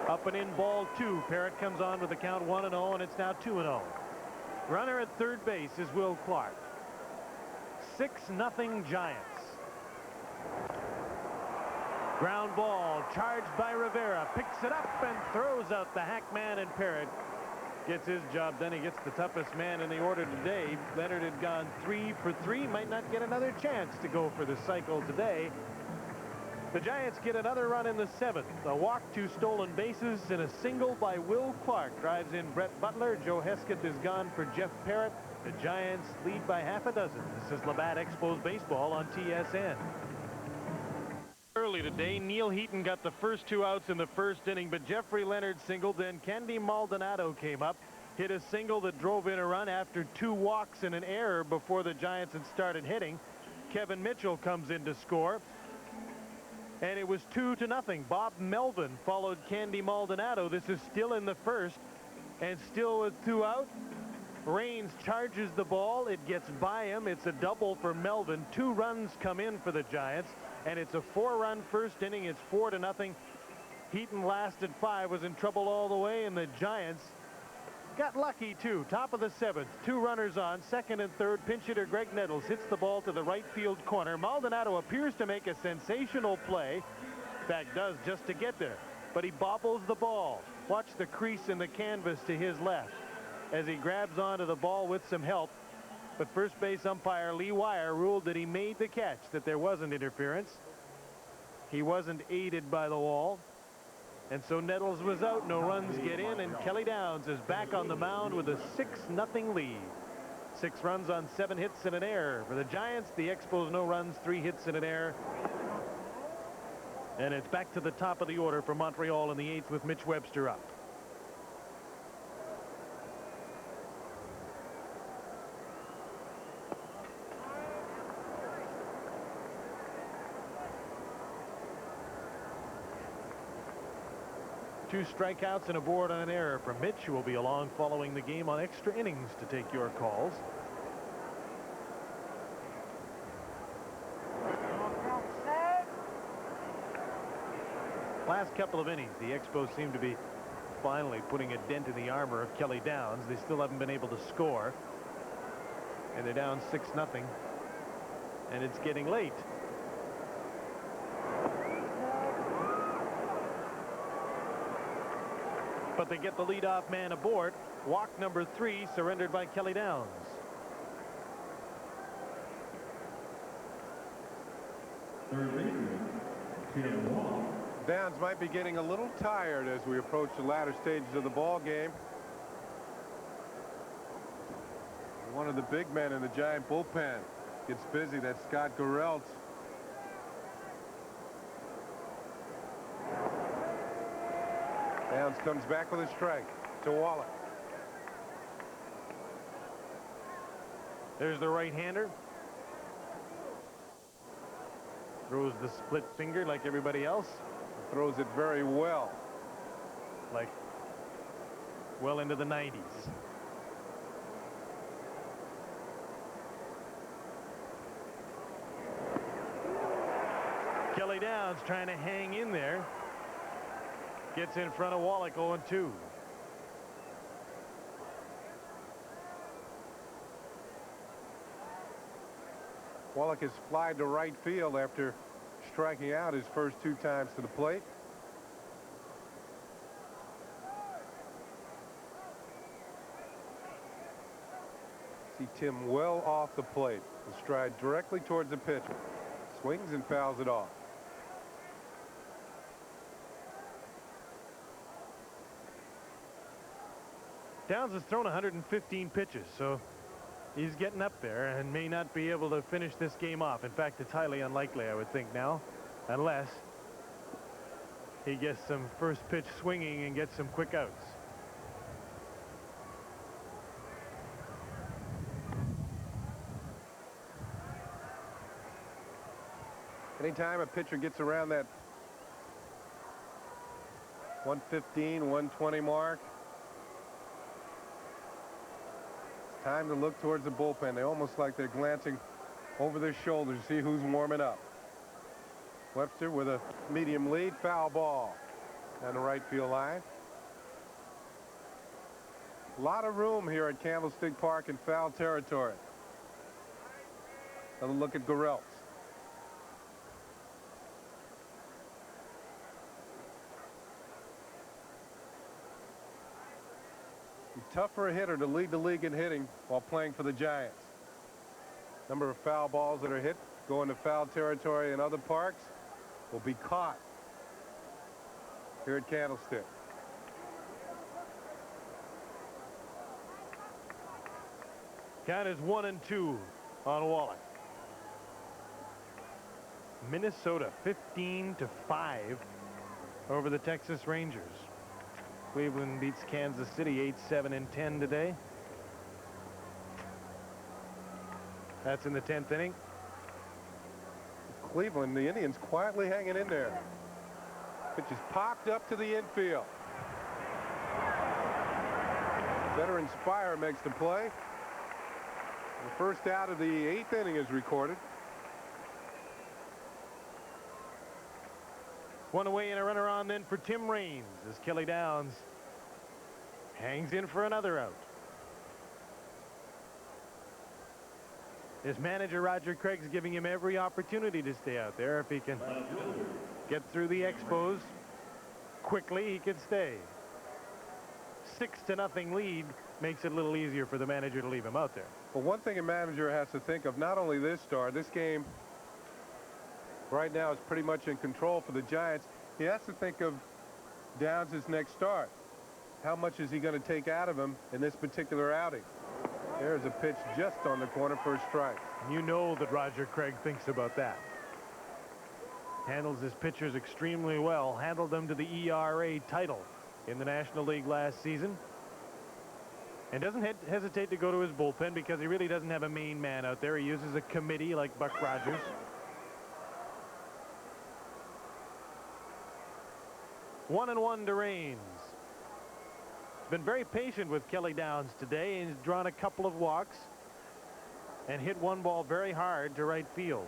Up and in, ball two. Parrott comes on with the count 1-0, and it's now 2-0. Runner at third base is Will Clark. 6-0 Giants. Ground ball charged by Rivera. Picks it up and throws out the hack man, and Parrott gets his job done. He gets the toughest man in the order today. Leonard had gone 3 for 3. Might not get another chance to go for the cycle today. The Giants get another run in the 7th. A walk, 2 stolen bases, and a single by Will Clark drives in Brett Butler. Joe Hesketh is gone for Jeff Parrott. The Giants lead by half a dozen. This is Labatt Expos baseball on TSN. Early today, Neal Heaton got the first 2 outs in the first inning, but Jeffrey Leonard singled. Then Candy Maldonado came up, hit a single that drove in a run after 2 walks and an error before the Giants had started hitting. Kevin Mitchell comes in to score. And it was 2-0. Bob Melvin followed Candy Maldonado. This is still in the first, and still with 2 out. Raines charges the ball. It gets by him. It's a double for Melvin. 2 runs come in for the Giants, and it's a 4-run first inning. It's 4-0. Heaton lasted 5, was in trouble all the way, and the Giants got lucky too. Top of the 7th, 2 runners on, second and third. Pinch hitter Greg Nettles hits the ball to the right field corner. Maldonado appears to make a sensational play. In fact, does just to get there, but he bobbles the ball. Watch the crease in the canvas to his left as he grabs onto the ball with some help. But first base umpire Lee Wire ruled that he made the catch, that there wasn't interference. He wasn't aided by the wall. And so Nettles was out. No runs get in, and Kelly Downs is back on the mound with a 6-0 lead. 6 runs on 7 hits and an error. For the Giants, the Expos no runs, 3 hits and an error. And it's back to the top of the order for Montreal in the 8th with Mitch Webster up. Two strikeouts and a board on an error from Mitch, who will be along following the game on extra innings to take your calls. Last couple of innings, the Expos seem to be finally putting a dent in the armor of Kelly Downs. They still haven't been able to score, and they're down 6-0, and it's getting late. But they get the leadoff man aboard. Walk number 3 surrendered by Kelly Downs. Third baseman, Tim Wall. Downs might be getting a little tired as we approach the latter stages of the ball game. One of the big men in the Giant bullpen gets busy. That's Scott Garrelts. Downs comes back with a strike to Wallach. There's the right-hander. Throws the split finger like everybody else. Throws it very well. Like well into the 90s. Kelly Downs trying to hang in there. Gets in front of Wallach, 0-2. Wallach has flied to right field after striking out his first 2 times to the plate. See Tim well off the plate. The stride directly towards the pitcher. Swings and fouls it off. Downs has thrown 115 pitches, so he's getting up there and may not be able to finish this game off. In fact, it's highly unlikely, I would think now, unless he gets some first pitch swinging and gets some quick outs. Anytime a pitcher gets around that 115, 120 mark, time to look towards the bullpen. They almost like they're glancing over their shoulders to see who's warming up. Webster with a medium lead. Foul ball down the right field line. A lot of room here at Candlestick Park in foul territory. Another look at Garrelts. Tough for a hitter to lead the league in hitting while playing for the Giants. Number of foul balls that are hit go into foul territory in other parks will be caught here at Candlestick. Count is 1-2 on Wallach. Minnesota 15-5 over the Texas Rangers. Cleveland beats Kansas City 8-7-10 today. That's in the 10th inning. Cleveland, the Indians quietly hanging in there. Pitch is popped up to the infield. Veteran Spire makes the play. The first out of the 8th inning is recorded. One away and a runner on then for Tim Raines as Kelly Downs hangs in for another out. His manager Roger Craig's giving him every opportunity to stay out there. If he can get through the Expos quickly, he can stay. 6-0 lead makes it a little easier for the manager to leave him out there. Well, one thing a manager has to think of, not only this start, this game right now is pretty much in control for the Giants. He has to think of Downs' next start. How much is he going to take out of him in this particular outing? There's a pitch just on the corner for a strike. You know that Roger Craig thinks about that. Handles his pitchers extremely well. Handled them to the ERA title in the National League last season. And doesn't hesitate to go to his bullpen because he really doesn't have a main man out there. He uses a committee like Buck Rogers. 1-1 to Raines. Been very patient with Kelly Downs today, and he's drawn a couple of walks and hit one ball very hard to right field.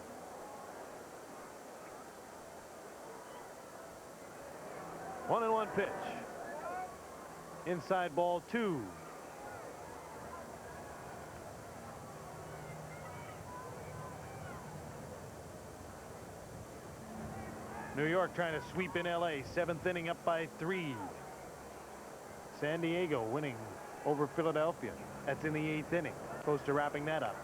One and one pitch. Inside ball 2. New York trying to sweep in LA. 7th inning up by 3. San Diego winning over Philadelphia. That's in the 8th inning. Close to wrapping that up.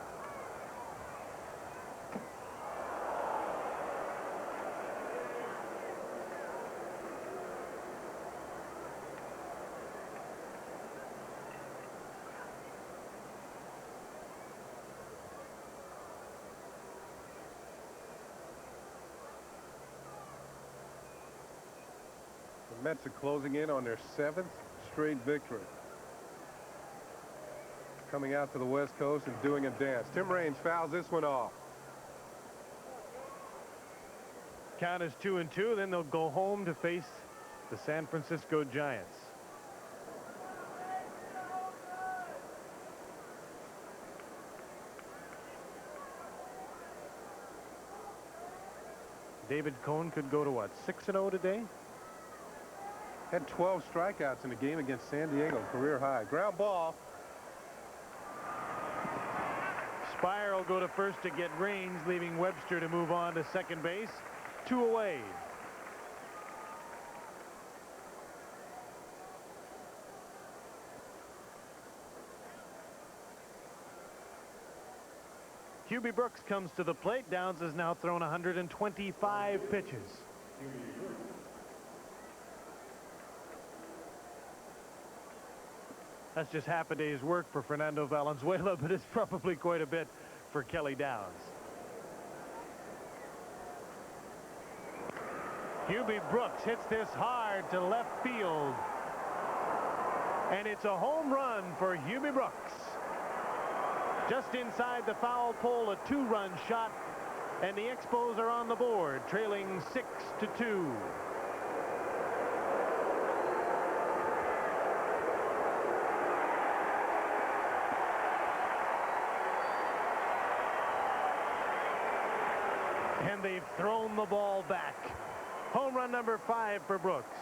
The Mets are closing in on their 7th straight victory. Coming out to the West Coast and doing a dance. Tim Raines fouls this one off. Count is 2-2. Then they'll go home to face the San Francisco Giants. David Cohn could go to what, 6-0 today? Had 12 strikeouts in the game against San Diego, career high. Ground ball. Spire will go to first to get Raines, leaving Webster to move on to second base. 2 away. Hubie Brooks comes to the plate. Downs has now thrown 125 pitches. That's just half a day's work for Fernando Valenzuela, but it's probably quite a bit for Kelly Downs. Hubie Brooks hits this hard to left field. And it's a home run for Hubie Brooks. Just inside the foul pole, a 2-run shot, and the Expos are on the board, trailing 6-2. And they've thrown the ball back. Home run number 5 for Brooks.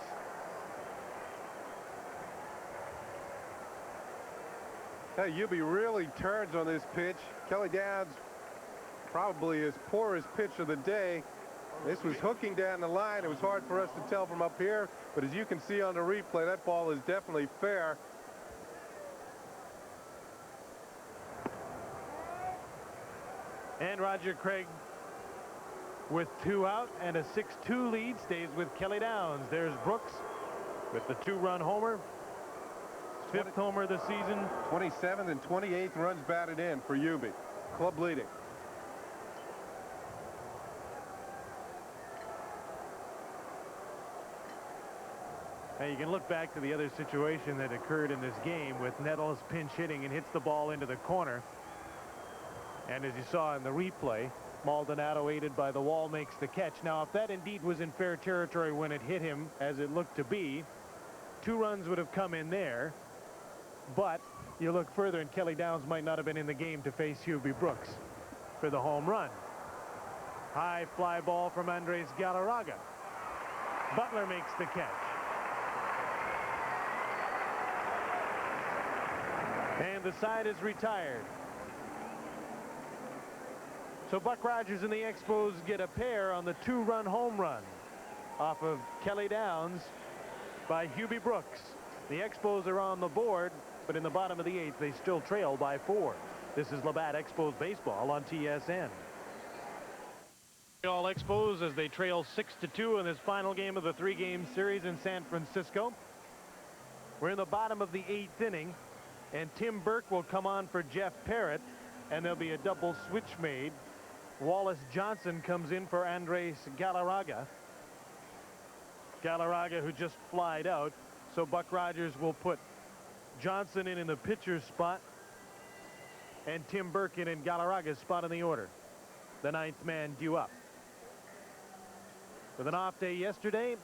Hey, Hubie really turns on this pitch. Kelly Downs probably his poorest pitch of the day. This was hooking down the line. It was hard for us to tell from up here, but as you can see on the replay, that ball is definitely fair. And Roger Craig, with 2 out and a 6-2 lead, stays with Kelly Downs. There's Brooks with the 2-run homer. 5th homer of the season. 27th and 28th runs batted in for Hubie. Club leading. Now you can look back to the other situation that occurred in this game with Nettles pinch hitting and hits the ball into the corner. And as you saw in the replay, Maldonado, aided by the wall, makes the catch. Now, if that indeed was in fair territory when it hit him, as it looked to be, 2 runs would have come in there. But you look further, and Kelly Downs might not have been in the game to face Hubie Brooks for the home run. High fly ball from Andres Galarraga. Butler makes the catch. And the side is retired. So Buck Rogers and the Expos get a pair on the 2-run home run off of Kelly Downs by Hubie Brooks. The Expos are on the board, but in the bottom of the 8th, they still trail by 4. This is Labatt Expos baseball on TSN. Montreal Expos as they trail 6-2 in this final game of the 3-game series in San Francisco. We're in the bottom of the 8th inning. And Tim Burke will come on for Jeff Parrott, and there'll be a double switch made. Wallace Johnson comes in for Andres Galarraga. Galarraga, who just flied out. So Buck Rogers will put Johnson in the pitcher's spot and Tim Burke in Galarraga's spot in the order. The ninth man due up. With an off day yesterday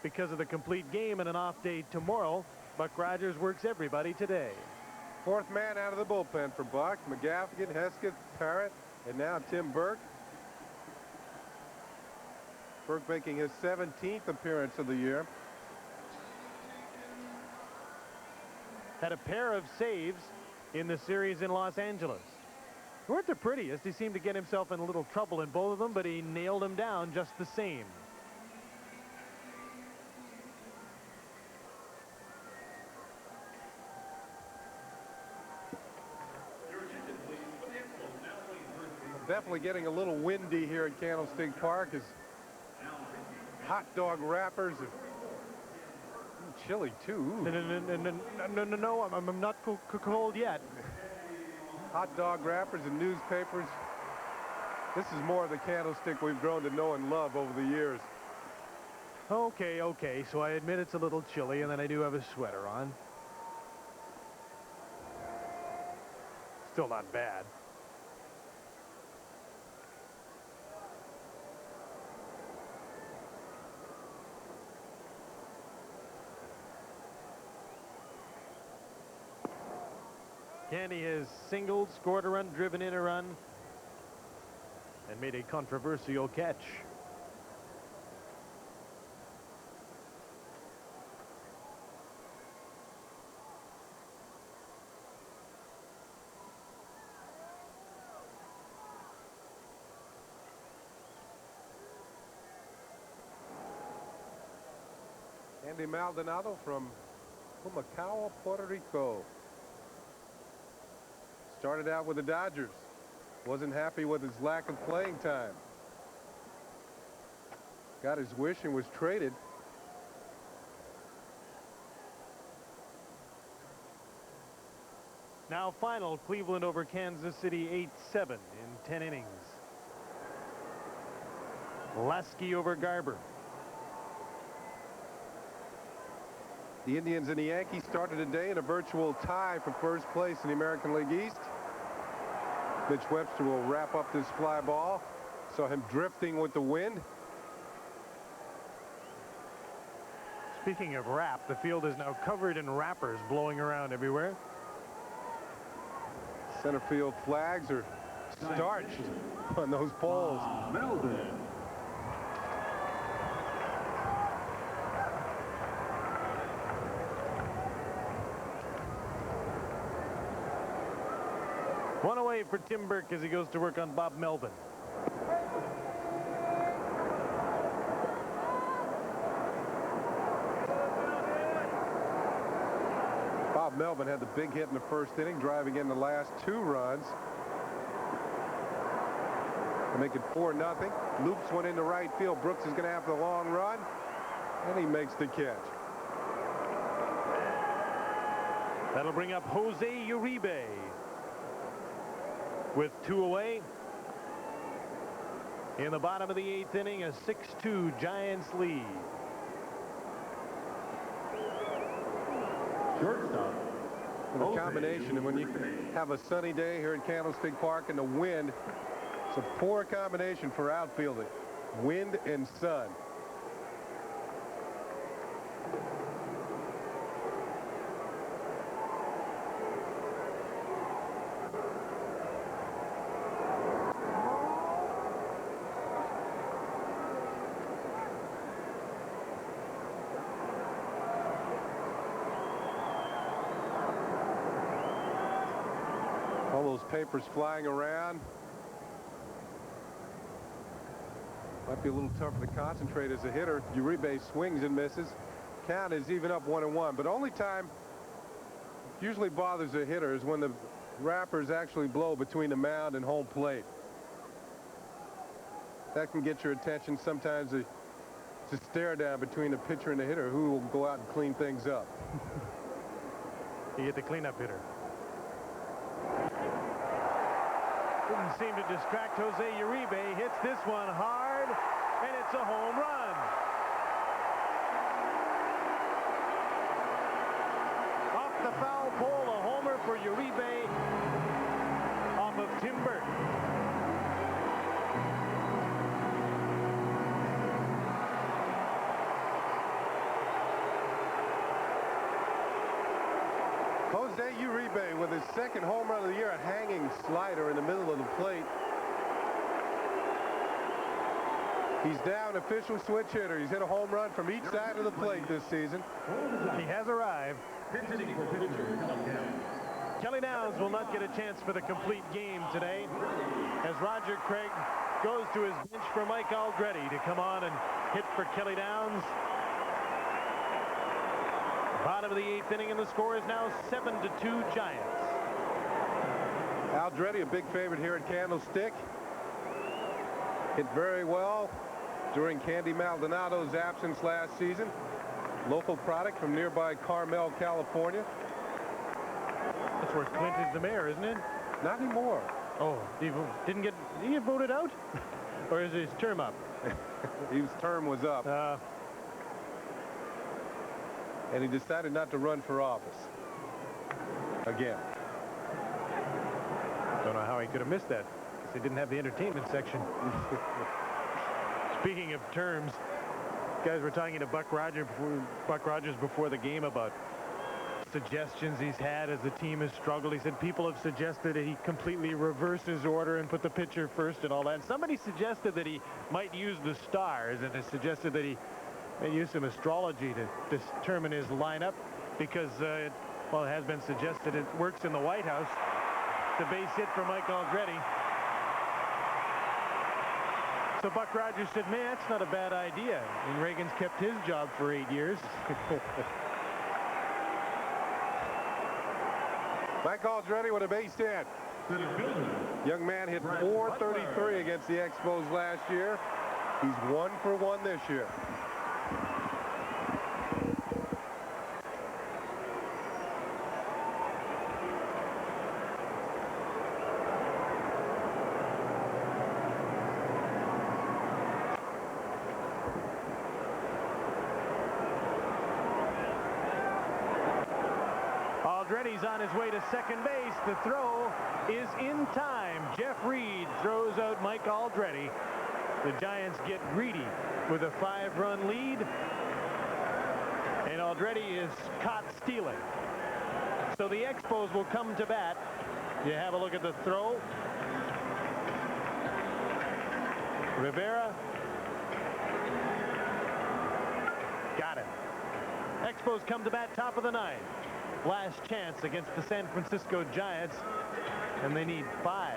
because of the complete game and an off day tomorrow, Buck Rogers works everybody today. Fourth man out of the bullpen for Buck. McGaffigan, Hesketh, Parrott, and now Tim Burke. Burke making his 17th appearance of the year. Had a pair of saves in the series in Los Angeles. They weren't the prettiest. He seemed to get himself in a little trouble in both of them, but he nailed them down just the same. Definitely getting a little windy here at Candlestick Park as hot dog wrappers. Chilly too. No, I'm not cold yet. Hot dog wrappers and newspapers. This is more of the Candlestick we've grown to know and love over the years. Okay, so I admit it's a little chilly, and then I do have a sweater on. Still not bad. Candy has singled, scored a run, driven in a run, and made a controversial catch. Andy Maldonado from Humacao, Puerto Rico. Started out with the Dodgers. Wasn't happy with his lack of playing time. Got his wish and was traded. Now final, Cleveland over Kansas City 8-7 in 10 innings. Lasky over Garber. The Indians and the Yankees started today in a virtual tie for first place in the American League East. Mitch Webster will wrap up this fly ball. Saw him drifting with the wind. Speaking of wrap, the field is now covered in wrappers blowing around everywhere. Center field flags are starched on those poles. Melvin. One away for Tim Burke as he goes to work on Bob Melvin. Bob Melvin had the big hit in the first inning, driving in the last 2 runs to make it 4-0. Loops went into right field. Brooks is going to have the long run, and he makes the catch. That'll bring up Jose Uribe. With 2 away. In the bottom of the 8th inning, a 6-2 Giants lead. Shortstop. The combination, and when you have a sunny day here at Candlestick Park and the wind, it's a poor combination for outfielding. Wind and sun. All those papers flying around. Might be a little tougher to concentrate as a hitter. Uribe swings and misses. Count is even up 1-1, but only time usually bothers a hitter is when the wrappers actually blow between the mound and home plate. That can get your attention. Sometimes it's a stare down between the pitcher and the hitter who will go out and clean things up. You get the cleanup hitter. Didn't seem to distract Jose Uribe. Hits this one hard, and it's a home run. Off the foul pole, a homer for Uribe off of Tim Burton. Jose Uribe with his second home run of the year, a hanging slider in the middle of the plate. He's now an official switch hitter. He's hit a home run from each side of the plate this season. He has arrived. Kelly Downs will not get a chance for the complete game today as Roger Craig goes to his bench for Mike Aldretti to come on and hit for Kelly Downs. Bottom of the 8th inning, and the score is now 7-2 Giants. Aldretti, a big favorite here at Candlestick. Hit very well during Candy Maldonado's absence last season. Local product from nearby Carmel, California. That's where Clint is the mayor, isn't it? Not anymore. Oh, he didn't get voted out? Or is his term up? His term was up. And he decided not to run for office again. Don't know how he could have missed that, because he didn't have the entertainment section. Speaking of terms, guys were talking to Buck Rogers before the game about suggestions he's had as the team has struggled. He said people have suggested that he completely reverse his order and put the pitcher first and all that. And somebody suggested that he might use the stars, and has suggested that he may use some astrology to determine his lineup, because well, it has been suggested it works in the White House. The base hit for Mike Aldretti. So Buck Rogers said, man, that's not a bad idea. And Reagan's kept his job for 8 years. Mike Aldretti with a base hit. Young man hit .433 against the Expos last year. He's 1 for 1 this year. Aldretti's on his way to second base. The throw is in time. Jeff Reed throws out Mike Aldretti. The Giants get greedy with a 5-run lead, and Aldretti is caught stealing. So the Expos will come to bat. You have a look at the throw. Rivera got it. Expos come to bat, top of the 9th. Last chance against the San Francisco Giants, and they need 5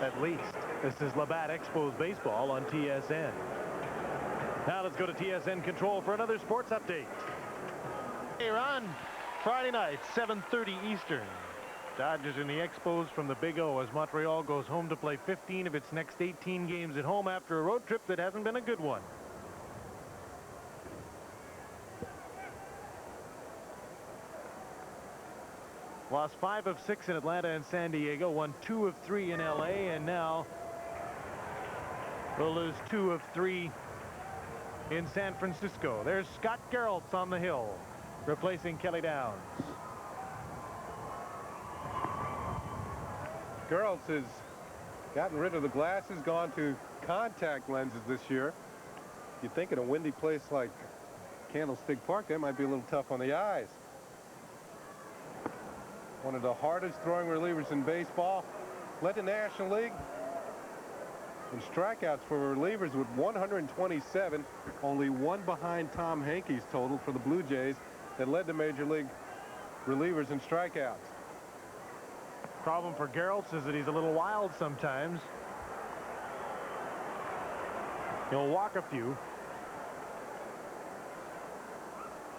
at least. This is Labatt Expos baseball on TSN. Now let's go to TSN Control for another sports update. Here on Friday night, 7:30 Eastern. Dodgers and the Expos from the Big O as Montreal goes home to play 15 of its next 18 games at home after a road trip that hasn't been a good one. Lost 5 of 6 in Atlanta and San Diego, won 2 of 3 in LA, and now will lose 2 of 3 in San Francisco. There's Scott Geraltz on the hill, replacing Kelly Downs. Geraltz has gotten rid of the glasses, gone to contact lenses this year. You think in a windy place like Candlestick Park, that might be a little tough on the eyes. One of the hardest throwing relievers in baseball. Led the National League in strikeouts for relievers with 127, only 1 behind Tom Hankey's total for the Blue Jays that led the Major League relievers in strikeouts. Problem for Geraltz is that he's a little wild sometimes. He'll walk a few.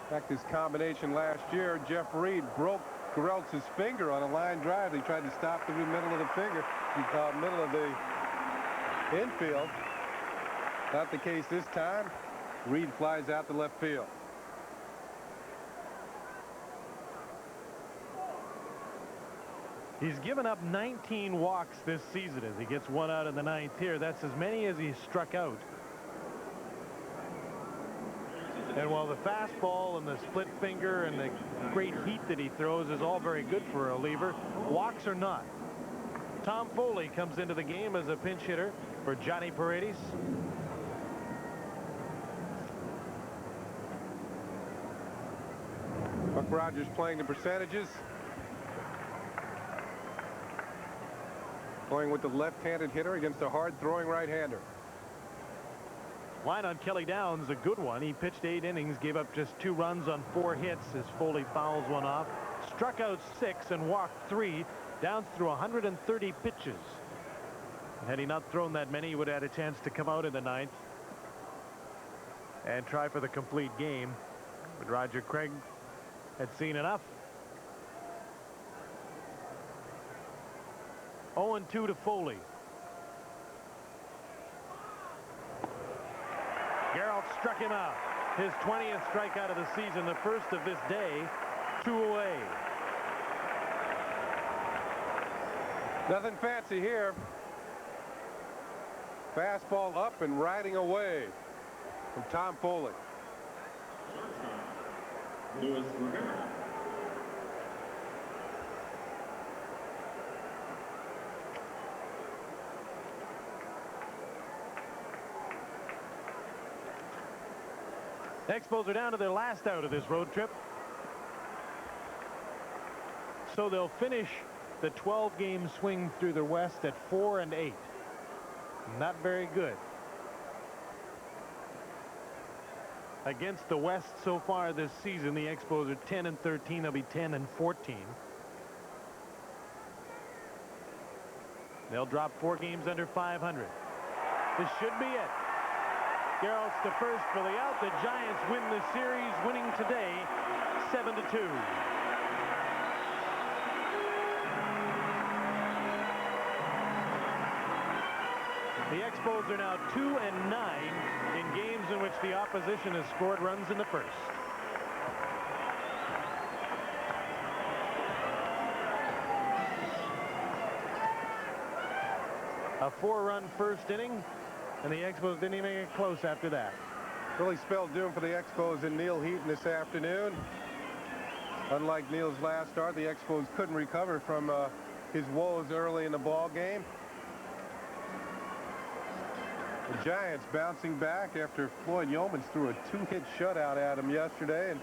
In fact, his combination last year, Jeff Reed broke Geraltz's finger on a line drive. He tried to stop through the middle of the middle of the infield. Not the case this time. Reed flies out to left field. He's given up 19 walks this season as he gets one out in the 9th here. That's as many as he struck out. And while the fastball and the split finger and the great heat that he throws is all very good for a reliever, walks are not. Tom Foley comes into the game as a pinch hitter for Johnny Paredes. Buck Rogers playing the percentages. Playing with the left-handed hitter against a hard-throwing right-hander. Line on Kelly Downs, a good one. He pitched 8 innings, gave up just 2 runs on 4 hits as Foley fouls one off. Struck out 6 and walked 3. Downs threw 130 pitches. Had he not thrown that many, he would have had a chance to come out in the 9th and try for the complete game. But Roger Craig had seen enough. 0-2 to Foley. Geralt struck him out. His 20th strikeout of the season, the first of this day. 2 away. Nothing fancy here. Fastball up and riding away from Tom Foley. Luis Rivera. Expos are down to their last out of this road trip. So they'll finish the 12-game swing through the West at 4-8. Not very good. Against the West so far this season, the Expos are 10-13. They'll be 10-14. They'll drop 4 games under 500. This should be it. Geralt's the first for the out. The Giants win the series, winning today 7-2. The Expos are now 2-9 in games in which the opposition has scored runs in the first. A 4-run first inning, and the Expos didn't even get close after that. Really spelled doom for the Expos and Neal Heaton this afternoon. Unlike Neal's last start, the Expos couldn't recover from his woes early in the ball game. The Giants bouncing back after Floyd Yeomans threw a 2-hit shutout at him yesterday, and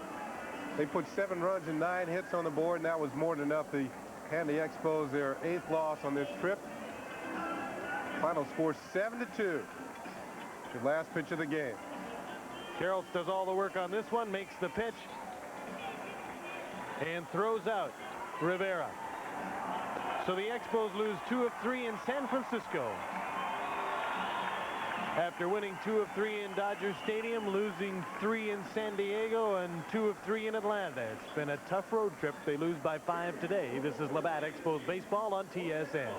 they put 7 runs and 9 hits on the board, and that was more than enough to hand the Expos their 8th loss on this trip. Final score 7-2. The last pitch of the game. Geralt does all the work on this one, makes the pitch, and throws out Rivera. So the Expos lose 2 of 3 in San Francisco. After winning 2 of 3 in Dodger Stadium, losing 3 in San Diego and 2 of 3 in Atlanta. It's been a tough road trip. They lose by 5 today. This is Labatt Expos Baseball on TSN.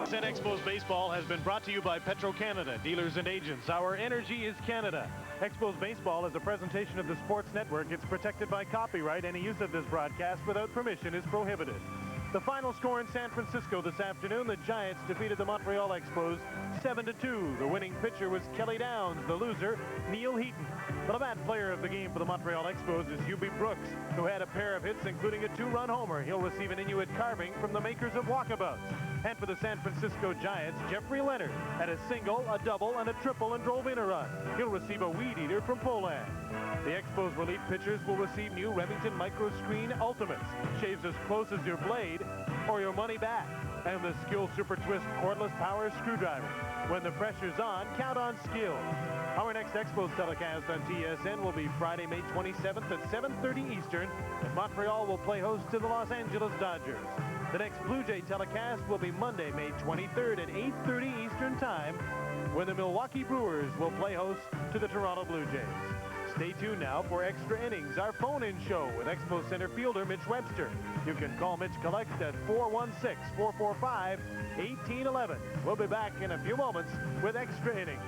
TSN Expos Baseball has been brought to you by Petro-Canada, dealers and agents. Our energy is Canada. Expos Baseball is a presentation of the Sports Network. It's protected by copyright. Any use of this broadcast without permission is prohibited. The final score in San Francisco this afternoon, the Giants defeated the Montreal Expos 7-2. The winning pitcher was Kelly Downs. The loser, Neal Heaton. The Labatt player of the game for the Montreal Expos is Hubie Brooks, who had a pair of hits, including a 2-run homer. He'll receive an Inuit carving from the makers of walkabouts. And for the San Francisco Giants, Jeffrey Leonard had a single, a double, and a triple and drove in a run. He'll receive a weed eater from Poland. The Expos relief pitchers will receive new Remington Micro Screen Ultimates. Shaves as close as your blade or your money back. And the Skill Super Twist cordless power screwdriver. When the pressure's on, count on skill. Our next Expos telecast on TSN will be Friday, May 27th at 7:30 Eastern, and Montreal will play host to the Los Angeles Dodgers. The next Blue Jay telecast will be Monday, May 23rd at 8:30 Eastern Time, when the Milwaukee Brewers will play host to the Toronto Blue Jays. Stay tuned now for Extra Innings, our phone-in show with Expos center fielder Mitch Webster. You can call Mitch Collect at 416-445-1811. We'll be back in a few moments with Extra Innings.